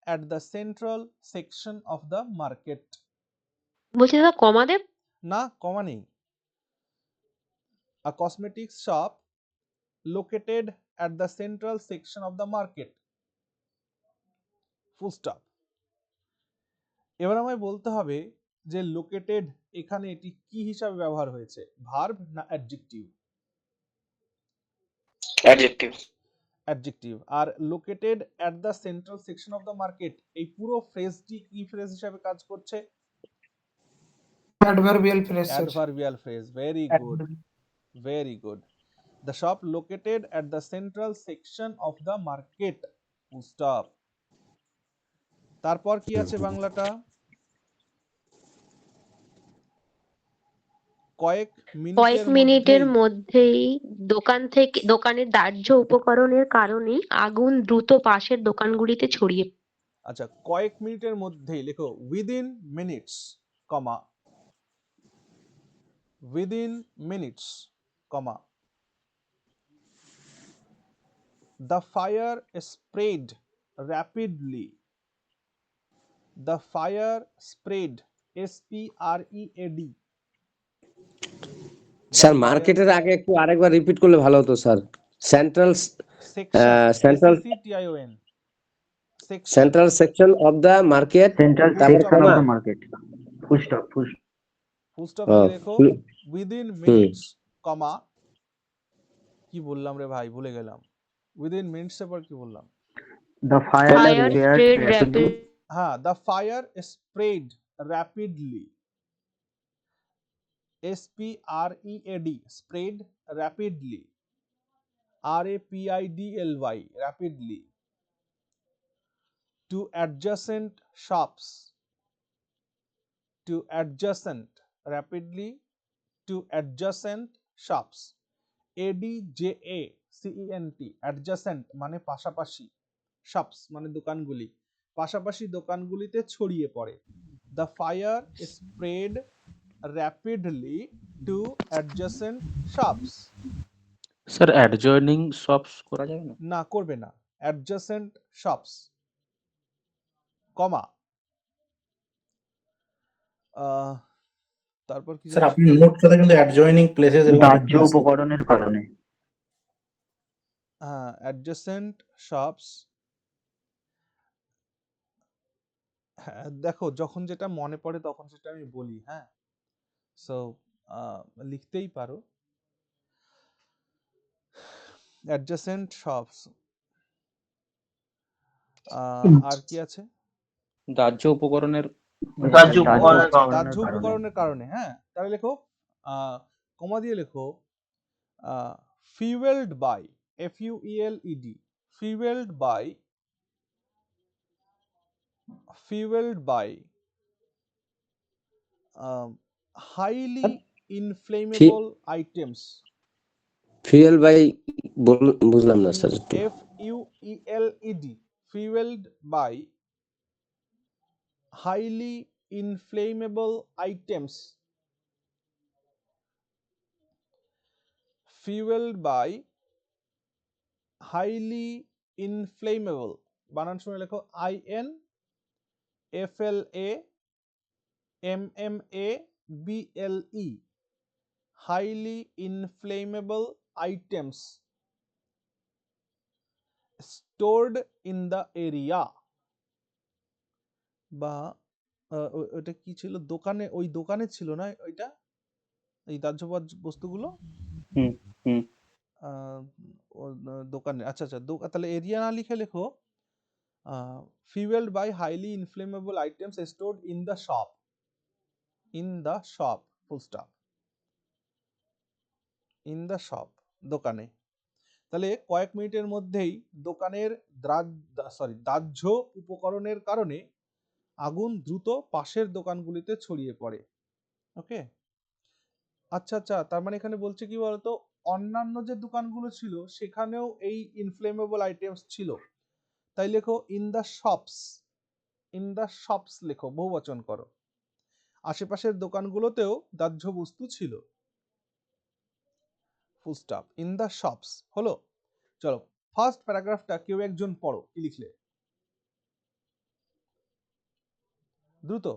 at the central section of the market। বলছি দাদা কমা দেব? না, কমা নেই। A cosmetics shop located at the central section of the market, full stop। এবার আমায় বলতে হবে যে লোকেটেড এখানে এটি কি হিসাবে ব্যবহার হয়েছে, ভার্ব না adjective? Adjective. Adjective. Are located at the central section of the market, এই পুরো ফ্রেজটি কি ফ্রেজ হিসাবে কাজ করছে? Adverbial phrase, sir. Adverbial phrase. Very good, very good. The shop located at the central section of the market. Full stop. তারপর কি আছে বাংলাটা? কয়েক কয়েক মিনিটের মধ্যেই দোকানের দাহ্য উপকরণের কারণে আগুন দ্রুত পাশের দোকানগুলিতে ছড়িয়ে। আচ্ছা, কয়েক মিনিটের মধ্যেই লেখো within minutes, comma, within minutes, comma, the fire spread rapidly. The fire spread, S-P-R-E-A-D. Sir মার্কেটের আগে একটু আরেকবার রিপিট করলে ভালো হতো sir. Central central S-E-C-T-I-O-N. Central section of the market, central তারপর section of comma, the market, full stop, full stop দিয়ে লেখো উইদিন মিনিটস, কমা, কি বললাম রে ভাই, ভুলে গেলাম। উইদিন মিনিটস এর পর কি বললাম? The fire spread rapidly. হ্যাঁ, the fire spread rapidly. S-P-R-E-A-D, spread rapidly. R-A-P-I-D-L-Y, rapidly. To adjacent shops. To adjacent, rapidly, to adjacent shops. A-D-J-A-C-E-N-T, adjacent মানে পাশাপাশি, shops মানে দোকানগুলি, পাশাপাশি দোকানগুলিতে ছড়িয়ে পড়ে। The fire spread rapidly to adjacent shops. Sir adjoining shops করা যাবে না? না, করবে না। adjacent shops, কমা। তারপর কি? স্যার আপনি নোট করে কিন্তু অ্যাডজয়নিং প্লেসেস এর দাহ্য উপকরণের কারণে। হ্যাঁ, adjacent shops। হ্যাঁ, দেখো যখন যেটা মনে পড়ে তখন সেটা আমি বলি। হ্যাঁ, সো লিখতেই পারো adjacent shops। আর কি আছে? দাহ্য উপকরণের দাহ্য উপকরণের কারণে। হ্যাঁ, তাহলে লেখো কমা দিয়ে লেখো fueled by, F-U-E-L-E-D, fueled by highly inflammable items. Fuel by বুঝলাম না স্যার। F-U-E-L-E-D, fueled by highly inflammable items. Fueled by highly inflammable, বানান শুনে লেখো I-N-F-L-A-M-M-A-B-L-E, highly inflammable items stored in the area. বা ওটা কি ছিল, দোকানে, ওই দোকানে ছিল না ওইটা, এই দাহ্য বস্তুগুলো দোকানে। আচ্ছা আচ্ছা, তাহলে এরিয়া না লিখে লেখো fueled by highly inflammable items stored in the shop. In the shop, full stop. In the shop, দোকানে। তাহলে কয়েক মিনিটের মধ্যেই দোকানের দাহ্য উপকরণের কারণে আগুন দ্রুত পাশের দোকানগুলিতে ছড়িয়ে পড়ে। ওকে, আচ্ছা আচ্ছা, তার মানে এখানে বলছে কি বলতো, অন্যান্য যে দোকানগুলো ছিল সেখানেও এই ইনফ্লেমেবল আইটেমস ছিল। তাই লেখো in the shops, in the shops লেখো, বহুবচন করো। আশেপাশের দোকানগুলোতেও দাহ্য বস্তু ছিল। Full stop. In the shops হলো। চলো ফার্স্ট প্যারাগ্রাফটা কেউ একজন পড়ো, কি লিখলে? দ্রুত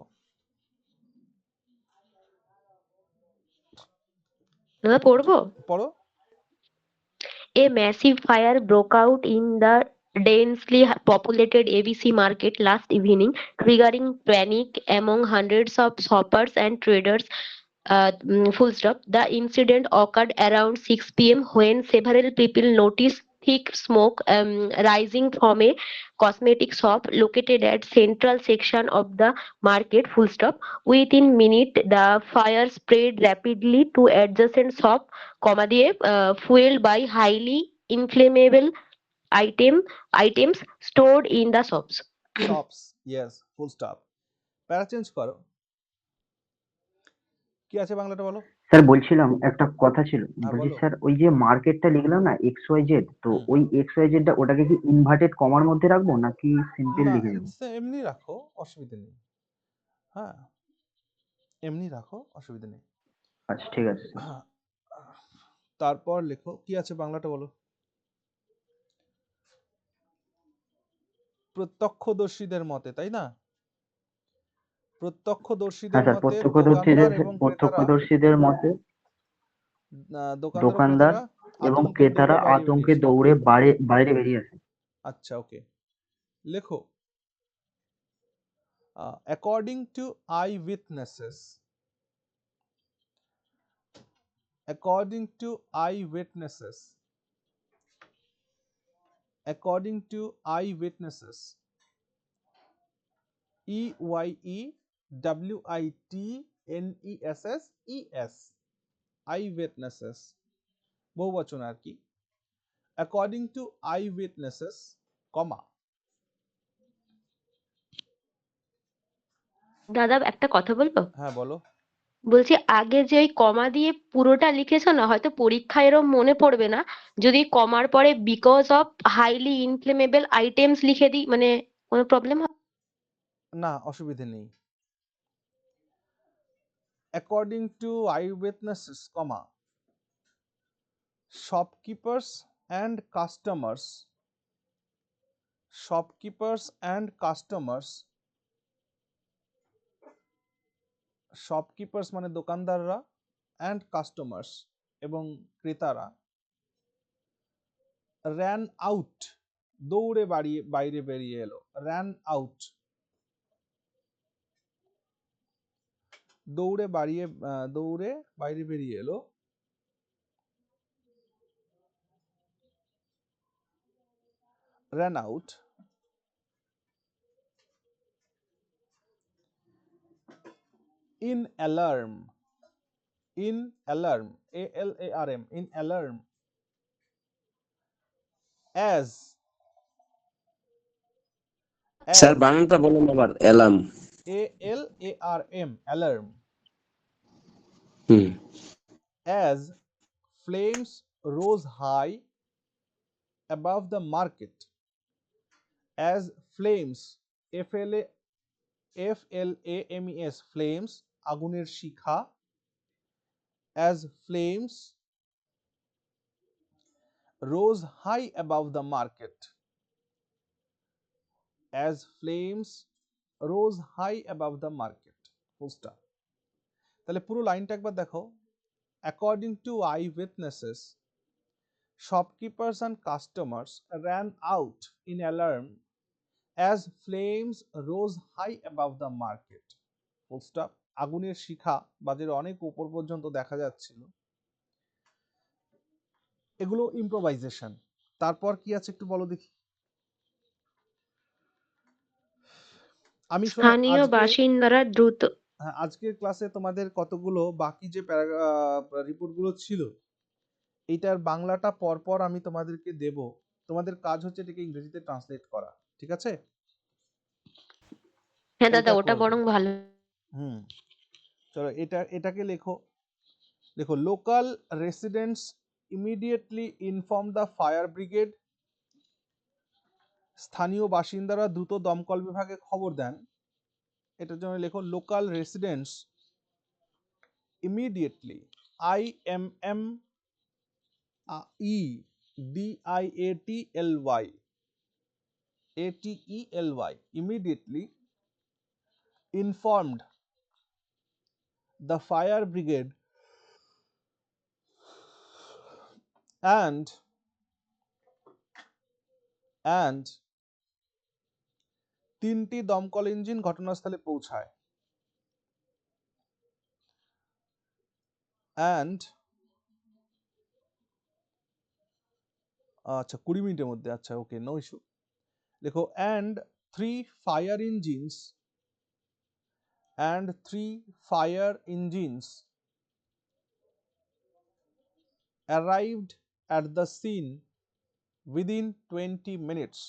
পড়বো? পড়ো। A massive fire broke out in the densely populated ABC market last evening, triggering panic among hundreds of shoppers and traders. Full stop. The incident occurred around 6 p.m. when several people noticed thick smoke rising from a cosmetic shop located at central section of the market. Full stop. Within minute, the fire spread rapidly to adjacent shop, comma দিয়ে fueled by highly inflammable items stored in the shops. Shops, yes, full stop. প্যারা change করো। কি আছে বাংলাটা বলো। Sir বলছিলাম একটা কথা ছিল, হ্যাঁ বলছি বলো। স্যার ওই যে মার্কেটটা লিখলাম না XYZ, তো ওই XYZ টা ওটাকে কি ইনভার্টেড কমার মধ্যে রাখবো নাকি সিম্পল না, লিখে দেবো? এমনি রাখো, অসুবিধা নেই। হ্যাঁ, এমনি রাখো, অসুবিধা নেই। আচ্ছা ঠিক আছে স্যার। হ্যাঁ, তারপর লেখো কি আছে বাংলাটা বলো। প্রত্যক্ষদর্শীদের মতে, তাই না? হ্যাঁ প্রত্যক্ষদর্শীদের স্যার, মতে দোকানদার এবং ক্রেতারা প্রত্যক্ষদর্শীদের মতে দোকানদার ও দোকানদার ক্রেতারা এবং আতঙ্কে ক্রেতারা দৌড়ে বাইরে আতঙ্কে বেরিয়েছে। দৌড়ে বাইরে বেরিয়ে আসে। আচ্ছা, ওকে, লেখো according to eyewitnesses, according to eyewitnesses, according to eyewitnesses, EYEWITNESSES, eyewitnesses বহুবচন আর কি। according to eyewitnesses, কমা। দাদা একটা কথা বলবো? হ্যাঁ বলো। বলছি আগে যে ওই কমা দিয়ে পুরোটা লিখেছো না, হয়তো পরীক্ষায় এরম মনে পড়বে না, যদি কমার পরে because of highly inflammable items লিখে দিই, মানে কোনো প্রবলেম হবে? না, অসুবিধে নেই। according to eyewitnesses, comma, shopkeepers and customers, shopkeepers and customers, shopkeepers মানে দোকানদাররা, and customers এবং ক্রেতারা, ran out দৌড়ে বাইরে বেরিয়ে এলো, ran out দৌড়ে বাইরে বেরিয়ে এলো, ran out in alarm, in alarm, ALARM, in alarm, as sir বানানটা বলুন আবার, alarm. ALARM, alarm, hmm. as flames rose high above the market, as flames, FLAMES, flames আগুনের শিখা, as flames rose high above the market, as flames rose high above the market, full stop। তাহলে পুরো লাইনটা একবার দেখো। according to eyewitnesses, shopkeepers and customers ran out in alarm as flames rose high above the market, full stop। আগুনের শিখা বাজারে অনেক উপর পর্যন্ত দেখা যাচ্ছিল। এগুলো ইম্প্রোভাইজেশন। তারপর কি আছে একটু বলো দেখি। আমি শোনো স্থানীয় বাসিন্দারা দ্রুত আজকের ক্লাসে তোমাদের কতগুলো বাকি যে রিপোর্টগুলো ছিল, এইটার বাংলাটা পরপর আমি তোমাদেরকে দেব। তোমাদের কাজ হচ্ছে এটাকে ইংরেজিতে ট্রান্সলেট করা, ঠিক আছে? হ্যাঁ দাদা, এটা ওটা করবে। বরং ভালো। চলো এটাকে লেখো। Local residents immediately inform the fire brigade, স্থানীয় বাসিন্দারা দ্রুত দমকল বিভাগে খবর দেন। এটার জন্য লেখো local residents immediately, IMMEDIATLY, immediately informed the fire brigade and তিনটি দমকল ইঞ্জিন ঘটনাস্থলে পৌঁছায়। and আচ্ছা 20 মিনিটের মধ্যে, আচ্ছা ওকে, নো ইস্যু। দেখো and 3 fire engines arrived at the scene within 20 minutes,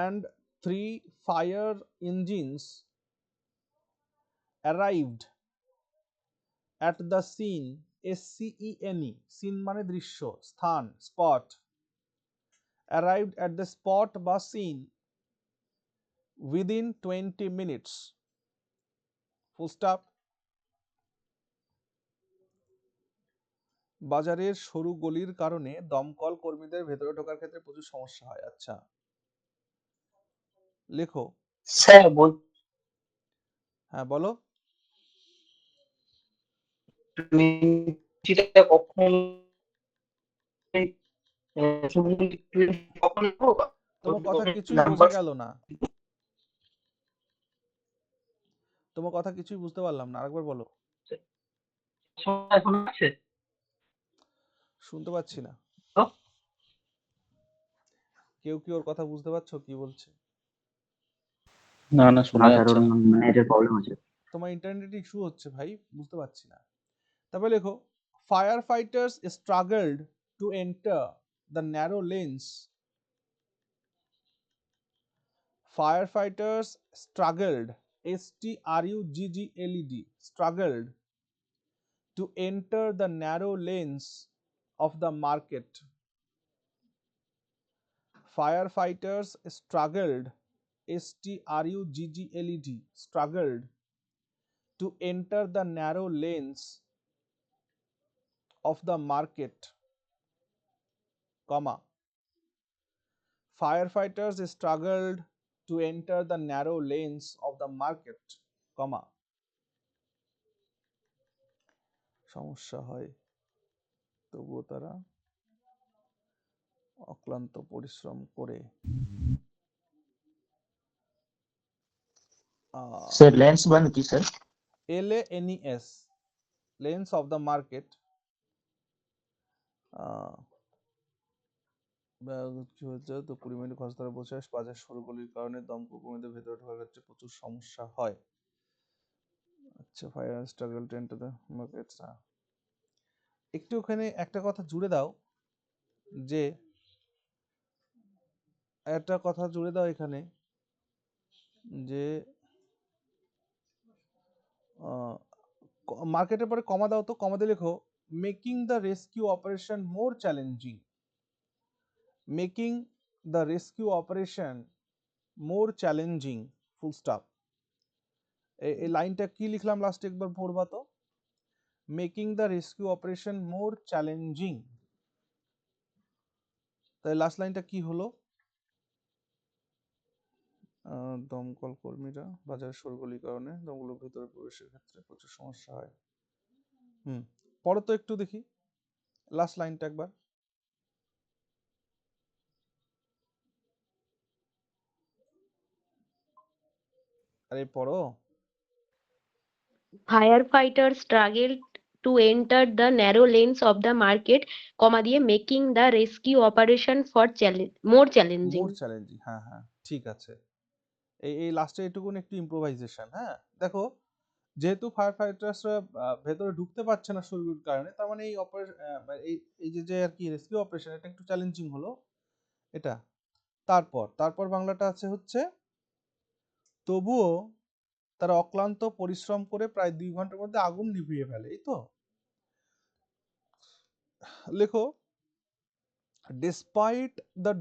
and 3 fire engines arrived at the scene, SCENE, scene মানে দৃশ্য, স্থান, spot, arrived at the spot বা scene within 20 minutes, full stop। বাজারের সরু গলির কারণে দমকল কর্মীদের ভেতরে ঢোকার ক্ষেত্রে প্রচুর সমস্যা হয়। আচ্ছা লেখো। স্যার হ্যাঁ বলো। বলছি কখন তোমার কথা কিছুই বোঝা নাম্বার গেল না, তোমার কথা কিছুই বুঝতে পারলাম না, আরেকবার বলো। এখন আছে? শুনতে পাচ্ছি না। কেউ কি ওর কথা বুঝতে পারছো কি বলছে? না না শোনা স্যার যাচ্ছে ওর না। নেটের প্রবলেম আছে। তোমার ইন্টারনেট ইস্যু হচ্ছে ভাই, বুঝতে পারছি না। তারপরে লেখো fire fighters struggled to enter the narrow lanes. Firefighters struggled, STRUGGLED, struggled to enter the narrow lanes of the market. Firefighters struggled, STRUGGLED, struggled to enter the narrow lanes of the market, comma. Firefighters struggled to enter the narrow lanes of the market, comma. সমস্যা হয় তবুও তারা অক্লান্ত পরিশ্রম করে sir lens মানে কি sir? LANES, lens of the market, কি হচ্ছে তো 20 মিনিট খরচ বসে বাজার সরুগুলির কারণে দমকল কর্মীদের ভেতরে ঢোকার ক্ষেত্রে প্রচুর সমস্যা হয়। আচ্ছা fire struggle two enter the market. একটু ওখানে একটা কথা জুড়ে দাও, যে একটা কথা জুড়ে দাও এখানে, যে মার্কেটের পরে কমা দাও তো, কমা দিয়ে লেখো making the rescue operation more challenging, making the rescue operation more challenging, full stop. এই লাইনটা কি লিখলাম লাস্টে একবার পড়বা তো, making the rescue operation more challenging, তাই লাস্ট লাইনটা কি হলো? দমকল কর্মীরা বাজারের সরগোলির কারণে দমকলের ভিতরে প্রবেশের ক্ষেত্রে প্রচুর সমস্যা হয়। পড়ো তো একটু দেখি লাস্ট লাইনটা একবার। আরে পড়ো। Firefighters struggled to enter the narrow lanes of the market, comma দিয়ে making the rescue operation for more challenging. More challenging, হ্যাঁ হ্যাঁ ঠিক আছে। এই লাস্টে এটুকুন একটু ইম্প্রোভাইজেশন। হ্যাঁ দেখো, যেহেতু ফায়ার ফাইটার্সরা ভেতরে ঢুকতে পারছে না শুরুর কারণে, তার মানে এই এই যে আর কি রেস্কিউ অপারেশন, এটা একটু চ্যালেঞ্জিং হলো এটা। তারপর বাংলাটা আছে হচ্ছে তবুও তারা অক্লান্ত পরিশ্রম করে প্রায় 2 ঘন্টার মধ্যে আগুন নিভিয়ে ফেলে, এই তো। লেখো despite the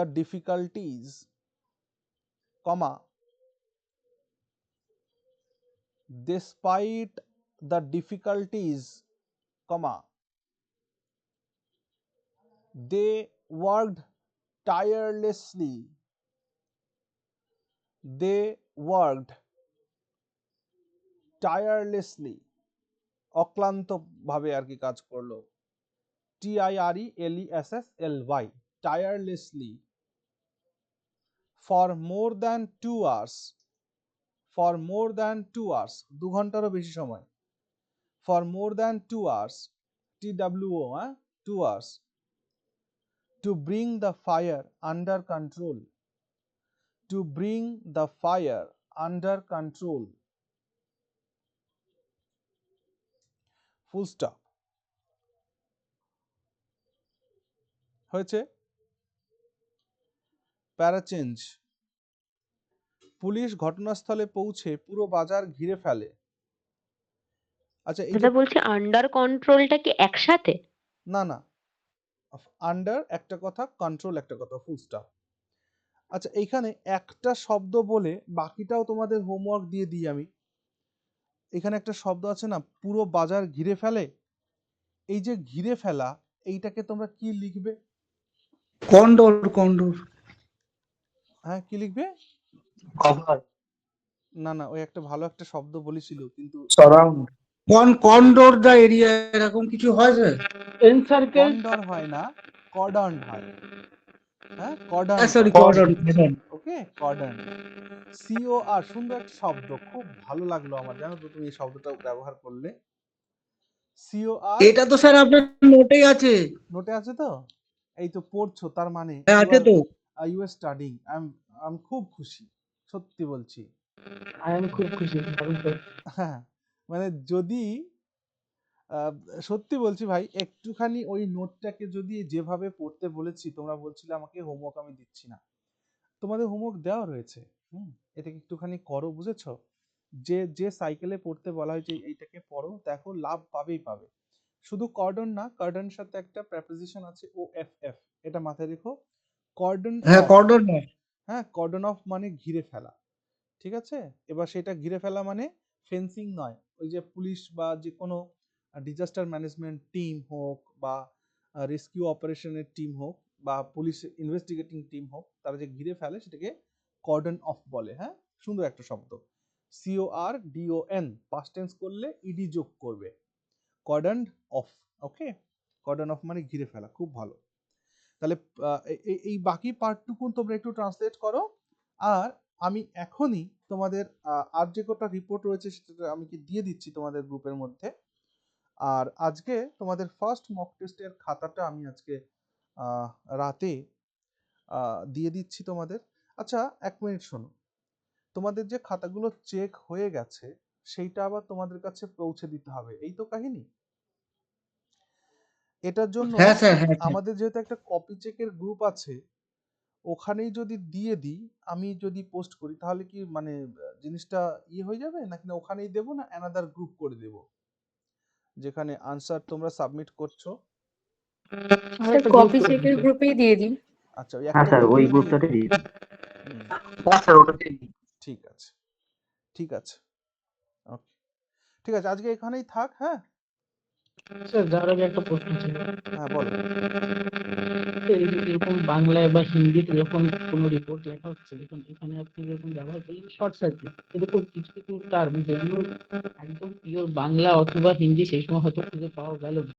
difficulties, comma, despite the difficulties, comma, they worked tirelessly, অক্লান্ত ভাবে আর কি কাজ করলো, TIRELESSLY, tirelessly, for more than 2 hours, for more than 2 hours, 2 ঘন্টারও বেশি সময়, for more than 2 hours, TWO, 2 hours, to bring the fire under control, to bring the fire under control, full stop. হয়েছে? প্যারা change. Police ঘটনাস্থলে পৌঁছে পুরো বাজার ঘিরে ফেলে। আচ্ছা, এই যে দাদা বলছি আন্ডার কন্ট্রোলটা কি একসাথে? না না, আন্ডার একটা কথা, কন্ট্রোল একটা কথা, ফুল স্টপ। আচ্ছা, এইখানে একটা শব্দ বলে বাকিটাও তোমাদের হোমওয়ার্ক দিয়ে দিই আমি। এখানে একটা শব্দ আছে না, পুরো বাজার ঘিরে ফেলে। এই যে ঘিরে ফেলা, এইটাকে তোমরা কি লিখবে? কন্ডোর কন্ডোর হ্যাঁ, কি লিখবে? কভার। না না, ওই একটা ভালো একটা শব্দ বলেছিল কিন্তু সারাউন্ড কন্ডোর দ্য এরিয়া এরকম কিছু হয় স্যার? এনসার্কেল কন্ডর হয় না, কর্ডন হয়। হ্যাঁ, কর্ডন সরি কর্ডন ওকে, কর্ডন। COR, সুন্দর একটা শব্দ, খুব ভালো লাগলো আমার, জানো তো তুমি এই শব্দটা ব্যবহার করলে। COR, এটা তো স্যার আপনার নোটে আছে। নোটে আছে তো? এই তো পড়ছো, তার মানে হ্যাঁ আছে তো। You are studying. I am খুব খুশি, সত্যি বলছি। আই এম খুব খুশি। হ্যাঁ, মানে যদি সত্যি বলছি ভাই, একটুখানি ওই নোটটাকে যদি যেভাবে পড়তে বলেছি, তোমরা বলছিলে আমাকে হোমওয়ার্ক আমি দিচ্ছি না, তোমাদের হোমওয়ার্ক দেওয়া রয়েছে। এটাকে একটুখানি করো, বুঝেছো? যে যে সাইকেলে পড়তে বলা হয়েছে এইটাকে পড়ো, দেখো লাভ পাবেই পাবে। শুধু কর্ডন না, কর্ডনের সাথে একটা প্রেপোজিশন আছে OFF, এটা মাথায় রেখো। কর্ডন, হ্যাঁ কর্ডন না। হ্যাঁ, কর্ডন অফ মানে ঘিরে ফেলা, ঠিক আছে? এবার সেটা ঘিরে ফেলা মানে ফেন্সিং নয়। ওই যে পুলিশ বা যে কোনো ডিজাস্টার ম্যানেজমেন্ট টিম হোক বা রেস্কিউ অপারেশনের টিম হোক বা পুলিশ ইনভেস্টিগেটিং টিম হোক, তারা যে ঘিরে ফেলে সেটাকে কর্ডন অফ বলে। হ্যাঁ, সুন্দর একটা শব্দ। CORDON, পাস্ট টেন্স করলে ইডি যোগ করবে, cordon of. Okay, cordon of মানে ঘিরে ফেলা, খুব ভালো। তাহলে এই বাকি পার্টটুকুন তোমরা একটু ট্রান্সলেট করো। আর আমি এখনই তোমাদের আর যে কটা রিপোর্ট রয়েছে সেটা আমি কি দিয়ে দিচ্ছি তোমাদের গ্রুপের মধ্যে। আর আজকে তোমাদের ফার্স্ট মক টেস্টের খাতাটা আমি আজকে রাতে দিয়ে দিচ্ছি তোমাদের। আচ্ছা, 1 মিনিট শোনো, তোমাদের যে খাতাগুলো চেক হয়ে গেছে সেইটা আবার তোমাদের কাছে পৌঁছে দিতে হবে, এই তো কাহিনী। এটার জন্য হ্যাঁ স্যার হ্যাঁ আমাদের যেহেতু একটা কপি চেকের গ্রুপ আছে, ওখানেই যদি দিয়ে দিই, আমি যদি পোস্ট করি, তাহলে কি মানে জিনিসটা হয়ে যাবে, নাকি না ওখানেই দেবো, না অ্যানাদার গ্রুপ করে দেবো যেখানে আনসার তোমরা সাবমিট করছো? স্যার কপি চেকের গ্রুপেই দিয়ে দিন। আচ্ছা, ওই হ্যাঁ একটা স্যার ওই গ্রুপেই দিয়ে গ্রুপটাতে দিই। দিয়ে দিন। হ্যাঁ স্যার ওটাতে ঠিক আছে, ঠিক আছে, ওকে, ঠিক আছে, আজকে এখানেই থাক। হ্যাঁ স্যার যার আগে একটা প্রশ্ন ছিল। হ্যাঁ, বলো। এই যে যেরকম বাংলায় বা হিন্দিতে যখন কোনো রিপোর্ট লেখা হচ্ছে, দেখুন এখানে আপনি যখন ব্যবহার করলেন শর্ট সার্কিট, এরকম কিছু কিছু টার্ম যেগুলো একদম পিওর বাংলা অথবা হিন্দি সেই সময় হয়তো খুঁজে পাওয়া গেল না।